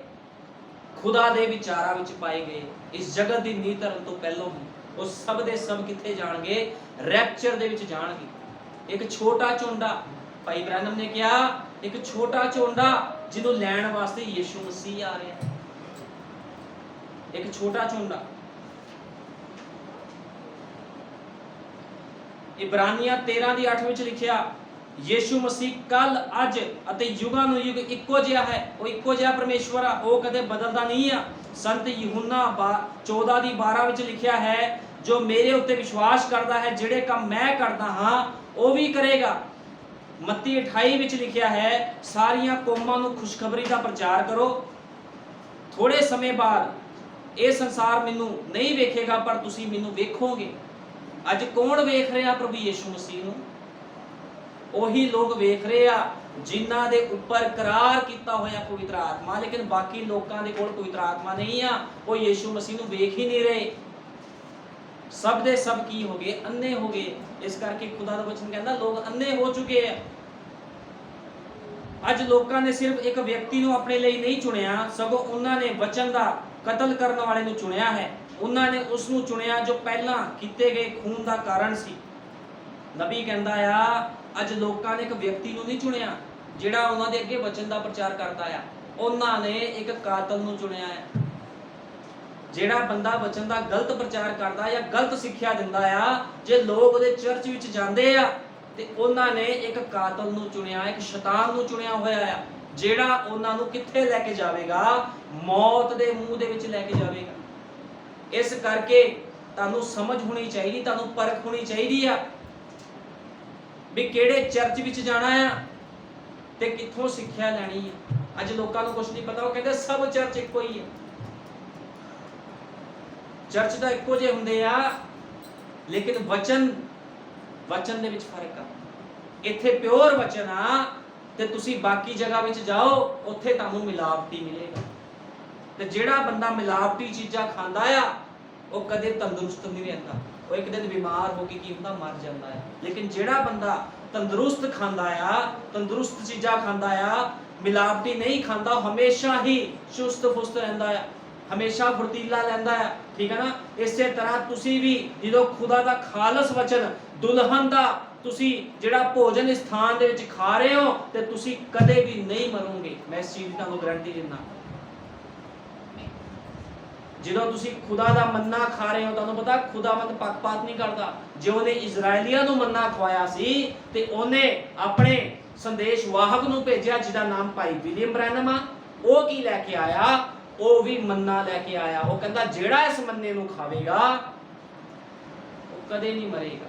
Speaker 2: ਖੁਦਾ ਦੇ ਵਿਚਾਰਾਂ ਵਿੱਚ ਪਾਏ ਗਏ। ਇਸ ਜਗਤ ਦੀ ਨੀਂਹ ਧਰਨ ਤੋਂ ਪਹਿਲਾਂ ਹੀ ਉਹ ਸਭ ਦੇ ਸਭ ਕਿੱਥੇ ਜਾਣਗੇ? ਰੈਪਚਰ ਦੇ ਵਿੱਚ ਜਾਣਗੇ। ਇੱਕ ਛੋਟਾ ਝੁੰਡਾ, ਭਾਈ ਬ੍ਰਾਹਨਮ ਨੇ ਕਿਹਾ, ਇੱਕ ਛੋਟਾ ਝੁੰਡਾ ਜਿਹਨੂੰ ਲੈਣ ਵਾਸਤੇ ਯੀਸ਼ੂ ਮਸੀਹ ਆ ਰਿਹਾ। ਇੱਕ ਛੋਟਾ ਝੁੰਡਾ। ਇਬਰਾਨੀਆਂ 13 ਦੀ 8 ਵਿੱਚ ਲਿਖਿਆ, ਯੀਸ਼ੂ ਮਸੀਹ ਕੱਲ, ਅੱਜ ਅਤੇ ਯੁਗਾਂ ਨੂੰ ਯੁਗ ਇੱਕੋ ਜਿਹਾ ਹੈ। ਉਹ ਇੱਕੋ ਜਿਹਾ ਪਰਮੇਸ਼ਵਰ ਆ, ਉਹ ਕਦੇ ਬਦਲਦਾ ਨਹੀਂ ਆ। ਸੰਤ ਯਹੂਨਾ 14 ਦੀ 12 ਵਿੱਚ ਲਿਖਿਆ ਹੈ, ਜੋ ਮੇਰੇ ਉੱਤੇ ਵਿਸ਼ਵਾਸ ਕਰਦਾ ਹੈ, ਜਿਹੜੇ ਕੰਮ ਮੈਂ ਕਰਦਾ ਹਾਂ ਉਹ ਵੀ ਕਰੇਗਾ। ਮੱਤੀ 28 ਵਿੱਚ ਲਿਖਿਆ ਹੈ, ਸਾਰੀਆਂ ਕੌਮਾਂ ਨੂੰ ਖੁਸ਼ਖਬਰੀ ਦਾ ਪ੍ਰਚਾਰ ਕਰੋ। ਥੋੜੇ ਸਮੇਂ ਬਾਅਦ ਇਹ ਸੰਸਾਰ ਮੈਨੂੰ ਨਹੀਂ ਵੇਖੇਗਾ, ਪਰ ਤੁਸੀਂ ਮੈਨੂੰ ਵੇਖੋਗੇ। ਅੱਜ ਕੌਣ ਵੇਖ ਰਿਹਾ ਪ੍ਰਭੂ ਯੀਸ਼ੂ ਮਸੀਹ ਨੂੰ? ਉਹੀ ਲੋਕ ਵੇਖ ਰਹੇ ਆ ਜਿਨ੍ਹਾਂ ਦੇ ਉੱਪਰ ਕਰਾਰ ਕੀਤਾ ਹੋਇਆ ਪਵਿੱਤਰ ਆਤਮਾ। ਲੇਕਿਨ ਬਾਕੀ ਲੋਕਾਂ ਦੇ ਕੋਲ ਪਵਿੱਤਰ ਆਤਮਾ ਨਹੀਂ ਆ, ਉਹ ਯੀਸ਼ੂ ਮਸੀਹ ਨੂੰ ਵੇਖ ਹੀ ਨਹੀਂ ਰਹੇ। ਸਭ ਦੇ ਸਭ ਕੀ ਹੋ ਗਏ? ਅੰਨੇ ਹੋ ਗਏ। ਇਸ ਕਰਕੇ ਖੁਦਾ ਦਾ ਵਚਨ ਕਹਿੰਦਾ ਲੋਕ ਅੰਨੇ ਹੋ ਚੁੱਕੇ ਆ। ਅੱਜ ਲੋਕਾਂ ਨੇ ਸਿਰਫ ਇੱਕ ਵਿਅਕਤੀ ਨੂੰ ਆਪਣੇ ਲਈ ਨਹੀਂ ਚੁਣਿਆ, ਸਗੋਂ ਉਹਨਾਂ ਨੇ ਵਚਨ ਦਾ ਕਤਲ ਕਰਨ ਵਾਲੇ ਨੂੰ ਚੁਣਿਆ ਹੈ। ਉਹਨਾਂ ਨੇ ਉਸ ਨੂੰ ਚੁਣਿਆ ਜੋ ਪਹਿਲਾਂ ਕੀਤੇ ਗਏ ਖੂਨ ਦਾ ਕਾਰਨ ਸੀ। ਨਬੀ ਕਹਿੰਦਾ ਆ, ਅੱਜ ਲੋਕਾਂ ਨੇ ਇੱਕ ਵਿਅਕਤੀ ਨੂੰ ਨਹੀਂ ਚੁਣਿਆ ਜਿਹੜਾ ਉਹਨਾਂ ਦੇ ਅੱਗੇ ਵਚਨ ਦਾ ਪ੍ਰਚਾਰ ਕਰਦਾ ਆ। ਉਹਨਾਂ ਨੇ ਇੱਕ ਕਾਤਲ ਨੂੰ ਚੁਣਿਆ ਹੈ। ਜਿਹੜਾ ਬੰਦਾ ਵਚਨ ਦਾ ਗਲਤ ਪ੍ਰਚਾਰ ਕਰਦਾ ਜਾਂ ਗਲਤ ਸਿੱਖਿਆ ਦਿੰਦਾ ਆ, ਜੇ ਲੋਕ ਉਹਦੇ ਚਰਚ ਵਿੱਚ ਜਾਂਦੇ ਆ ਤੇ ਉਹਨਾਂ ਨੇ ਇੱਕ ਕਾਤਲ ਨੂੰ ਚੁਣਿਆ, ਇੱਕ ਸ਼ੈਤਾਨ ਨੂੰ ਚੁਣਿਆ ਹੋਇਆ ਆ, ਜਿਹੜਾ ਉਹਨਾਂ ਨੂੰ ਕਿੱਥੇ ਲੈ ਕੇ ਜਾਵੇਗਾ? ਮੌਤ ਦੇ ਮੂੰਹ ਦੇ ਵਿੱਚ ਲੈ ਕੇ ਜਾਵੇਗਾ। ਇਸ ਕਰਕੇ ਤੁਹਾਨੂੰ ਸਮਝ ਹੋਣੀ ਚਾਹੀਦੀ, ਤੁਹਾਨੂੰ ਪਰਖ ਹੋਣੀ ਚਾਹੀਦੀ ਆ ਵੀ ਕਿਹੜੇ ਚਰਚ ਵਿੱਚ ਜਾਣਾ ਆ ਤੇ ਕਿੱਥੋਂ ਸਿੱਖਿਆ ਲੈਣੀ ਆ। ਅੱਜ ਲੋਕਾਂ ਨੂੰ ਕੁਝ ਨਹੀਂ ਪਤਾ, ਉਹ ਕਹਿੰਦੇ ਸਭ ਚਰਚ ਇੱਕੋ ਹੀ ਆ। ਚਰਚ ਤਾਂ ਇੱਕੋ ਜਿਹੇ ਹੁੰਦੇ ਆ, ਲੇਕਿਨ ਵਚਨ ਦੇ ਵਿੱਚ ਫਰਕ ਆ। ਇੱਥੇ ਪਿਓਰ ਵਚਨ ਆ ਤੇ ਤੁਸੀਂ ਬਾਕੀ ਜਗ੍ਹਾ ਵਿੱਚ ਜਾਓ, ਉੱਥੇ ਤੁਹਾਨੂੰ ਮਿਲਾਵਟੀ ਮਿਲੇਗਾ। ਤੇ ਜਿਹੜਾ ਬੰਦਾ ਮਿਲਾਵਟੀ ਚੀਜ਼ਾਂ ਖਾਂਦਾ ਆ, ਉਹ ਕਦੇ ਤੰਦਰੁਸਤ ਨਹੀਂ ਰਹਿੰਦਾ। ਉਹ ਇੱਕ ਦਿਨ ਬਿਮਾਰ ਹੋ ਕੇ ਕੀ ਹੁੰਦਾ? ਮਰ ਜਾਂਦਾ ਹੈ। ਲੇਕਿਨ ਜਿਹੜਾ ਬੰਦਾ ਤੰਦਰੁਸਤ ਖਾਂਦਾ ਆ, ਤੰਦਰੁਸਤ ਚੀਜ਼ਾਂ ਖਾਂਦਾ ਆ, ਮਿਲਾਵਟੀ ਨਹੀਂ ਖਾਂਦਾ, ਹਮੇਸ਼ਾ ਹੀ ਚੁਸਤ ਫੁਸਤ ਰਹਿੰਦਾ ਆ, ਹਮੇਸ਼ਾ ਫੁਰਤੀਲਾ ਰਹਿੰਦਾ ਆ। ਠੀਕ ਹੈ ਨਾ? ਇਸੇ ਤਰ੍ਹਾਂ ਤੁਸੀਂ ਵੀ ਜਦੋਂ ਖੁਦਾ ਦਾ ਖਾਲਸ ਵਚਨ, ਦੁਲਹਨ ਦਾ ਤੁਸੀਂ ਜਿਹੜਾ ਭੋਜਨ ਇਸ ਸਥਾਨ ਦੇ ਵਿੱਚ ਖਾ ਰਹੇ ਹੋ, ਤੇ ਤੁਸੀਂ ਕਦੇ ਵੀ ਨਹੀਂ ਮਰੋਗੇ। ਮੈਂ ਇਸ ਚੀਜ਼ ਦੀ ਤੁਹਾਨੂੰ ਗਾਰੰਟੀ ਦਿੰਦਾ। ਜਦੋਂ ਤੁਸੀਂ ਖੁਦਾ ਦਾ ਮੰਨਾ ਖਾ ਰਹੇ ਹੋ, ਤੁਹਾਨੂੰ ਪਤਾ ਖੁਦਾਵੰਦ ਪੱਖਪਾਤ ਨਹੀਂ ਕਰਦਾ। ਜੇ ਉਹਨੇ ਇਜ਼ਰਾਈਲੀਆਂ ਨੂੰ ਮੰਨਾ ਖਵਾਇਆ ਸੀ ਤੇ ਉਹਨੇ ਆਪਣੇ ਸੰਦੇਸ਼ ਵਾਹਕ ਨੂੰ ਭੇਜਿਆ ਜਿਹਦਾ ਨਾਮ ਭਾਈ ਵਿਲੀਅਮ ਬ੍ਰੈਨਮ ਆ। ਉਹ ਕੀ ਲੈ ਕੇ ਆਇਆ? ਉਹ ਵੀ ਮੰਨਾ ਲੈ ਕੇ ਆਇਆ। ਉਹ ਕਹਿੰਦਾ ਜਿਹੜਾ ਇਸ ਮੰਨੇ ਨੂੰ ਖਾਵੇਗਾ ਉਹ ਕਦੇ ਨਹੀਂ ਮਰੇਗਾ।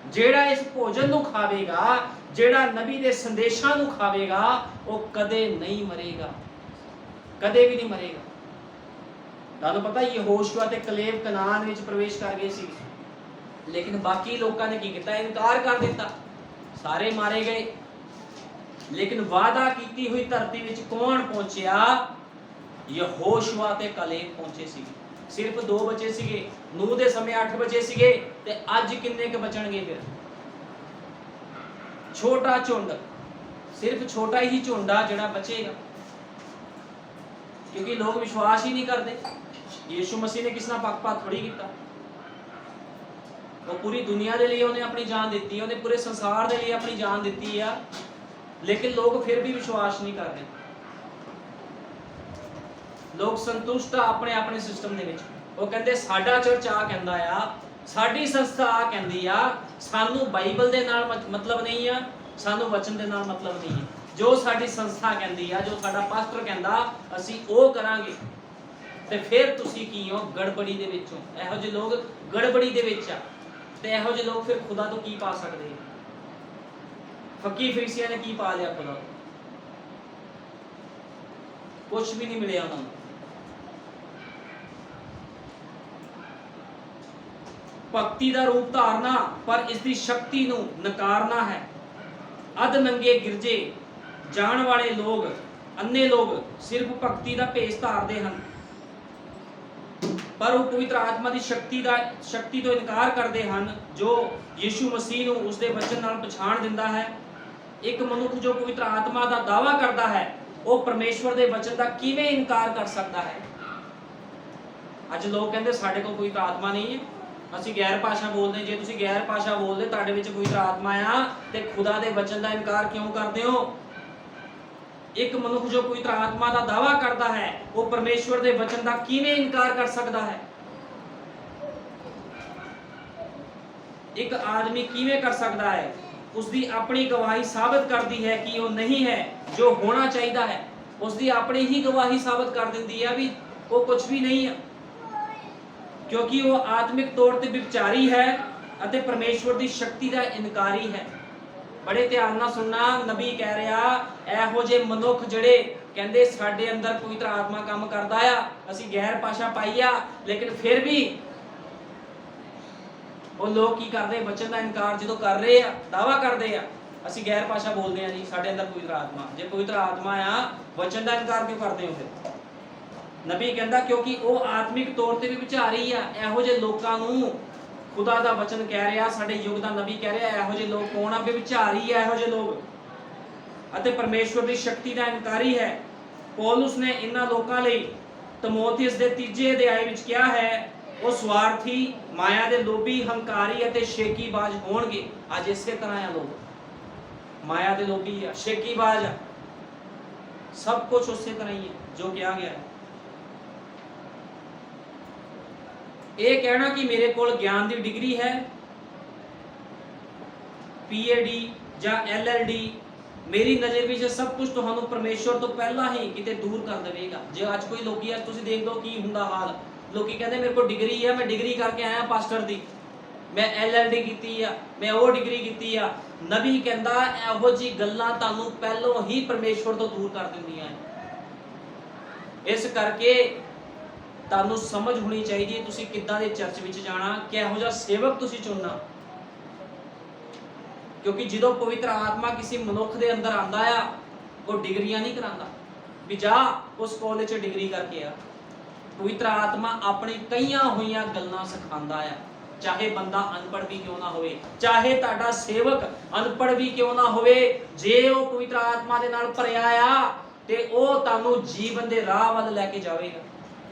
Speaker 2: ਜਿਹੜਾ ਇਸ ਭੋਜਨ ਨੂੰ ਖਾਵੇਗਾ, ਜਿਹੜਾ ਨਬੀ ਦੇ ਸੰਦੇਸ਼ਾਂ ਨੂੰ ਖਾਵੇਗਾ, ਉਹ ਕਦੇ ਨਹੀਂ ਮਰੇਗਾ, ਕਦੇ ਵੀ ਨਹੀਂ ਮਰੇਗਾ। ਤੁਹਾਨੂੰ ਪਤਾ ਯਹੋਸ਼ੂਆ ਤੇ ਕਲੇਬ ਕਨਾਨ ਵਿੱਚ ਪ੍ਰਵੇਸ਼ ਕਰ ਗਏ ਸੀ, ਲੇਕਿਨ ਬਾਕੀ ਲੋਕਾਂ ਨੇ ਕੀ ਕੀਤਾ? ਇਨਕਾਰ ਕਰ ਦਿੱਤਾ। ਸਾਰੇ ਮਾਰੇ ਗਏ। ਲੇਕਿਨ ਵਾਅਦਾ ਕੀਤੀ ਹੋਈ ਧਰਤੀ ਵਿੱਚ ਕੌਣ ਪਹੁੰਚਿਆ? ਯਹੋਸ਼ੂਆ ਤੇ ਕਲੇਬ ਪਹੁੰਚੇ ਸੀ। ਸਿਰਫ 2 ਬਚੇ ਸੀਗੇ। ਨੂਹ ਦੇ ਸਮੇਂ 8 ਬਚੇ ਸੀਗੇ, ਤੇ ਅੱਜ ਕਿੰਨੇ ਕੁ ਬਚਣਗੇ? ਫਿਰ ਛੋਟਾ ਝੁੰਡ, ਸਿਰਫ ਛੋਟਾ ਹੀ ਝੁੰਡਾ ਜਿਹੜਾ ਬਚੇਗਾ, ਕਿਉਂਕਿ ਲੋਕ ਵਿਸ਼ਵਾਸ ਹੀ ਨਹੀਂ ਕਰਦੇ। ਯੀਸ਼ੂ ਮਸੀਹ ਨੇ ਕਿਸ ਨਾਲ ਪੱਖਪਾਤ ਥੋੜੀ ਕੀਤਾ। ਉਹ ਪੂਰੀ ਦੁਨੀਆ ਦੇ ਲਈ ਉਹਨੇ ਆਪਣੀ ਜਾਨ ਦਿੱਤੀ, ਉਹਨੇ ਪੂਰੇ ਸੰਸਾਰ ਦੇ ਲਈ ਆਪਣੀ ਜਾਨ ਦਿੱਤੀ ਆ, ਲੇਕਿਨ ਲੋਕ ਫਿਰ ਵੀ ਵਿਸ਼ਵਾਸ ਨਹੀਂ ਕਰਦੇ। ਲੋਕ ਸੰਤੁਸ਼ਟ ਆ ਆਪਣੇ ਆਪਣੇ ਸਿਸਟਮ ਦੇ ਵਿੱਚ। ਉਹ ਕਹਿੰਦੇ ਸਾਡਾ ਚਰਚ ਆ ਕਹਿੰਦਾ ਆ, ਸਾਡੀ ਸੰਸਥਾ ਆ ਕਹਿੰਦੀ ਆ, ਸਾਨੂੰ ਬਾਈਬਲ ਦੇ ਨਾਲ ਮਤਲਬ ਨਹੀਂ ਆ, ਸਾਨੂੰ ਵਚਨ ਦੇ ਨਾਲ ਮਤਲਬ ਨਹੀਂ ਹੈ। ਜੋ ਸਾਡੀ ਸੰਸਥਾ ਕਹਿੰਦੀ ਆ, ਜੋ ਸਾਡਾ ਪਾਸਟਰ ਕਹਿੰਦਾ, ਅਸੀਂ ਉਹ ਕਰਾਂਗੇ। ਤੇ ਫਿਰ ਤੁਸੀਂ ਕੀ ਹੋ? ਗੜਬੜੀ ਦੇ ਵਿੱਚ ਹੋ। ਇਹੋ ਜਿਹੇ ਲੋਕ ਗੜਬੜੀ ਦੇ ਵਿੱਚ ਆ, ਤੇ ਇਹੋ ਜਿਹੇ ਲੋਕ ਫਿਰ ਖੁਦਾ ਤੋਂ ਕੀ ਪਾ ਸਕਦੇ ਆ? ਫੱਕੀ ਫਰੀਸੀਆਂ ਨੇ ਕੀ ਪਾ ਲਿਆ ਖੁਦਾ ਤੋਂ? ਕੁਛ ਵੀ ਨਹੀਂ ਮਿਲਿਆ ਉਹਨਾਂ ਨੂੰ। ਭਗਤੀ ਦਾ ਰੂਪ ਧਾਰਨਾ ਪਰ ਇਸ ਦੀ ਸ਼ਕਤੀ ਨੂੰ ਨਕਾਰਨਾ ਹੈ। ਅਧ ਨੰਗੇ ਗਿਰਜੇ ਜਾਣ ਵਾਲੇ ਲੋਕ, ਅੰਨੇ ਲੋਕ ਸਿਰਫ ਭਗਤੀ ਦਾ ਭੇਸ ਧਾਰਦੇ ਹਨ, ਪਰ ਉਹ ਪਵਿੱਤਰ ਆਤਮਾ ਦੀ ਸ਼ਕਤੀ ਤੋਂ ਇਨਕਾਰ ਕਰਦੇ ਹਨ, ਜੋ ਯੀਸ਼ੂ ਮਸੀਹ ਨੂੰ ਉਸਦੇ ਵਚਨ ਨਾਲ ਪਛਾਣ ਦਿੰਦਾ ਹੈ। ਇੱਕ ਮਨੁੱਖ ਜੋ ਪਵਿੱਤਰ ਆਤਮਾ ਦਾ ਦਾਅਵਾ ਕਰਦਾ ਹੈ, ਉਹ ਪਰਮੇਸ਼ਵਰ ਦੇ ਵਚਨ ਦਾ ਕਿਵੇਂ ਇਨਕਾਰ ਕਰ ਸਕਦਾ ਹੈ? ਅੱਜ ਲੋਕ ਕਹਿੰਦੇ ਸਾਡੇ ਕੋਲ ਪਵਿੱਤਰ ਆਤਮਾ ਨਹੀਂ ਹੈ, ਅਸੀਂ ਗੈਰ ਭਾਸ਼ਾ ਬੋਲਦੇ। ਜੇ ਤੁਸੀਂ ਗੈਰ ਭਾਸ਼ਾ ਬੋਲਦੇ, ਤੁਹਾਡੇ ਵਿੱਚ ਪਵਿੱਤਰ ਆਤਮਾ ਆ, ਤੇ ਖੁਦਾ ਦੇ ਵਚਨ ਦਾ ਇਨਕਾਰ ਕਿਉਂ ਕਰਦੇ ਹੋ? ਇੱਕ ਮਨੁੱਖ ਜੋ ਪਵਿੱਤਰ ਆਤਮਾ ਦਾ ਦਾਅਵਾ ਕਰਦਾ ਹੈ, ਉਹ ਪਰਮੇਸ਼ਵਰ ਦੇ ਵਚਨ ਦਾ ਕਿਵੇਂ ਇਨਕਾਰ ਕਰ ਸਕਦਾ ਹੈ? ਇੱਕ ਆਦਮੀ ਕਿਵੇਂ ਕਰ ਸਕਦਾ ਹੈ? ਉਸਦੀ ਆਪਣੀ ਗਵਾਹੀ ਸਾਬਤ ਕਰਦੀ ਹੈ ਕਿ ਉਹ ਨਹੀਂ ਹੈ ਜੋ ਹੋਣਾ ਚਾਹੀਦਾ ਹੈ। ਉਸਦੀ ਆਪਣੀ ਹੀ ਗਵਾਹੀ ਸਾਬਤ ਕਰ ਦਿੰਦੀ ਹੈ ਵੀ ਉਹ ਕੁਝ ਵੀ ਨਹੀਂ ਹੈ, ਕਿਉਂਕਿ ਉਹ ਆਤਮਿਕ ਤੌਰ ਤੇ ਵਿਚਾਰੀ ਹੈ ਅਤੇ ਪਰਮੇਸ਼ਵਰ ਦੀ ਸ਼ਕਤੀ ਦਾ ਇਨਕਾਰੀ ਹੈ। ਬੜੇ ਧਿਆਨ ਨਾਲ ਸੁਣਨਾ, ਨਬੀ ਕਹਿ ਰਿਹਾ, ਇਹੋ ਜਿਹੇ ਮਨੁੱਖ ਜਿਹੜੇ ਕਹਿੰਦੇ ਸਾਡੇ ਅੰਦਰ ਪਵਿੱਤਰ ਆਤਮਾ ਕੰਮ ਕਰਦਾ ਆ, ਅਸੀਂ ਗੈਰ ਭਾਸ਼ਾ ਪਾਈ ਆ, ਲੇਕਿਨ ਫਿਰ ਵੀ ਉਹ ਲੋਕ ਕੀ ਕਰਦੇ? ਵਚਨ ਦਾ ਇਨਕਾਰ ਜਦੋਂ ਕਰ ਰਹੇ ਆ, ਦਾਵਾ ਕਰਦੇ ਆ, ਅਸੀਂ ਗੈਰ ਭਾਸ਼ਾ ਬੋਲਦੇ ਆ ਜੀ, ਸਾਡੇ ਅੰਦਰ ਪਵਿੱਤਰ ਆਤਮਾ। ਜੇ ਪਵਿੱਤਰ ਆਤਮਾ ਆ, ਵਚਨ ਦਾ ਇਨਕਾਰ ਕਿਉਂ ਕਰਦੇ ਹੋ ਫਿਰ? ਨਬੀ ਕਹਿੰਦਾ ਕਿਉਂਕਿ ਉਹ ਆਤਮਿਕ ਤੌਰ ਤੇ ਵੀ ਵਿਚਾਰੀ ਆ। ਇਹੋ ਜਿਹੇ ਲੋਕਾਂ ਨੂੰ ਖੁਦਾ ਦਾ ਵਚਨ ਕਹਿ ਰਿਹਾ, ਸਾਡੇ ਯੁੱਗ ਦਾ ਨਬੀ ਕਹਿ ਰਿਹਾ, ਇਹੋ ਜਿਹੇ ਲੋਕ ਕੌਣ ਆ? ਵਿਚਾਰੀ ਆ ਇਹੋ ਜਿਹੇ ਲੋਕ, ਅਤੇ ਪਰਮੇਸ਼ਵਰ ਦੀ ਸ਼ਕਤੀ ਦਾ ਇਨਕਾਰੀ ਹੈ। ਪੌਲੁਸ ਨੇ ਇਹਨਾਂ ਲੋਕਾਂ ਲਈ ਤਮੋਥੀਅਸ ਦੇ 3 ਅਧਿਆਇ ਵਿੱਚ ਕਿਹਾ ਹੈ, ਉਹ ਸਵਾਰਥੀ, ਮਾਇਆ ਦੇ ਲੋਭੀ, ਹੰਕਾਰੀ ਅਤੇ ਸ਼ੇਕੀਬਾਜ਼ ਹੋਣਗੇ। ਅੱਜ ਇਸੇ ਤਰ੍ਹਾਂ ਆ ਲੋਕ, ਮਾਇਆ ਦੇ ਲੋਭੀ ਆ, ਸ਼ੇਕੀਬਾਜ਼ ਆ, ਸਭ ਕੁਝ ਉਸੇ ਤਰ੍ਹਾਂ ਹੀ ਹੈ ਜੋ ਕਿਹਾ ਗਿਆ ਹੈ। ਇਹ ਕਹਿਣਾ ਕਿ ਮੇਰੇ ਕੋਲ ਗਿਆਨ ਦੀ ਡਿਗਰੀ ਹੈ, PhD ਜਾਂ LLD, ਮੇਰੀ ਨਜ਼ਰ ਵਿੱਚ ਸਭ ਕੁਝ ਤੁਹਾਨੂੰ ਪਰਮੇਸ਼ਵਰ ਤੋਂ ਪਹਿਲਾਂ ਹੀ ਕਿਤੇ ਦੂਰ ਕਰ ਦੇਵੇਗਾ। ਜੇ ਅੱਜ ਕੋਈ ਲੋਕੀ, ਅੱਜ ਤੁਸੀਂ ਦੇਖ ਲਓ ਕੀ ਹੁੰਦਾ ਹਾਲ, ਲੋਕੀ ਕਹਿੰਦੇ ਮੇਰੇ ਕੋਲ ਡਿਗਰੀ ਹੈ, ਮੈਂ ਡਿਗਰੀ ਕਰਕੇ ਆਇਆ ਪਾਸਟਰ ਦੀ, ਮੈਂ LLD ਕੀਤੀ ਆ, ਮੈਂ ਉਹ ਡਿਗਰੀ ਕੀਤੀ ਆ। ਨਬੀ ਕਹਿੰਦਾ ਇਹੋ ਜਿਹੀ ਗੱਲਾਂ ਤੁਹਾਨੂੰ ਪਹਿਲਾਂ ਹੀ ਪਰਮੇਸ਼ਵਰ ਤੋਂ ਦੂਰ ਕਰ ਦਿੰਦੀਆਂ ਹੈ। ਇਸ ਕਰਕੇ ਤੁਹਾਨੂੰ ਸਮਝ ਹੋਣੀ ਚਾਹੀਦੀ ਹੈ ਤੁਸੀਂ ਕਿੱਦਾਂ ਦੇ ਚਰਚ ਵਿੱਚ ਜਾਣਾ, ਕਿਹੋ ਜਿਹਾ ਸੇਵਕ ਤੁਸੀਂ ਚੁਣਨਾ। ਕਿਉਂਕਿ ਜਦੋਂ ਪਵਿੱਤਰ ਆਤਮਾ ਕਿਸੇ ਮਨੁੱਖ ਦੇ ਅੰਦਰ ਆਂਦਾ ਆ, ਉਹ ਡਿਗਰੀਆਂ ਨਹੀਂ ਕਰਾਂਦਾ ਵੀ ਜਾ ਉਸ ਕਾਲਜ 'ਚ ਡਿਗਰੀ ਕਰਕੇ ਆ। ਪਵਿੱਤਰ ਆਤਮਾ ਆਪਣੀ ਕਈਆਂ ਹੋਈਆਂ ਗੱਲਾਂ ਸਿਖਾਉਂਦਾ ਆ, ਚਾਹੇ ਬੰਦਾ ਅਨਪੜ੍ਹ ਵੀ ਕਿਉਂ ਨਾ ਹੋਵੇ, ਚਾਹੇ ਤੁਹਾਡਾ ਸੇਵਕ ਅਨਪੜ੍ਹ ਵੀ ਕਿਉਂ ਨਾ ਹੋਵੇ। ਜੇ ਉਹ ਪਵਿੱਤਰ ਆਤਮਾ ਦੇ ਨਾਲ ਭਰਿਆ ਆ ਤੇ ਉਹ ਤੁਹਾਨੂੰ ਜੀਵਨ ਦੇ ਰਾਹ ਵੱਲ ਲੈ ਕੇ ਜਾਵੇਗਾ।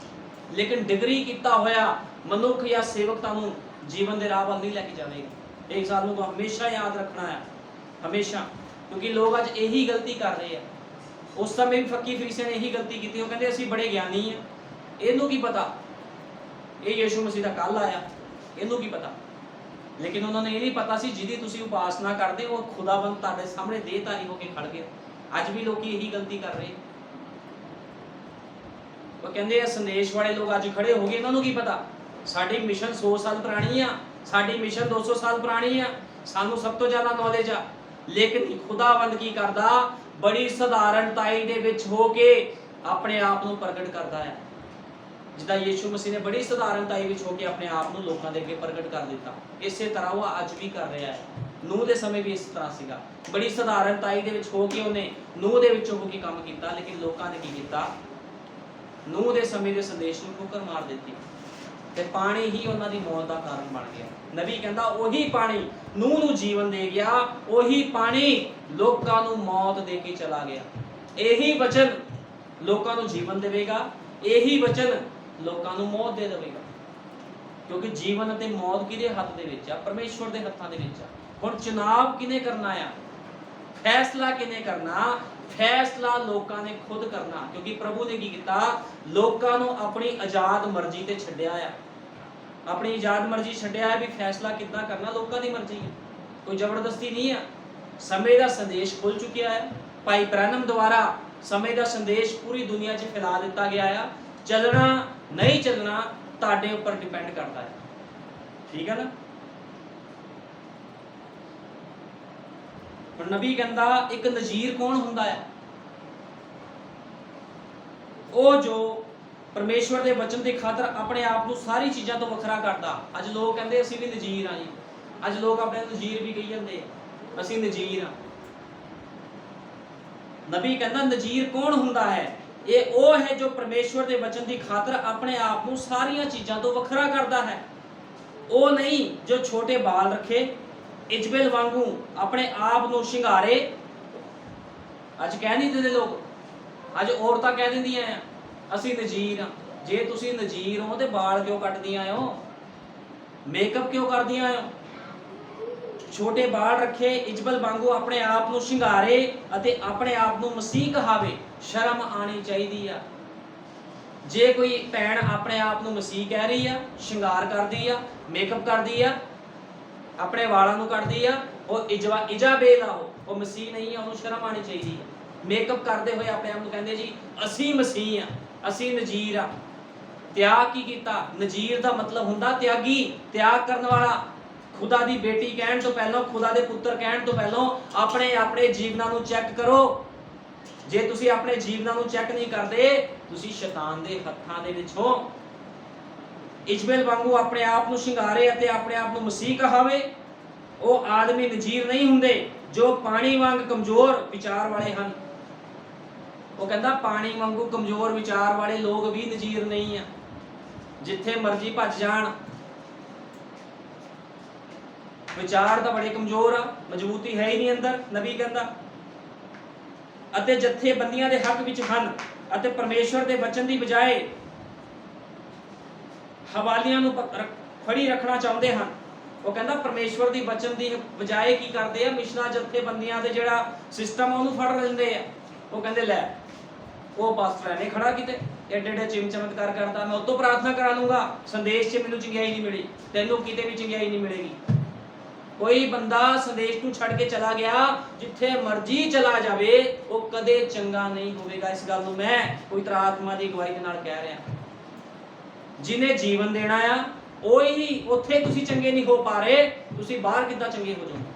Speaker 2: ਲੇਕਿਨ ਡਿਗਰੀ ਕੀਤਾ ਹੋਇਆ ਮਨੁੱਖ ਜਾਂ ਸੇਵਕ ਤੁਹਾਨੂੰ ਜੀਵਨ ਦੇ ਰਾਹ ਵੱਲ ਨਹੀਂ ਲੈ ਕੇ ਜਾਵੇਗਾ। ਇਹ ਸਾਨੂੰ ਤਾਂ ਹਮੇਸ਼ਾ ਯਾਦ ਰੱਖਣਾ ਹੈ, ਹਮੇਸ਼ਾ, ਕਿਉਂਕਿ ਲੋਕ ਅੱਜ ਇਹੀ ਗਲਤੀ ਕਰ ਰਹੇ ਆ। ਉਸ ਸਮੇਂ ਵੀ ਫੱਕੀ ਫਰੀਸੀਆਂ ਨੇ ਇਹੀ ਗਲਤੀ ਕੀਤੀ। ਉਹ ਕਹਿੰਦੇ ਅਸੀਂ ਬੜੇ ਗਿਆਨੀ ਆ, ਇਹਨੂੰ ਕੀ ਪਤਾ ਇਹ ਯੀਸ਼ੂ ਮਸੀਹ ਦਾ ਕੱਲ ਆਇਆ, ਇਹਨੂੰ ਕੀ ਪਤਾ। ਲੇਕਿਨ ਉਹਨਾਂ ਨੂੰ ਇਹ ਨਹੀਂ ਪਤਾ ਸੀ ਜਿਹਦੀ ਤੁਸੀਂ ਉਪਾਸਨਾ ਕਰਦੇ ਉਹ ਖੁਦਾਵੰਦ ਤੁਹਾਡੇ ਸਾਹਮਣੇ ਦੇਹਧਾਰੀ ਹੋ ਕੇ ਖੜ ਗਿਆ। ਅੱਜ ਵੀ ਲੋਕੀ ਇਹੀ ਗਲਤੀ ਕਰ ਰਹੇ। ਉਹ ਕਹਿੰਦੇ ਆ ਸੰਦੇਸ਼ ਵਾਲੇ ਲੋਕ ਅੱਜ ਖੜੇ ਹੋ ਗਏ, ਇਹਨਾਂ ਨੂੰ ਕੀ ਪਤਾ ਸਾਡੀ ਮਿਸ਼ਨ 100 ਸਾਲ ਪੁਰਾਣੀ ਆ, ਸਾਡੀ ਮਿਸ਼ਨ 200 ਸਾਲ ਪੁਰਾਣੀ ਆ, ਸਾਨੂੰ ਸਭ ਤੋਂ ਜ਼ਿਆਦਾ ਨੌਲੇਜ ਆ। ਲੇਕਿਨ ਖੁਦਾਵੰਦ ਕੀ ਕਰਦਾ? ਬੜੀ ਸਧਾਰਨਤਾਈ ਦੇ ਵਿੱਚ ਹੋ ਕੇ ਆਪਣੇ ਆਪ ਨੂੰ ਪ੍ਰਗਟ ਕਰਦਾ ਹੈ। ਜਿੱਦਾਂ ਯੀਸ਼ੂ ਮਸੀਹ ਨੇ ਬੜੀ ਸਧਾਰਨਤਾਈ ਵਿੱਚ ਹੋ ਕੇ ਆਪਣੇ ਆਪ ਨੂੰ ਲੋਕਾਂ ਦੇ ਅੱਗੇ ਪ੍ਰਗਟ ਕਰ ਦਿੱਤਾ, ਇਸੇ ਤਰ੍ਹਾਂ ਉਹ ਅੱਜ ਵੀ ਕਰ ਰਿਹਾ ਹੈ। ਨੂਹ ਦੇ ਸਮੇਂ ਵੀ ਇਸ ਤਰ੍ਹਾਂ ਸੀਗਾ, ਬੜੀ ਸਧਾਰਨਤਾਈ ਦੇ ਵਿੱਚ ਹੋ ਕੇ ਉਹਨੇ ਨੂਹ ਦੇ ਵਿੱਚੋਂ ਹੋ ਕੇ ਕੰਮ ਕੀਤਾ। ਲੇਕਿਨ ਲੋਕਾਂ ਨੇ ਕੀ ਕੀਤਾ? ਨੂਹ ਦੇ ਸਮੇਂ ਦੇ ਸੰਦੇਸ਼ ਨੂੰ ਠੋਕਰ ਮਾਰ ਦਿੱਤੀ ਤੇ ਪਾਣੀ ਹੀ ਉਹਨਾਂ ਦੀ ਮੌਤ ਦਾ ਕਾਰਨ ਬਣ ਗਿਆ। ਨਬੀ ਕਹਿੰਦਾ ਉਹੀ ਪਾਣੀ ਨੂਹ ਨੂੰ ਜੀਵਨ ਦੇ ਗਿਆ, ਉਹੀ ਪਾਣੀ ਲੋਕਾਂ ਨੂੰ ਮੌਤ ਦੇ ਕੇ ਚਲਾ ਗਿਆ। ਇਹੀ ਵਚਨ ਲੋਕਾਂ ਨੂੰ ਜੀਵਨ ਦੇਵੇਗਾ, ਇਹੀ ਵਚਨ ਲੋਕਾਂ ਨੂੰ ਮੌਤ ਦੇ ਦੇਵੇਗਾ। ਕਿਉਂਕਿ ਜੀਵਨ ਅਤੇ ਮੌਤ ਕਿਹਦੇ ਹੱਥ ਦੇ ਵਿੱਚ ਆ? ਪਰਮੇਸ਼ਵਰ ਦੇ ਹੱਥਾਂ ਦੇ ਵਿੱਚ ਆ। ਹੁਣ ਚੁਣਾਵ ਕਿਹਨੇ ਕਰਨਾ ਆ? फैसला किने करना? फैसला लोकां ने खुद करना, क्योंकि प्रभु ने की कीता, लोकां नूं अपनी आजाद मर्जी ते छड्डिया आ। अपनी आजाद मर्जी छड्डिया है, भी फैसला कितना करना लोकां दी मर्जी है, कोई जबरदस्ती नहीं है। समय का संदेश खुल चुकिया है, भाई ब्रैनम द्वारा समय का संदेश पूरी दुनिया 'च फैला दिता गया है। चलना नहीं चलना तुहाडे उपर डिपेंड करता है, ठीक है ना। हुण नबी कहंदा एक नजीर कौन हुंदा है? वो जो परमेश्वर के वचन की खातर अपने आप को सारी चीज़ों तो वखरा करता। अज लोग कहते असीं भी नजीर हाँ जी, अज लोग अपने नजीर भी कही जाते असीं नजीर हाँ। नबी कहता नजीर कौन हुंदा है? ये वो है जो परमेश्वर के वचन की खातर अपने आप को सारिया चीज़ों तो वखरा करता है। वो नहीं जो छोटे बाल रखे, इजबेल वांगू अपने आप को शिंगारे। अज कह नहीं देते लोग, अज औरतां कह दिंदियां हैं असीं नजीर हाँ। जे तुसीं नजीर हो तो बाल क्यों कटदियां हो, मेकअप क्यों करदियां हो? छोटे बाल रखे, इजबल वांगू अपने आप को शिंगारे अते अपने आप को मसीह कहावे। शर्म आनी चाहिए। जे कोई भैन अपने आप को मसीह कह रही है, शिंगार करती है, मेकअप करती है, अपने वालों को करती है, वो इजाबेल आ, वो मसीह नहीं है, उन्होंने शर्म आनी चाहिए। मेकअप करते हुए अपने आप को कहते जी असी मसीह हाँ, असी नजीर हाँ। त्याग की कीता? नजीर का मतलब हुंदा त्यागी, त्याग करने वाला। खुदा दी बेटी कहण तो पहलों, खुदा दे पुत्र कहण तो पहलों अपने अपने जीवनां नूं चेक करो। जे तुसी अपने जीवनां नूं चेक नहीं करते, तुसी शैतान दे हत्थां दे विच हो। इजबेल वांगू अपने आप को शिंगारे अते अपने आप को मसीह कहावे। वो आदमी नजीर नहीं हुंदे जो पानी वांग कमजोर विचार वाले हैं। वो कहता पानी वांगू कमजोर विचार वाले लोग भी नजीर नहीं है, जिथे मर्जी भज जान। विचार तो बड़े कमजोर आ, मजबूती है ही नहीं अंदर। नबी कहता अते जथेबंदियां दे हक विच हन अते परमेश्वर दे वचन दी बजाए हवालियां नूं फड़ी रखना चाहते हैं। वो कहता परमेश्वर दी वचन दी बजाए की करते हैं, मिशना जथेबंदियां दे जिहड़ा सिस्टम उहनूं फड़ लैंदे आ। वो कहते लै वो पास्टर ने खड़ा किते एडे एडे चिम चमत्कार करता, मैं उतो प्रार्थना करा लूंगा, संदेश से मैनूं चंगियाई नहीं मिली, तैनूं किते भी चंगियाई नहीं मिलेगी। कोई बंदा संदेश को छड़ के चला गया, जिथे मर्जी चला जावे, वो कदे चंगा नहीं होवेगा। इस गल नूं मैं पवित्र आत्मा की गवाही दे नाल कह रहा। जिन्हें जीवन देना आ ओही उत्थे तुसी चंगे नहीं हो पा रहे, तुसी बाहर किद्दां चंगे हो जाओगे?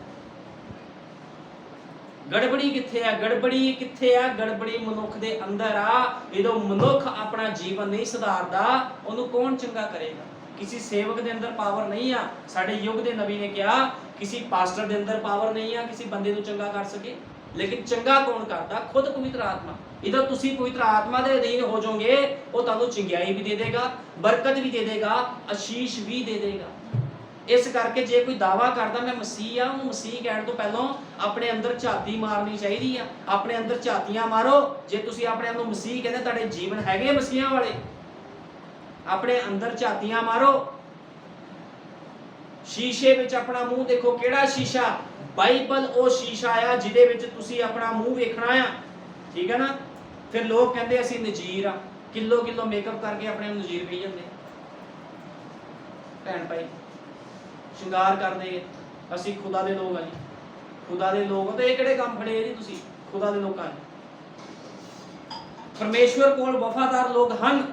Speaker 2: गड़बड़ी कित्थे है? गड़बड़ी कित्थे है? गड़बड़ी मनुख दे अंदर आ। जो मनुख अपना जीवन नहीं सुधारदा, उन्होंने कौन चंगा करेगा? किसी सेवक दे अंदर पावर नहीं आ। साडे युग दे नबी ने कहा किसी पास्टर दे अंदर पावर नहीं आ किसी बंदे नूं चंगा कर सके, लेकिन चंगा कौन करता? खुद पवित्र आत्मा। इधर तुसी पवित्र आत्मा दे अधीन हो जाओगे, वो तुहानूं चंगियाई भी दे देगा, बरकत भी दे देगा, आशीष भी दे देगा। इस करके जे कोई दावा करता मैं मसीह हाँ, वो मसीह कहण तो पहलों अपने अंदर झाती मारनी चाहिए आ। अपने अंदर झातियां मारो। जे तुसी अपने आप नूं मसीह कहंदे, तुहाडे जीवन हैगे मसीहां वाले, अपने अंदर झातियां मारो। शीशे विच अपना मुंह देखो, केड़ा शीशा? बाइबल वो शीशा आ जिहदे विच तुसी अपना मुंह वेखना आ, ठीक है ना। फिर लोग कहंदे असीं नजीर आ, किलो किलो मेकअप करके अपने नजीर कही जांदे। भैन भाई शिंगार करदे असीं खुदा दे लोग आ जी, खुदा दे लोग हो। तो ये किहड़े काम फड़े जी तुसीं खुदा दे लोकां ने? परमेश्वर कोल वफादार लोग हन,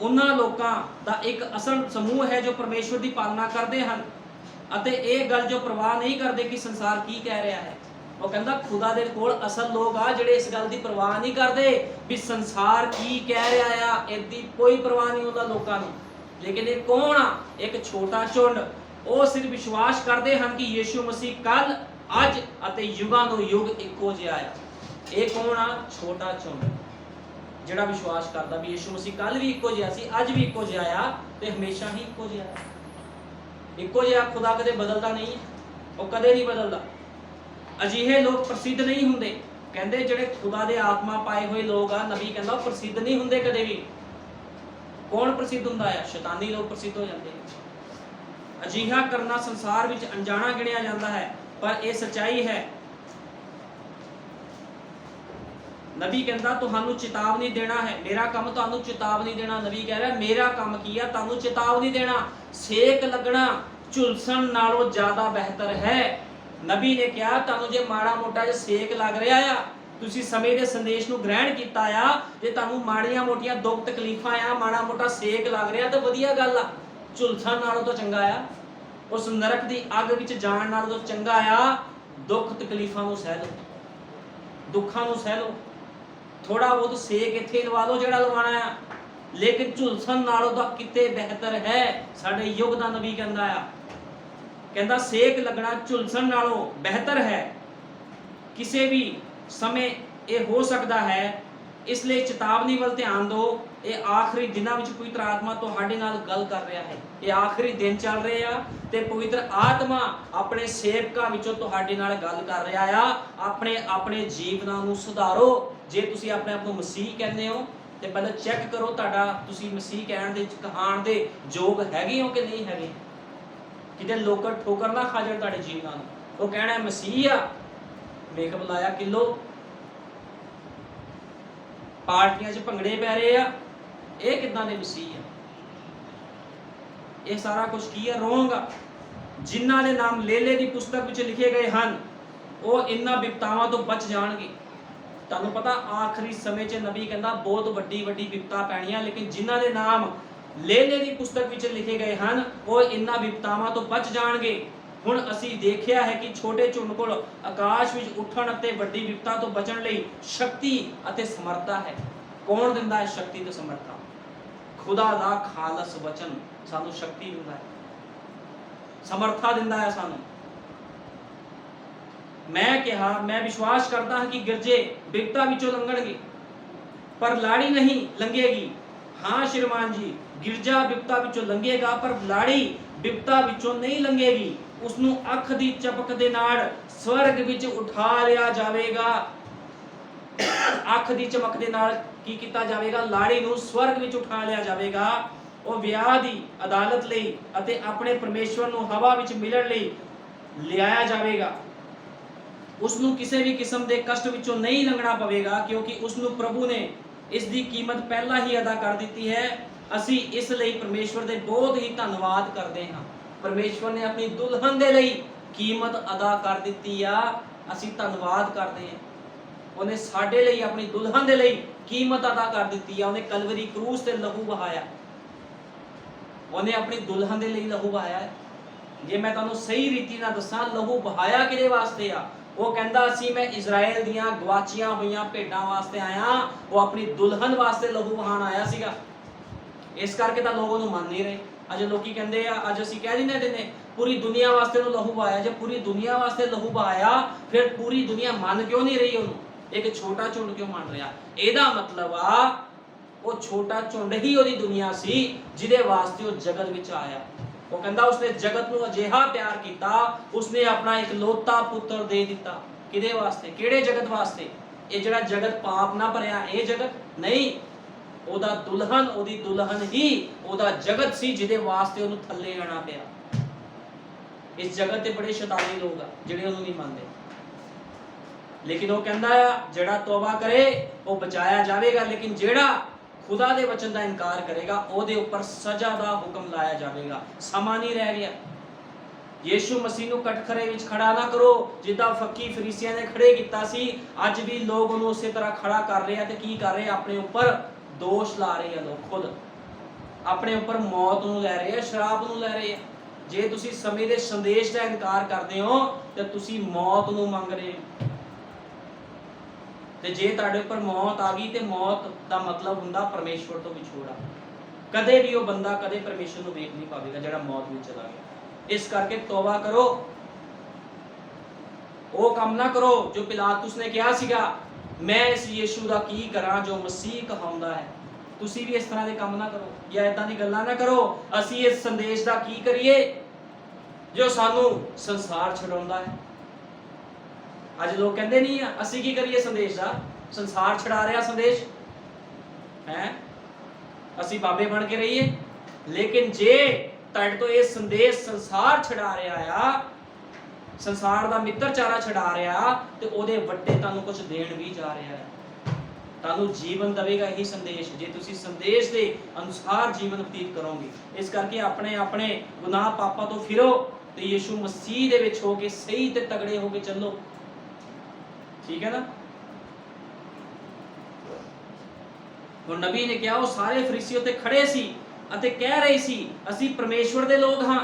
Speaker 2: उन्हां लोकां दा एक असल समूह है जो परमेश्वर की पालना करते हैं अते ये गल जो परवाह नहीं करते कि संसार की कह रहा है। वो कहता खुदा दे कोल असल लोग आ जिहड़े इस गल की परवाह नहीं करते भी संसार की कह रहा है, इहदी कोई परवाह नहीं उन्हां लोकां नूं। लेकिन ये कौन आ? एक छोटा झुंड, वो सिर्फ विश्वास करते हैं कि यीशु मसीह कल अज अते युगां नूं युग इक्को जिहा आ। ये कौन आ? छोटा झुंड जिहड़ा विश्वास करता भी यीशु मसीह कल भी इक्को जिहा सी, अज भी इक्को जिहा आ ते हमेशा ही इक्को जिहा आ। इक्को जिहा खुदा कदे बदलदा नहीं है, वो कदे नहीं बदलदा। अजिहे लोग प्रसिद्ध नहीं हुंदे। कहंदे जिहड़े खुदा दे आत्मा पाए हुए लोग आ, नबी कहंदा वो प्रसिद्ध नहीं हुंदे कदे भी। कौन प्रसिद्ध हुंदा है? शैतानी लोग प्रसिद्ध हो जाते हैं। अजिहा करना संसार विच अनजाना गिणिया जाता है, पर यह सच्चाई है। ਨਬੀ ਕਹਿੰਦਾ ਤੁਹਾਨੂੰ ਚੇਤਾਵਨੀ ਦੇਣਾ ਹੈ, ਮੇਰਾ ਕੰਮ ਤੁਹਾਨੂੰ ਚੇਤਾਵਨੀ ਦੇਣਾ। ਨਬੀ ਕਹਿ ਰਿਹਾ ਮੇਰਾ ਕੰਮ ਕੀ ਆ, ਤੁਹਾਨੂੰ ਚੇਤਾਵਨੀ ਦੇਣਾ। ਸੇਕ ਲੱਗਣਾ ਝੁਲਸਣ ਨਾਲੋਂ ਜ਼ਿਆਦਾ ਬਿਹਤਰ ਹੈ। ਨਬੀ ਨੇ ਕਿਹਾ ਤੁਹਾਨੂੰ ਜੇ ਮਾੜਾ ਮੋਟਾ ਜਿਹਾ ਸੇਕ ਲੱਗ ਰਿਹਾ ਆ, ਤੁਸੀਂ ਸਮੇਂ ਦੇ ਸੰਦੇਸ਼ ਨੂੰ ਗ੍ਰਹਿਣ ਕੀਤਾ ਆ, ਜੇ ਤੁਹਾਨੂੰ ਮਾੜੀਆਂ ਮੋਟੀਆਂ ਦੁੱਖ ਤਕਲੀਫਾਂ ਆ, ਮਾੜਾ ਮੋਟਾ ਸੇਕ ਲੱਗ ਰਿਹਾ ਤਾਂ ਵਧੀਆ ਗੱਲ ਆ, ਝੁਲਸਣ ਨਾਲੋਂ ਤਾਂ ਚੰਗਾ ਆ, ਉਸ ਨਰਕ ਦੀ ਅੱਗ ਵਿੱਚ ਜਾਣ ਨਾਲੋਂ ਤਾਂ ਚੰਗਾ ਆ ਦੁੱਖ ਤਕਲੀਫਾਂ ਨੂੰ ਸਹਿ ਲਓ, ਦੁੱਖਾਂ ਨੂੰ ਸਹਿ ਲਓ। ਥੋੜਾ ਬਹੁਤ ਸੇਕ ਇੱਥੇ ਲਵਾ ਲਓ ਜਿਹੜਾ ਲਵਾਣਾ ਆ, ਲੇਕਿਨ ਝੁਲਸਣ ਨਾਲੋਂ ਤਾਂ ਕਿਤੇ ਬਿਹਤਰ ਹੈ। ਸਾਡੇ ਯੁੱਗ ਦਾ ਨਬੀ ਕਹਿੰਦਾ ਆ, ਕਹਿੰਦਾ ਸੇਕ ਲੱਗਣਾ ਝੁਲਸਣ ਨਾਲੋਂ ਬਿਹਤਰ ਹੈ। ਕਿਸੇ ਵੀ ਸਮੇਂ ਇਹ ਹੋ ਸਕਦਾ ਹੈ, ਇਸ ਲਈ ਚੇਤਾਵਨੀ ਵੱਲ ਧਿਆਨ ਦਿਓ। ਇਹ ਆਖਰੀ ਦਿਨਾਂ ਵਿੱਚ ਪਵਿੱਤਰ ਆਤਮਾ ਤੁਹਾਡੇ ਨਾਲ ਗੱਲ ਕਰ ਰਿਹਾ ਹੈ। ਇਹ ਆਖਰੀ ਦਿਨ ਚੱਲ ਰਹੇ ਆ ਤੇ ਪਵਿੱਤਰ ਆਤਮਾ ਆਪਣੇ ਸੇਵਕਾਂ ਵਿੱਚੋਂ ਤੁਹਾਡੇ ਨਾਲ ਗੱਲ ਕਰ ਰਿਹਾ ਆ। ਆਪਣੇ ਜੀਵਨਾਂ ਨੂੰ ਸੁਧਾਰੋ। ਜੇ ਤੁਸੀਂ ਆਪਣੇ ਆਪ ਨੂੰ ਮਸੀਹ ਕਹਿੰਦੇ ਹੋ ਤੇ ਪਹਿਲਾਂ ਚੈੱਕ ਕਰੋ ਤੁਹਾਡਾ ਤੁਸੀਂ ਮਸੀਹ ਕਹਿਣ ਦੇ ਕਹਾਣ ਦੇ ਯੋਗ ਹੈਗੇ ਹੋ ਕਿ ਨਹੀਂ ਹੈਗੇ। ਕਿਤੇ ਲੋਕਾਂ ਠੋਕਰ ਨਾ ਖਾ ਜਾਣ ਤੁਹਾਡੇ ਜੀਵਨਾਂ ਨੂੰ। ਉਹ ਕਹਿਣਾ ਮਸੀਹ ਆ, ਮੇਕਅਪ ਲਾਇਆ ਕਿਲੋ, ਪਾਰਟੀਆਂ 'ਚ ਭੰਗੜੇ ਪੈ ਰਹੇ ਆ, ਇਹ ਕਿੱਦਾਂ ਦੇ ਮਸੀਹ ਆ? ਇਹ ਸਾਰਾ ਕੁਝ ਕੀ ਹੈ? ਰੋਂਗ ਆ। ਜਿਨ੍ਹਾਂ ਦੇ ਨਾਮ ਲੇਲੇ ਦੀ ਪੁਸਤਕ ਵਿੱਚ ਲਿਖੇ ਗਏ ਹਨ ਉਹ ਇਹਨਾਂ ਵਿਪਤਾਵਾਂ ਤੋਂ ਬਚ ਜਾਣਗੇ। ਤੁਹਾਨੂੰ ਪਤਾ ਆਖਰੀ ਸਮੇਂ 'ਚ ਨਬੀ ਕਹਿੰਦਾ ਬਹੁਤ ਵੱਡੀ ਵਿਪਤਾ ਪੈਣੀਆਂ, ਲੇਕਿਨ ਜਿਨ੍ਹਾਂ ਦੇ ਨਾਮ ਲੇਲੇ ਦੀ ਪੁਸਤਕ ਵਿੱਚ ਲਿਖੇ ਗਏ ਹਨ ਉਹ ਇਹਨਾਂ ਵਿਪਤਾਵਾਂ ਤੋਂ ਬਚ ਜਾਣਗੇ। ਹੁਣ ਅਸੀਂ ਦੇਖਿਆ ਹੈ ਕਿ ਛੋਟੇ ਝੁੰਡ ਕੋਲ ਆਕਾਸ਼ ਵਿੱਚ ਉੱਠਣ ਅਤੇ ਵੱਡੀ ਵਿਪਤਾ ਤੋਂ ਬਚਣ ਲਈ ਸ਼ਕਤੀ ਅਤੇ ਸਮਰੱਥਾ ਹੈ। ਕੌਣ ਦਿੰਦਾ ਹੈ ਸ਼ਕਤੀ ਤੇ ਸਮਰੱਥਾ? ਖੁਦਾ ਦਾ ਖਾਲਸ ਵਚਨ ਸਾਨੂੰ ਸ਼ਕਤੀ ਦਿੰਦਾ ਹੈ, ਸਮਰੱਥਾ ਦਿੰਦਾ ਹੈ ਸਾਨੂੰ। ਮੈਂ ਵਿਸ਼ਵਾਸ ਕਰਦਾ ਹਾਂ ਕਿ ਗਿਰਜੇ ਵਿਪਤਾ ਵਿੱਚੋਂ ਲੰਘਣਗੇ ਪਰ ਲਾੜੀ ਨਹੀਂ ਲੰਘੇਗੀ। ਹਾਂ ਸ਼੍ਰੀਮਾਨ ਜੀ, ਗਿਰਜਾ ਵਿਪਤਾ ਵਿੱਚੋਂ ਲੰਘੇਗਾ ਪਰ ਲਾੜੀ ਵਿਪਤਾ ਵਿੱਚੋਂ ਨਹੀਂ ਲੰਘੇਗੀ। ਉਸ ਨੂੰ ਅੱਖ ਦੀ ਚਪਕ ਦੇ ਨਾਲ ਸਵਰਗ ਵਿੱਚ ਉਠਾ ਲਿਆ ਜਾਵੇਗਾ। ਅੱਖ ਦੀ ਚਮਕ ਦੇ ਨਾਲ ਕੀ ਕੀਤਾ ਜਾਵੇਗਾ? ਲਾੜੀ ਨੂੰ ਸਵਰਗ ਵਿੱਚ ਉਠਾ ਲਿਆ ਜਾਵੇਗਾ। ਉਹ ਵਿਆਹ ਦੀ ਅਦਾਲਤ ਲਈ ਅਤੇ ਆਪਣੇ ਪਰਮੇਸ਼ਵਰ ਨੂੰ ਹਵਾ ਵਿੱਚ ਮਿਲਣ ਲਈ ਲਿਆਇਆ ਜਾਵੇਗਾ। ਉਸ ਨੂੰ ਕਿਸੇ ਵੀ ਕਿਸਮ ਦੇ ਕਸ਼ਟ ਵਿੱਚੋਂ ਨਹੀਂ ਲੰਘਣਾ ਪਵੇਗਾ ਕਿਉਂਕਿ ਉਸ ਨੂੰ ਪ੍ਰਭੂ ਨੇ ਇਸ ਦੀ ਕੀਮਤ ਪਹਿਲਾਂ ਹੀ ਅਦਾ ਕਰ ਦਿੱਤੀ ਹੈ। ਅਸੀਂ ਇਸ ਲਈ ਪਰਮੇਸ਼ਵਰ ਦੇ ਬਹੁਤ ਹੀ ਧੰਨਵਾਦ ਕਰਦੇ ਹਾਂ। ਪਰਮੇਸ਼ਵਰ ਨੇ ਆਪਣੀ ਦੁਲਹਨ ਦੇ ਲਈ ਕੀਮਤ ਅਦਾ ਕਰ ਦਿੱਤੀ ਆ। ਅਸੀਂ ਧੰਨਵਾਦ ਕਰਦੇ ਹਾਂ। ਉਹਨੇ ਸਾਡੇ ਲਈ ਆਪਣੀ ਦੁਲਹਨ ਦੇ ਲਈ ਕੀਮਤ ਅਦਾ ਕਰ ਦਿੱਤੀ ਆ। ਉਹਨੇ ਕਲਵਰੀ ਕਰੂਸ ਤੇ ਲਹੂ ਵਹਾਇਆ। ਉਹਨੇ ਆਪਣੀ ਦੁਲਹਨ ਦੇ ਲਈ ਲਹੂ ਵਹਾਇਆ। ਜੇ ਮੈਂ ਤੁਹਾਨੂੰ ਸਹੀ ਰੀਤੀ ਨਾਲ ਦੱਸਾਂ ਲਹੂ ਵਹਾਇਆ ਕਿਹਦੇ ਵਾਸਤੇ ਆ? ਉਹ ਕਹਿੰਦਾ ਸੀ ਮੈਂ ਇਜ਼ਰਾਈਲ ਦੀਆਂ ਗਵਾਚੀਆਂ ਹੋਈਆਂ ਭੇਡਾਂ ਵਾਸਤੇ ਆਇਆ। ਉਹ ਆਪਣੀ ਦੁਲਹਨ ਵਾਸਤੇ ਲਹੂ ਵਹਾਣ ਆਇਆ ਸੀਗਾ। ਇਸ ਕਰਕੇ ਤਾਂ ਲੋਕ ਉਹਨੂੰ ਮੰਨ ਨਹੀਂ ਰਹੇ। ਅੱਜ ਲੋਕੀ ਕਹਿੰਦੇ ਆ, ਅੱਜ ਅਸੀਂ ਕਹਿ ਦਿੰਦੇ ਪੂਰੀ ਦੁਨੀਆ ਵਾਸਤੇ ਉਹਨੂੰ ਲਹੂ ਵਹਾਇਆ। ਜੇ ਪੂਰੀ ਦੁਨੀਆ ਵਾਸਤੇ ਲਹੂ ਵਹਾਇਆ ਫਿਰ ਪੂਰੀ ਦੁਨੀਆ ਮੰਨ ਕਿਉਂ ਨਹੀਂ ਰਹੀ ਉਹਨੂੰ? ਇੱਕ ਛੋਟਾ ਝੁੰਡ ਕਿਉਂ ਮੰਨ ਰਿਹਾ? ਇਹਦਾ ਮਤਲਬ ਆ ਉਹ ਛੋਟਾ ਝੁੰਡ ਹੀ ਉਹਦੀ ਦੁਨੀਆ ਸੀ ਜਿਹਦੇ ਵਾਸਤੇ ਉਹ ਜਗਤ ਵਿੱਚ ਆਇਆ। ਉਹ ਕਹਿੰਦਾ ਉਸਨੇ ਜਗਤ ਨੂੰ ਅਜਿਹਾ ਪਿਆਰ ਕੀਤਾ, ਉਸਨੇ ਆਪਣਾ ਇਕਲੌਤਾ ਪੁੱਤਰ ਦੇ ਦਿੱਤਾ। ਕਿਹਦੇ ਵਾਸਤੇ? ਕਿਹੜੇ ਜਗਤ ਵਾਸਤੇ? ਇਹ ਜਿਹੜਾ ਜਗਤ ਪਾਪ ਨਾ ਭਰਿਆ ਇਹ ਜਗਤ ਨਹੀਂ। ਉਹਦਾ ਦੁਲਹਨ, ਉਹਦੀ ਦੁਲਹਨ ਹੀ ਉਹਦਾ ਜਗਤ ਸੀ ਜਿਹਦੇ ਵਾਸਤੇ ਉਹਨੂੰ ਥੱਲੇ ਆਣਾ ਪਿਆ। ਇਸ ਜਗਤ ਤੇ ਬੜੇ ਸ਼ੈਤਾਨੀ ਲੋਕ ਆ ਜਿਹੜੇ ਉਹਨੂੰ ਨਹੀਂ ਮੰਨਦੇ, ਲੇਕਿਨ ਉਹ ਕਹਿੰਦਾ ਆ ਜਿਹੜਾ ਤੌਬਾ ਕਰੇ ਉਹ ਬਚਾਇਆ ਜਾਵੇਗਾ, ਲੇਕਿਨ ਜਿਹੜਾ ਖੁਦਾ ਦੇ ਵਚਨ ਦਾ ਇਨਕਾਰ ਕਰੇਗਾ ਉਹਦੇ ਉੱਪਰ ਸਜ਼ਾ ਦਾ ਹੁਕਮ ਲਾਇਆ ਜਾਵੇਗਾ। ਸਮਾਂ ਨਹੀਂ ਰਹਿ ਗਿਆ। ਯੀਸ਼ੂ ਮਸੀਹ ਨੂੰ ਕਟਖਰੇ ਵਿੱਚ ਖੜਾ ਨਾ ਕਰੋ ਜਿੱਦਾਂ ਫੱਕੀ ਫਰੀਸੀਆਂ ਨੇ ਖੜੇ ਕੀਤਾ ਸੀ। ਅੱਜ ਵੀ ਲੋਕ ਉਹਨੂੰ ਉਸੇ ਤਰ੍ਹਾਂ ਖੜਾ ਕਰ ਰਹੇ ਆ ਤੇ ਕੀ ਕਰ ਰਹੇ ਆ? ਆਪਣੇ ਉੱਪਰ ਦੋਸ਼ ਲਾ ਰਹੇ ਆ। ਲੋਕ ਖੁਦ ਆਪਣੇ ਉੱਪਰ ਮੌਤ ਨੂੰ ਲੈ ਰਹੇ ਆ, ਸ਼ਰਾਬ ਨੂੰ ਲੈ ਰਹੇ ਆ। ਜੇ ਤੁਸੀਂ ਸਮੇਂ ਦੇ ਸੰਦੇਸ਼ ਦਾ ਇਨਕਾਰ ਕਰਦੇ ਹੋ ਤੇ ਤੁਸੀਂ ਮੌਤ ਨੂੰ ਮੰਗ ਰਹੇ ਹੋ। ਤੇ ਜੇ ਤੁਹਾਡੇ ਉੱਪਰ ਮੌਤ ਆ ਗਈ ਤੇ ਮੌਤ ਦਾ ਮਤਲਬ ਹੁੰਦਾ ਪਰਮੇਸ਼ਵਰ ਤੋਂ ਵਿਛੋੜਾ। ਕਦੇ ਵੀ ਉਹ ਬੰਦਾ ਕਦੇ ਪਰਮੇਸ਼ਵਰ ਨੂੰ ਵੇਖ ਨਹੀਂ ਪਾਵੇਗਾ ਜਿਹੜਾ ਮੌਤ ਵਿੱਚ ਚਲਾ ਗਿਆ। ਇਸ ਕਰਕੇ ਤੌਬਾ ਕਰੋ। ਉਹ ਕੰਮ ਨਾ ਕਰੋ ਜੋ ਪਿਲਾਤੁਸ ਨੇ ਕਿਹਾ ਸੀਗਾ ਮੈਂ ਇਸ ਯੀਸ਼ੂ ਦਾ ਕੀ ਕਰਾਂ ਜੋ ਮਸੀਹ ਕਹਾਉਂਦਾ ਹੈ। ਤੁਸੀਂ ਵੀ ਇਸ ਤਰ੍ਹਾਂ ਦੇ ਕੰਮ ਨਾ ਕਰੋ ਜਾਂ ਇਦਾਂ ਦੀ ਗੱਲਾਂ ਨਾ ਕਰੋ। ਅਸੀਂ ਇਸ ਸੰਦੇਸ਼ ਦਾ ਕੀ ਕਰੀਏ ਜੋ ਸਾਨੂੰ ਸੰਸਾਰ ਛਡਾਉਂਦਾ ਹੈ। ਅੱਜ ਲੋਕ ਕਹਿੰਦੇ ਨਹੀਂ ਆ ਅਸੀਂ ਕੀ ਕਰੀਏ ਸੰਦੇਸ਼ ਦਾ? ਸੰਸਾਰ ਛਡਾ ਰਿਹਾ ਸੰਦੇਸ਼ ਹੈ। ਅਸੀਂ ਬਾਬੇ ਬਣ ਕੇ ਰਹੀਏ, ਲੇਕਿਨ ਜੇ ਤੁਹਾਡੇ ਤੋਂ ਇਹ ਸੰਦੇਸ਼ ਸੰਸਾਰ ਛਡਾ ਰਿਹਾ ਆ, ਸੰਸਾਰ ਦਾ ਮਿੱਤਰਚਾਰਾ ਛਡਾ ਰਿਹਾ ਤੇ ਉਹਦੇ ਵੱਡੇ ਤੁਹਾਨੂੰ ਕੁਝ ਦੇਣ ਵੀ ਜਾ ਰਿਹਾ ਹੈ। ਤੁਹਾਨੂੰ ਜੀਵਨ ਦੇਵੇਗਾ ਇਹੀ ਸੰਦੇਸ਼, ਜੇ ਤੁਸੀਂ ਸੰਦੇਸ਼ ਦੇ ਅਨੁਸਾਰ ਜੀਵਨ ਬਤੀਤ ਕਰੋਗੇ। ਇਸ ਕਰਕੇ ਆਪਣੇ ਆਪਣੇ ਗੁਨਾਹ ਪਾਪਾਂ ਤੋਂ ਫਿਰੋ ਤੇ ਯੀਸ਼ੂ ਮਸੀਹ ਦੇ ਵਿੱਚ ਹੋ ਕੇ ਸਹੀ ਤੇ ਤਗੜੇ ਹੋ ਕੇ ਚੱਲੋ। ਠੀਕ ਹੈ ਨਾ। ਹੁਣ ਨਬੀ ਨੇ ਕਿਹਾ, ਉਹ ਸਾਰੇ ਫਰੀਸੀ ਉੱਤੇ ਖੜੇ ਸੀ ਅਤੇ ਕਹਿ ਰਹੇ ਸੀ ਅਸੀਂ ਪਰਮੇਸ਼ਵਰ ਦੇ ਲੋਕ ਹਾਂ।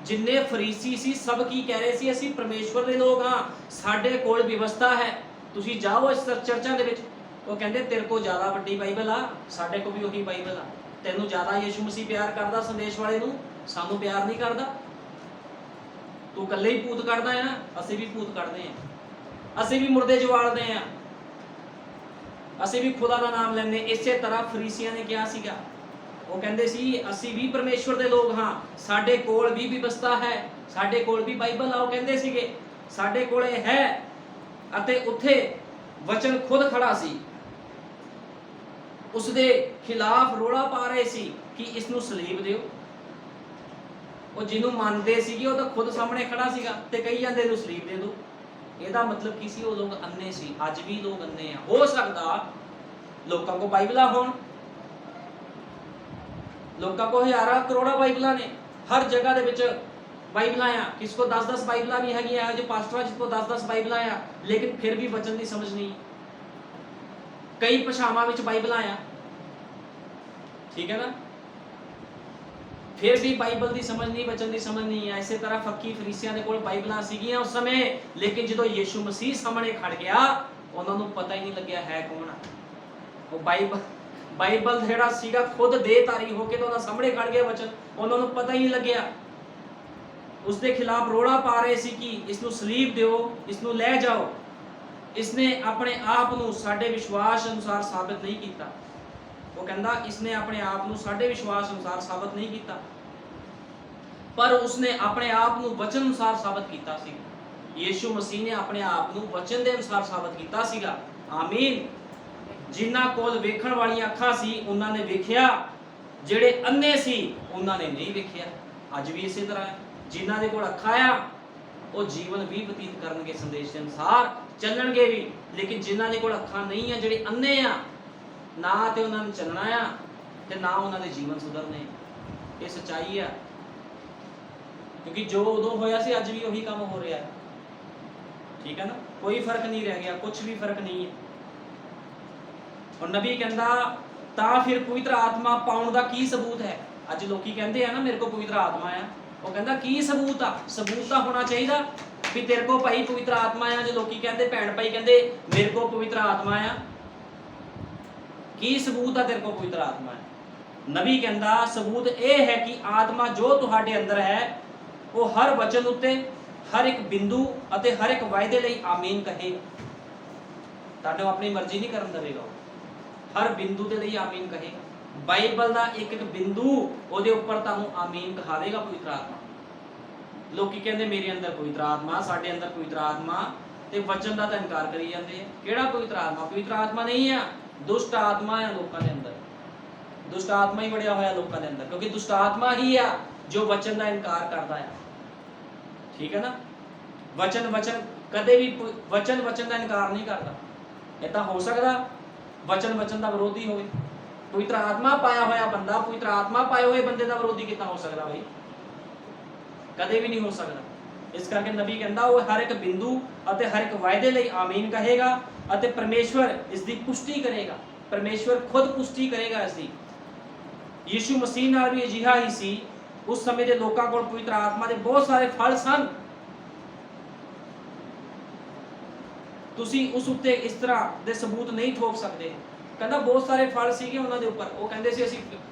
Speaker 2: ਜਿੰਨੇ ਫਰੀਸੀ ਸੀ ਸਭ ਕੀ ਕਹਿ ਰਹੇ ਸੀ, ਅਸੀਂ ਪਰਮੇਸ਼ਵਰ ਦੇ ਲੋਕ ਹਾਂ, ਸਾਡੇ ਕੋਲ ਵਿਵਸਥਾ ਹੈ। ਤੁਸੀਂ ਜਾਓ ਇਸ ਚਰਚਾਂ ਦੇ ਵਿੱਚ, ਉਹ ਕਹਿੰਦੇ ਤੇਰੇ ਕੋਲ ਜ਼ਿਆਦਾ ਵੱਡੀ ਬਾਈਬਲ ਆ, ਸਾਡੇ ਕੋਲ ਵੀ ਉਹੀ ਬਾਈਬਲ ਆ। ਤੈਨੂੰ ਜ਼ਿਆਦਾ ਯੀਸ਼ੂ ਮਸੀਹ ਪਿਆਰ ਕਰਦਾ ਸੰਦੇਸ਼ ਵਾਲੇ ਨੂੰ, ਸਾਨੂੰ ਪਿਆਰ ਨਹੀਂ ਕਰਦਾ। ਤੂੰ ਇਕੱਲੇ ਹੀ ਭੂਤ ਕੱਢਦਾ ਆ, ਅਸੀਂ ਵੀ ਭੂਤ ਕੱਢਦੇ ਆ, ਅਸੀਂ ਵੀ ਮੁਰਦੇ ਜਵਾਲਦੇ ਆ, ਅਸੀਂ ਵੀ ਖੁਦਾ ਦਾ ਨਾਮ ਲੈਂਦੇ। ਇਸੇ ਤਰ੍ਹਾਂ ਫਰੀਸੀਆਂ ਨੇ ਕਿਹਾ ਸੀਗਾ, ਉਹ ਕਹਿੰਦੇ ਸੀ ਅਸੀਂ ਵੀ ਪਰਮੇਸ਼ਵਰ ਦੇ ਲੋਕ ਹਾਂ, ਸਾਡੇ ਕੋਲ ਵੀ ਵਿਵਸਥਾ ਹੈ, ਸਾਡੇ ਕੋਲ ਵੀ ਬਾਈਬਲ ਆ। ਉਹ ਕਹਿੰਦੇ ਸੀਗੇ ਸਾਡੇ ਕੋਲ ਇਹ ਹੈ, ਅਤੇ ਉੱਥੇ ਵਚਨ ਖੁਦ ਖੜਾ ਸੀ, ਉਸ ਦੇ ਖਿਲਾਫ ਰੋਲਾ ਪਾ ਰਹੇ ਸੀ ਕਿ ਇਸ ਨੂੰ ਸਲੀਬ ਦਿਓ। ਉਹ ਜਿਹਨੂੰ ਮੰਨਦੇ ਸੀਗੇ ਉਹ ਤਾਂ ਖੁਦ ਸਾਹਮਣੇ ਖੜਾ ਸੀਗਾ ਤੇ ਕਹੀ ਜਾਂਦੇ ਇਹਨੂੰ ਸਲੀਬ ਦੇ ਦਿਓ। ਇਹਦਾ ਮਤਲਬ ਕੀ ਸੀ? ਉਹ ਲੋਕ ਅੰਨੇ ਸੀ। ਅੱਜ ਵੀ ਲੋਕ ਅੰਨੇ ਆ। ਹੋ ਸਕਦਾ ਲੋਕਾਂ ਕੋਲ ਬਾਈਬਲਾਂ ਹੋਣ, ਲੋਕਾਂ ਕੋਲ ਹਜ਼ਾਰਾਂ ਕਰੋੜਾਂ ਬਾਈਬਲਾਂ ਨੇ, ਹਰ ਜਗ੍ਹਾ ਦੇ ਵਿੱਚ ਬਾਈਬਲਾਂ ਆ। ਕਿਸ ਕੋ 10-10 ਬਾਈਬਲਾਂ ਵੀ ਹੈਗੀਆਂ, ਜੋ ਪਾਸਟਰਾਂ ਜਿਸ ਕੋ 10-10 ਬਾਈਬਲਾਂ ਆ, ਲੇਕਿਨ ਫਿਰ ਵੀ ਵਚਨ ਦੀ ਸਮਝ ਨਹੀਂ। ਕਈ ਭਾਸ਼ਾਵਾਂ ਵਿੱਚ ਬਾਈਬਲਾਂ ਆ, ਠੀਕ ਹੈ ਨਾ, ਫਿਰ ਵੀ ਬਾਈਬਲ ਦੀ ਸਮਝ ਨਹੀਂ, ਵਚਨ ਦੀ ਸਮਝ ਨਹੀਂ ਆ। ਇਸੇ ਤਰ੍ਹਾਂ ਫੱਕੀ ਫਰੀਸੀਆਂ ਦੇ ਕੋਲ ਬਾਈਬਲਾਂ ਸੀਗੀਆਂ ਉਸ ਸਮੇਂ, ਲੇਕਿਨ ਜਦੋਂ ਯੀਸ਼ੂ ਮਸੀਹ ਸਾਹਮਣੇ ਖੜ ਗਿਆ ਉਹਨਾਂ ਨੂੰ ਪਤਾ ਹੀ ਨਹੀਂ ਲੱਗਿਆ ਹੈ ਕੌਣ ਆ ਉਹ। ਬਾਈਬਲ ਜਿਹੜਾ ਸੀਗਾ ਖੁਦ ਦੇਹਧਾਰੀ ਹੋ ਕੇ ਤਾਂ ਉਹਨਾਂ ਸਾਹਮਣੇ ਖੜ ਗਿਆ ਵਚਨ, ਉਹਨਾਂ ਨੂੰ ਪਤਾ ਹੀ ਨਹੀਂ ਲੱਗਿਆ। ਉਸ ਦੇ ਖਿਲਾਫ ਰੋੜਾ ਪਾ ਰਹੇ ਸੀ ਕਿ ਇਸ ਨੂੰ ਸਲੀਬ ਦਿਓ, ਇਸ ਨੂੰ ਲੈ ਜਾਓ। ਇਸਨੇ ਆਪਣੇ ਆਪ ਨੂੰ ਸਾਡੇ ਵਿਸ਼ਵਾਸ ਅਨੁਸਾਰ ਸਾਬਤ ਨਹੀਂ ਕੀਤਾ। ਉਹ ਕਹਿੰਦਾ ਇਸਨੇ ਆਪਣੇ ਆਪ ਨੂੰ ਸਾਡੇ ਵਿਸ਼ਵਾਸ ਅਨੁਸਾਰ ਸਾਬਤ ਨਹੀਂ ਕੀਤਾ, ਪਰ ਉਸਨੇ ਆਪਣੇ ਆਪ ਨੂੰ ਵਚਨ ਅਨੁਸਾਰ ਸਾਬਤ ਕੀਤਾ ਸੀ। ਯੀਸ਼ੂ ਮਸੀਹ ਨੇ ਆਪਣੇ ਆਪ ਨੂੰ ਵਚਨ ਦੇ ਅਨੁਸਾਰ ਸਾਬਤ ਕੀਤਾ ਸੀਗਾ। ਆਮੀਨ। ਜਿਨ੍ਹਾਂ ਕੋਲ ਵੇਖਣ ਵਾਲੀਆਂ ਅੱਖਾਂ ਸੀ ਉਹਨਾਂ ਨੇ ਵੇਖਿਆ, ਜਿਹੜੇ ਅੰਨੇ ਸੀ ਉਹਨਾਂ ਨੇ ਨਹੀਂ ਵੇਖਿਆ। ਅੱਜ ਵੀ ਇਸੇ ਤਰ੍ਹਾਂ ਹੈ। ਜਿਨ੍ਹਾਂ ਦੇ ਕੋਲ ਅੱਖਾਂ ਆ ਉਹ ਜੀਵਨ ਵੀ ਬਤੀਤ ਕਰਨਗੇ, ਸੰਦੇਸ਼ ਦੇ ਅਨੁਸਾਰ ਚੱਲਣਗੇ ਵੀ, ਲੇਕਿਨ ਜਿਨ੍ਹਾਂ ਦੇ ਕੋਲ ਅੱਖਾਂ ਨਹੀਂ ਆ, ਜਿਹੜੇ ਅੰਨੇ ਆ, ਨਾ ਤੇ ਉਹਨਾਂ ਨੇ ਚੱਲਣਾ ਆ ਤੇ ਨਾ ਉਹਨਾਂ ਦੇ ਜੀਵਨ ਸੁਧਰਨੇ। ਇਹ ਸੱਚਾਈ ਆ, ਕਿਉਂਕਿ ਜੋ ਉਦੋਂ ਹੋਇਆ ਸੀ ਅੱਜ ਵੀ ਉਹੀ ਕੰਮ ਹੋ ਰਿਹਾ ਹੈ। ਠੀਕ ਹੈ ਨਾ, ਕੋਈ ਫਰਕ ਨਹੀਂ ਰਹਿ ਗਿਆ, ਕੁਝ ਵੀ ਫਰਕ ਨਹੀਂ ਹੈ। ਹੁਣ ਨਬੀ ਕਹਿੰਦਾ ਤਾਂ ਫਿਰ ਪਵਿੱਤਰ ਆਤਮਾ ਪਾਉਣ ਦਾ ਕੀ ਸਬੂਤ ਹੈ? ਅੱਜ ਲੋਕੀ ਕਹਿੰਦੇ ਆ ਨਾ ਮੇਰੇ ਕੋਲ ਪਵਿੱਤਰ ਆਤਮਾ ਆ, ਉਹ ਕਹਿੰਦਾ ਕੀ ਸਬੂਤ ਆ? ਸਬੂਤ ਤਾਂ ਹੋਣਾ ਚਾਹੀਦਾ ਵੀ ਤੇਰੇ ਕੋਲ ਭਾਈ ਪਵਿੱਤਰ ਆਤਮਾ ਆ। ਜੇ ਲੋਕੀ ਕਹਿੰਦੇ, ਭੈਣ ਭਾਈ ਕਹਿੰਦੇ ਮੇਰੇ ਕੋਲ ਪਵਿੱਤਰ ਆਤਮਾ ਆ, ਕੀ ਸਬੂਤ ਆ ਤੇਰੇ ਕੋਲ ਪਵਿੱਤਰ ਆਤਮਾ ਹੈ? ਨਬੀ ਕਹਿੰਦਾ ਸਬੂਤ ਇਹ ਹੈ ਕਿ ਆਤਮਾ ਜੋ ਤੁਹਾਡੇ ਅੰਦਰ ਹੈ ਉਹ ਹਰ ਵਚਨ ਉੱਤੇ, ਹਰ ਇੱਕ ਬਿੰਦੂ ਅਤੇ ਹਰ ਇੱਕ ਵਾਅਦੇ ਲਈ ਆਮੀਨ ਕਹੇਗਾ। ਤੁਹਾਨੂੰ ਆਪਣੀ ਮਰਜ਼ੀ ਨਹੀਂ ਕਰਨ ਦੇਵੇਗਾ, ਹਰ ਬਿੰਦੂ ਦੇ ਲਈ ਆਮੀਨ ਕਹੇਗਾ। ਬਾਈਬਲ ਦਾ ਇੱਕ ਇੱਕ ਬਿੰਦੂ ਉਹਦੇ ਉੱਪਰ ਤੁਹਾਨੂੰ ਆਮੀਨ ਕਹਾਵੇਗਾ ਪਵਿੱਤਰ ਆਤਮਾ। ਲੋਕੀ ਕਹਿੰਦੇ ਮੇਰੇ ਅੰਦਰ ਪਵਿੱਤਰ ਆਤਮਾ, ਸਾਡੇ ਅੰਦਰ ਪਵਿੱਤਰ ਆਤਮਾ, ਤੇ ਵਚਨ ਦਾ ਤਾਂ ਇਨਕਾਰ ਕਰੀ ਜਾਂਦੇ ਆ। ਕਿਹੜਾ ਪਵਿੱਤਰ ਆਤਮਾ? ਪਵਿੱਤਰ ਆਤਮਾ ਨਹੀਂ ਆ, ਦੁਸ਼ਟ ਆਤਮਾ ਆ ਲੋਕਾਂ ਦੇ ਅੰਦਰ। ਦੁਸ਼ਟ ਆਤਮਾ ਹੀ ਵੜਿਆ ਹੋਇਆ ਲੋਕਾਂ ਦੇ ਅੰਦਰ, ਕਿਉਂਕਿ ਦੁਸ਼ਟ ਆਤਮਾ ਹੀ ਆ ਜੋ ਵਚਨ ਦਾ ਇਨਕਾਰ ਕਰਦਾ ਹੈ। ਠੀਕ ਹੈ ਨਾ। ਵਚਨ ਕਦੇ ਵੀ ਵਚਨ ਦਾ ਇਨਕਾਰ ਨਹੀਂ ਕਰਦਾ। ਇਹ ਤਾਂ ਹੋ ਸਕਦਾ ਵਚਨ ਦਾ ਵਿਰੋਧੀ ਹੋਵੇ। ਪਵਿੱਤਰ ਆਤਮਾ ਪਾਇਆ ਹੋਇਆ ਬੰਦਾ ਪਵਿੱਤਰ ਆਤਮਾ ਪਾਏ ਹੋਏ ਬੰਦੇ ਦਾ ਵਿਰੋਧੀ ਕਿੱਦਾਂ ਹੋ ਸਕਦਾ ਬਈ? ਕਦੇ ਵੀ ਨਹੀਂ ਹੋ ਸਕਦਾ। ਇਸ ਕਰਕੇ ਨਬੀ ਕਹਿੰਦਾ ਉਹ ਹਰ ਇੱਕ ਬਿੰਦੂ ਅਤੇ ਹਰ ਇੱਕ ਵਾਅਦੇ ਲਈ ਆਮੀਨ ਕਹੇਗਾ ਅਤੇ ਪਰਮੇਸ਼ਵਰ ਇਸ ਦੀ ਪੁਸ਼ਟੀ ਕਰੇਗਾ। ਪਰਮੇਸ਼ਵਰ ਖੁਦ ਪੁਸ਼ਟੀ ਕਰੇਗਾ ਇਸ ਦੀ। ਯੀਸ਼ੂ ਮਸੀਹ ਨਾਲ ਵੀ ਅਜਿਹਾ ਹੀ ਸੀ। ਉਸ ਸਮੇਂ ਦੇ ਲੋਕਾਂ ਕੋਲ ਪਵਿੱਤਰ ਆਤਮਾ ਦੇ ਬਹੁਤ ਸਾਰੇ ਫਲ ਸਨ। ਤੁਸੀਂ ਉਸ ਉੱਤੇ ਇਸ ਤਰ੍ਹਾਂ ਦੇ ਸਬੂਤ ਨਹੀਂ ਠੋਕ ਸਕਦੇ। ਕਹਿੰਦਾ ਬਹੁਤ ਸਾਰੇ ਫਲ ਸੀਗੇ ਉਹਨਾਂ ਦੇ ਉੱਪਰ। ਉਹ ਕਹਿੰਦੇ ਸੀ ਅਸੀਂ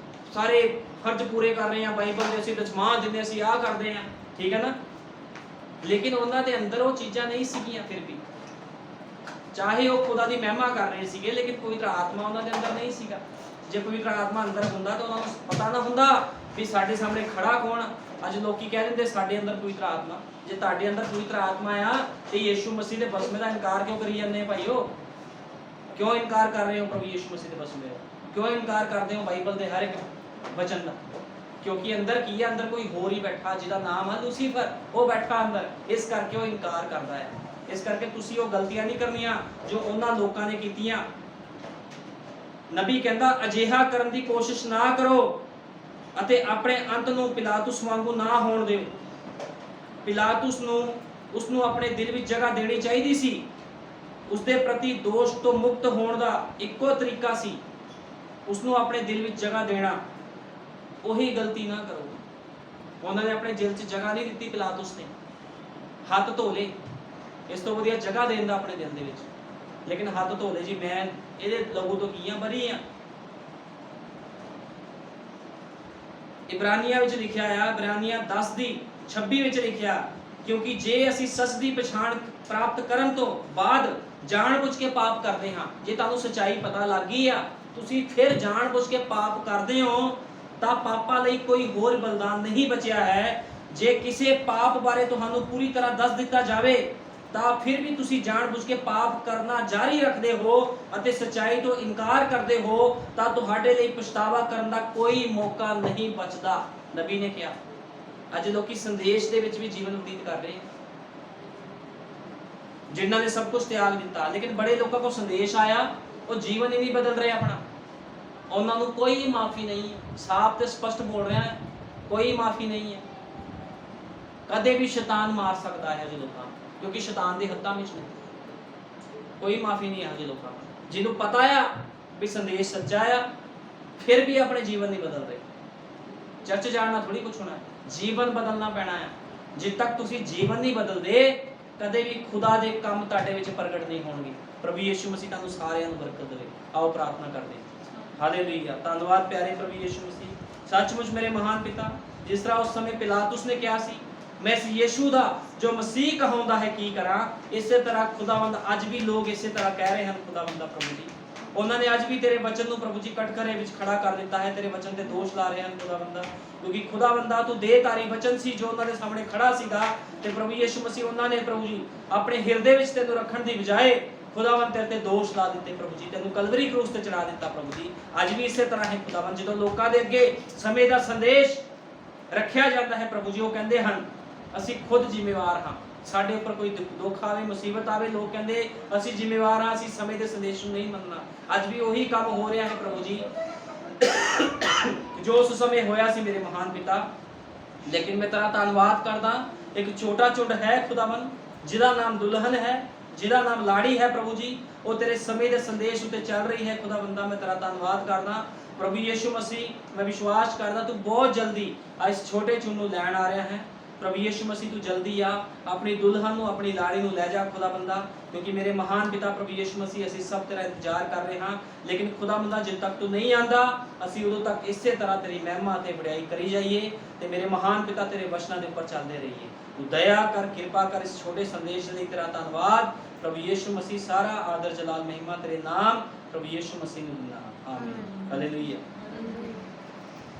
Speaker 2: ਸਾਰੇ ਫਰਜ਼ ਪੂਰੇ ਕਰ ਰਹੇ ਹਾਂ, ਬਾਈਬਲ ਦੇ ਅਸੀਂ ਦਸਮਾਨ ਦਿੰਦੇ, ਅਸੀਂ ਆਹ ਕਰਦੇ ਹਾਂ, ਠੀਕ ਹੈ ਨਾ। ਲੇਕਿਨ ਉਹਨਾਂ ਦੇ ਅੰਦਰ ਉਹ ਚੀਜ਼ਾਂ ਨਹੀਂ ਸੀਗੀਆਂ। ਫਿਰ ਵੀ ਚਾਹੇ ਉਹ ਖੁਦਾ ਦੀ ਮਹਿਮਾ ਕਰ ਰਹੇ ਸੀਗੇ, ਲੇਕਿਨ ਪਵਿੱਤਰ ਆਤਮਾ ਉਹਨਾਂ ਦੇ ਅੰਦਰ ਨਹੀਂ ਸੀਗਾ। ਜੇ ਪਵਿੱਤਰ ਆਤਮਾ ਅੰਦਰ ਹੁੰਦਾ ਤਾਂ ਉਹਨਾਂ ਨੂੰ ਪਤਾ ਨਾ ਹੁੰਦਾ ਵੀ ਸਾਡੇ ਸਾਹਮਣੇ ਖੜਾ ਕੌਣ। ਅੱਜ ਲੋਕੀ ਕਹਿ ਦਿੰਦੇ ਸਾਡੇ ਅੰਦਰ ਪਵਿੱਤਰ ਆਤਮਾ। ਜੇ ਤੁਹਾਡੇ ਅੰਦਰ ਪਵਿੱਤਰ ਆਤਮਾ ਆ ਤੇ ਯੀਸ਼ੂ ਮਸੀਹ ਦੇ ਬਸਮੇ ਦਾ ਇਨਕਾਰ ਕਿਉਂ ਕਰੀ ਜਾਂਦੇ ਭਾਈਓ? ਕਿਉਂ ਇਨਕਾਰ ਕਰ ਰਹੇ ਹੋ ਪ੍ਰਭੂ ਯੀਸ਼ੂ ਮਸੀਹ ਦੇ ਬਸਮੇ ਦਾ? ਕਿਉਂ ਇਨਕਾਰ ਕਰਦੇ ਹੋ ਬਾਈਬਲ ਦੇ ਹਰ ਇੱਕ ਵਚਨ ਦਾ? ਕਿਉਂਕਿ ਅੰਦਰ ਕੀ ਹੈ? ਅੰਦਰ ਕੋਈ ਹੋਰ ਹੀ ਬੈਠਾ ਜਿਹਦਾ ਨਾਮ ਹੈ ਲੂਸੀਫਰ। ਉਹ ਬੈਠਾ ਅੰਦਰ, ਇਸ ਕਰਕੇ ਉਹ ਇਨਕਾਰ ਕਰਦਾ ਹੈ। ਇਸ ਕਰਕੇ ਤੁਸੀਂ ਉਹ ਗਲਤੀਆਂ ਨਹੀਂ ਕਰਨੀਆਂ ਜੋ ਉਹਨਾਂ ਲੋਕਾਂ ਨੇ ਕੀਤੀਆਂ। ਨਬੀ ਕਹਿੰਦਾ ਅਜਿਹਾ ਕਰਨ ਦੀ ਕੋਸ਼ਿਸ਼ ਨਾ ਕਰੋ ਅਤੇ ਆਪਣੇ ਅੰਤ ਨੂੰ ਪਿਲਾਤੁਸ ਵਾਂਗੂ ਨਾ ਹੋਣ ਦਿਓ। ਪਿਲਾਤੁਸ ਨੂੰ ਉਸ ਨੂੰ ਆਪਣੇ ਦਿਲ ਵਿੱਚ ਜਗ੍ਹਾ ਦੇਣੀ ਚਾਹੀਦੀ ਸੀ। ਉਸ ਦੇ ਪ੍ਰਤੀ ਦੋਸ਼ ਤੋਂ ਮੁਕਤ ਹੋਣ ਦਾ ਇੱਕੋ ਤਰੀਕਾ ਸੀ ਉਸ ਨੂੰ ਆਪਣੇ ਦਿਲ ਵਿੱਚ ਜਗ੍ਹਾ ਦੇਣਾ। ਉਹੀ ਗਲਤੀ ਨਾ ਕਰੋ। ਉਹਨਾਂ ਨੇ ਆਪਣੇ ਦਿਲ 'ਚ ਜਗ੍ਹਾ ਨਹੀਂ ਦਿੱਤੀ, ਪਿਲਾਤੁਸ ਨੇ ਹੱਥ ਧੋ ਲਏ। ਇਸ ਤੋਂ ਵਧੀਆ ਜਗ੍ਹਾ ਦੇਣ ਦਾ ਆਪਣੇ ਦਿਲ ਦੇ ਵਿੱਚ, ਲੇਕਿਨ ਹੱਥ ਧੋ ਲਏ ਜੀ, ਮੈਂ ਇਹਦੇ ਲਹੂ ਤੋਂ ਕੀ ਆ, ਬਰੀ ਆ। ਇਬਰਾਨੀਆਂ ਵਿੱਚ ਲਿਖਿਆ ਆ, ਇਬਰਾਨੀਆਂ 10:26 ਵਿੱਚ ਲਿਖਿਆ, ਕਿਉਂਕਿ ਜੇ ਅਸੀਂ ਸੱਚ ਦੀ ਪਛਾਣ ਪ੍ਰਾਪਤ ਕਰਨ ਤੋਂ ਬਾਅਦ ਜਾਣ-ਬੁੱਝ ਕੇ ਪਾਪ ਕਰਦੇ ਹਾਂ, ਜੇ ਤੁਹਾਨੂੰ ਸੱਚਾਈ ਪਤਾ ਲੱਗ ਗਈ ਆ, ਤੁਸੀਂ ਫਿਰ ਜਾਣ-ਬੁੱਝ ਕੇ ਪਾਪ ਕਰਦੇ ਹੋ, ਤਾਂ ਪਾਪਾਂ ਲਈ ਕੋਈ ਹੋਰ ਬਲਿਦਾਨ ਨਹੀਂ ਬਚਿਆ ਹੈ। ਜੇ ਕਿਸੇ ਪਾਪ ਬਾਰੇ ਤੁਹਾਨੂੰ ਪੂਰੀ ਤਰ੍ਹਾਂ ਦੱਸ ਦਿੱਤਾ ਜਾਵੇ ਤਾਂ ਫਿਰ ਵੀ ਤੁਸੀਂ ਜਾਣ-ਬੁੱਝ ਕੇ ਪਾਪ ਕਰਨਾ ਜਾਰੀ ਰੱਖਦੇ ਹੋ ਅਤੇ ਸੱਚਾਈ ਤੋਂ ਇਨਕਾਰ ਕਰਦੇ ਹੋ, ਤਾਂ ਤੁਹਾਡੇ ਲਈ ਪਛਤਾਵਾ ਕਰਨ ਦਾ ਕੋਈ ਮੌਕਾ ਨਹੀਂ ਬਚਦਾ। ਨਬੀ ਨੇ ਕਿਹਾ। ਅੱਜ ਲੋਕੀ ਸੰਦੇਸ਼ ਦੇ ਵਿੱਚ ਵੀ ਜੀਵਨ ਬਤੀਤ ਕਰ ਰਹੇ, ਜਿਨ੍ਹਾਂ ਨੇ ਸਭ ਕੁਝ ਤਿਆਗ ਦਿੱਤਾ, ਲੇਕਿਨ ਬੜੇ ਲੋਕਾਂ ਕੋਲ ਸੰਦੇਸ਼ ਆਇਆ, ਉਹ ਜੀਵਨ ਹੀ ਨਹੀਂ ਬਦਲ ਰਹੇ ਆਪਣਾ। ਉਹਨਾਂ ਨੂੰ ਕੋਈ ਮਾਫੀ ਨਹੀਂ ਹੈ। ਸਾਫ਼ ਤੇ ਸਪਸ਼ਟ ਬੋਲ ਰਿਹਾ ਹੈ, ਕੋਈ ਮਾਫੀ ਨਹੀਂ ਹੈ। ਕਦੇ ਵੀ ਸ਼ੈਤਾਨ ਮਾਰ ਸਕਦਾ ਹੈ ਅਜੇ ਲੋਕਾਂ ਨੂੰ, ਕਿਉਂਕਿ ਸ਼ੈਤਾਨ ਦੇ ਹੱਥਾਂ ਵਿੱਚ ਨਹੀਂ। ਕੋਈ ਮਾਫੀ ਨਹੀਂ ਹੈ ਅਜੇ ਲੋਕਾਂ ਨੂੰ, ਜਿਹਨੂੰ ਪਤਾ ਆ ਵੀ ਸੰਦੇਸ਼ ਸੱਚਾ ਆ, ਫਿਰ ਵੀ ਆਪਣੇ ਜੀਵਨ ਨਹੀਂ ਬਦਲ ਰਹੇ। ਚਰਚ ਜਾਣਾ ਥੋੜੀ ਕੁਝ ਹੋਣਾ ਹੈ, ਜੀਵਨ ਬਦਲਣਾ ਪੈਣਾ ਹੈ। ਜਿੱਦ ਤੱਕ ਤੁਸੀਂ ਜੀਵਨ ਨਹੀਂ ਬਦਲਦੇ, ਕਦੇ ਵੀ ਖੁਦਾ ਦੇ ਕੰਮ ਤੁਹਾਡੇ ਵਿੱਚ ਪ੍ਰਗਟ ਨਹੀਂ ਹੋਣਗੇ। ਪ੍ਰਭੂ ਯਿਸੂ ਮਸੀਹ ਤੁਹਾਨੂੰ ਸਾਰਿਆਂ ਨੂੰ ਬਰਕਤ ਦੇਵੇ। ਆਓ ਪ੍ਰਾਰਥਨਾ ਕਰਦੇ ਹਾਂ। ਹਾਲੇਲੂਇਆ। ਧੰਨਵਾਦ ਪਿਆਰੇ ਪ੍ਰਭੂ ਯਿਸੂ ਮਸੀਹ, ਸੱਚਮੁੱਚ ਮੇਰੇ ਮਹਾਨ ਪਿਤਾ, ਜਿਸ ਤਰ੍ਹਾਂ ਉਸ ਸਮੇਂ ਪਿਲਾਤੁਸ ਨੇ ਕਿਹਾ ਸੀ ਮੈਂ ਇਸ ਯਿਸੂ ਦਾ ਜੋ ਮਸੀਹ ਕਹਾਉਂਦਾ ਹੈ ਕੀ ਕਰਾਂ, ਇਸੇ ਤਰ੍ਹਾਂ ਖੁਦਾਵੰਦ ਅੱਜ ਵੀ ਲੋਕ ਇਸੇ ਤਰ੍ਹਾਂ ਕਹਿ ਰਹੇ ਹਨ। ਖੁਦਾਵੰਦਾ ਪ੍ਰਭੂ ਜੀ, ਉਹਨਾਂ ਨੇ ਅੱਜ ਵੀ ਤੇਰੇ ਵਚਨ ਨੂੰ ਪ੍ਰਭੂ ਜੀ ਕਟਘਰੇ ਵਿੱਚ ਖੜਾ ਕਰ ਦਿੱਤਾ ਹੈ, ਤੇਰੇ ਵਚਨ ਤੇ ਦੋਸ਼ ਲਾ ਰਹੇ ਹਨ ਖੁਦਾਵੰਦਾ, ਕਿਉਂਕਿ ਖੁਦਾਵੰਦਾ ਤੂੰ ਦੇਹਧਾਰੀ ਵਚਨ ਸੀ ਜੋ ਉਹਨਾਂ ਦੇ ਸਾਹਮਣੇ ਖੜਾ ਸੀਗਾ, ਤੇ ਪ੍ਰਭੂ ਯਿਸੂ ਮਸੀਹ ਉਹਨਾਂ ਨੇ ਪ੍ਰਭੂ ਜੀ ਆਪਣੇ ਹਿਰਦੇ ਵਿੱਚ ਤੈਨੂੰ ਰੱਖਣ ਦੀ ਬਜਾਏ ਖੁਦਾਵੰਦ ਤੇਰੇ ਤੇ ਦੋਸ਼ ਲਾ ਦਿੱਤੇ ਪ੍ਰਭੂ ਜੀ, ਤੈਨੂੰ ਕਲਵਰੀ ਕਰੂਸ ਤੇ ਚੜਾ ਦਿੱਤਾ ਪ੍ਰਭੂ ਜੀ। ਅੱਜ ਵੀ ਇਸੇ ਤਰ੍ਹਾਂ ਹੈ ਖੁਦਾਵੰਦ, ਜਦੋਂ ਲੋਕਾਂ ਦੇ ਅੱਗੇ ਸਮੇਂ ਦਾ ਸੰਦੇਸ਼ ਰੱਖਿਆ ਜਾਂਦਾ ਹੈ ਪ੍ਰਭੂ ਜੀ, ਉਹ ਕਹਿੰਦੇ ਹਨ ਅਸੀਂ ਖੁਦ ਜ਼ਿੰਮੇਵਾਰ ਹਾਂ। ਸਾਡੇ ਉੱਪਰ ਕੋਈ ਦੁੱਖ ਆਵੇ, ਮੁਸੀਬਤ ਆਵੇ, ਲੋਕ ਕਹਿੰਦੇ ਅਸੀਂ ਜ਼ਿੰਮੇਵਾਰ ਹਾਂ, ਅਸੀਂ ਸਮੇਂ ਦੇ ਸੰਦੇਸ਼ ਨੂੰ ਨਹੀਂ ਮੰਨਣਾ। ਅੱਜ ਵੀ ਉਹੀ ਕੰਮ ਹੋ ਰਿਹਾ ਹੈ ਪ੍ਰਭੂ ਜੀ ਜੋ ਉਸ ਸਮੇਂ ਹੋਇਆ ਸੀ ਮੇਰੇ ਮਹਾਨ ਪਿਤਾ। ਲੇਕਿਨ ਮੈਂ ਤੇਰਾ ਧੰਨਵਾਦ ਕਰਦਾ, ਇੱਕ ਛੋਟਾ ਝੁੰਡ ਹੈ ਖੁਦਾਵੰਦ, ਜਿਹਦਾ ਨਾਮ ਦੁਲਹਨ ਹੈ, ਜਿਹਦਾ ਨਾਮ ਲਾੜੀ ਹੈ ਪ੍ਰਭੂ ਜੀ, ਉਹ ਤੇਰੇ ਸਮੇਂ ਦੇ ਸੰਦੇਸ਼ ਉੱਤੇ ਚੱਲ ਰਹੀ ਹੈ ਖੁਦਾਵੰਦਾ। ਮੈਂ ਤੇਰਾ ਧੰਨਵਾਦ ਕਰਦਾ ਪ੍ਰਭੂ ਯਿਸੂ ਮਸੀਹ। ਮੈਂ ਵਿਸ਼ਵਾਸ ਕਰਦਾ ਤੂੰ ਬਹੁਤ ਜਲਦੀ ਇਸ ਛੋਟੇ ਝੁੰਡ ਨੂੰ ਲੈਣ ਆ ਰਿਹਾ ਹੈ ਪ੍ਰਭੂ ਯਿਸੂ ਮਸੀਹ। ਤੂੰ ਜਲਦੀ ਆ, ਆਪਣੀ ਦੁਲਹਨ ਨੂੰ, ਆਪਣੀ ਲਾੜੀ ਨੂੰ ਲੈ ਜਾ ਖੁਦਾਵੰਦਾ, ਕਿਉਂਕਿ ਮੇਰੇ ਮਹਾਨ ਪਿਤਾ ਪ੍ਰਭੂ ਯਿਸੂ ਮਸੀਹ ਅਸੀਂ ਸਭ ਤੇਰਾ ਇੰਤਜ਼ਾਰ ਕਰ ਰਹੇ ਹਾਂ। ਲੇਕਿਨ ਖੁਦਾਵੰਦਾ ਜਦ ਤੱਕ ਤੂੰ ਨਹੀਂ ਆਂਦਾ, ਅਸੀਂ ਉਦੋਂ ਤੱਕ ਇਸੇ ਤਰ੍ਹਾਂ ਤੇਰੀ ਮਹਿਮਾ ਤੇ ਵਡਿਆਈ ਕਰੀ ਜਾਈਏ, ਤੇ ਮੇਰੇ ਮਹਾਨ ਪਿਤਾ ਤੇਰੇ ਵਚਨਾਂ ਦੇ ਉੱਪਰ ਚੱਲਦੇ ਰਹੀਏ। ਤੂੰ ਦਇਆ ਕਰ, ਕਿਰਪਾ ਕਰ। ਇਸ ਛੋਟੇ ਸੰਦੇਸ਼ ਲਈ ਤੇਰਾ ਧੰਨਵਾਦ ਪ੍ਰਭੂ ਯਿਸੂ ਮਸੀਹ। ਸਾਰਾ ਆਦਰ ਜਲਾਲ ਮਹਿਮਾ ਤੇਰੇ ਨਾਮ ਪ੍ਰਭੂ ਯਿਸੂ ਮਸੀਹ ਨੂੰ ਦਿੰਦਾ। ਆਮੀਨ। ਹਾਲੇਲੂਇਆ।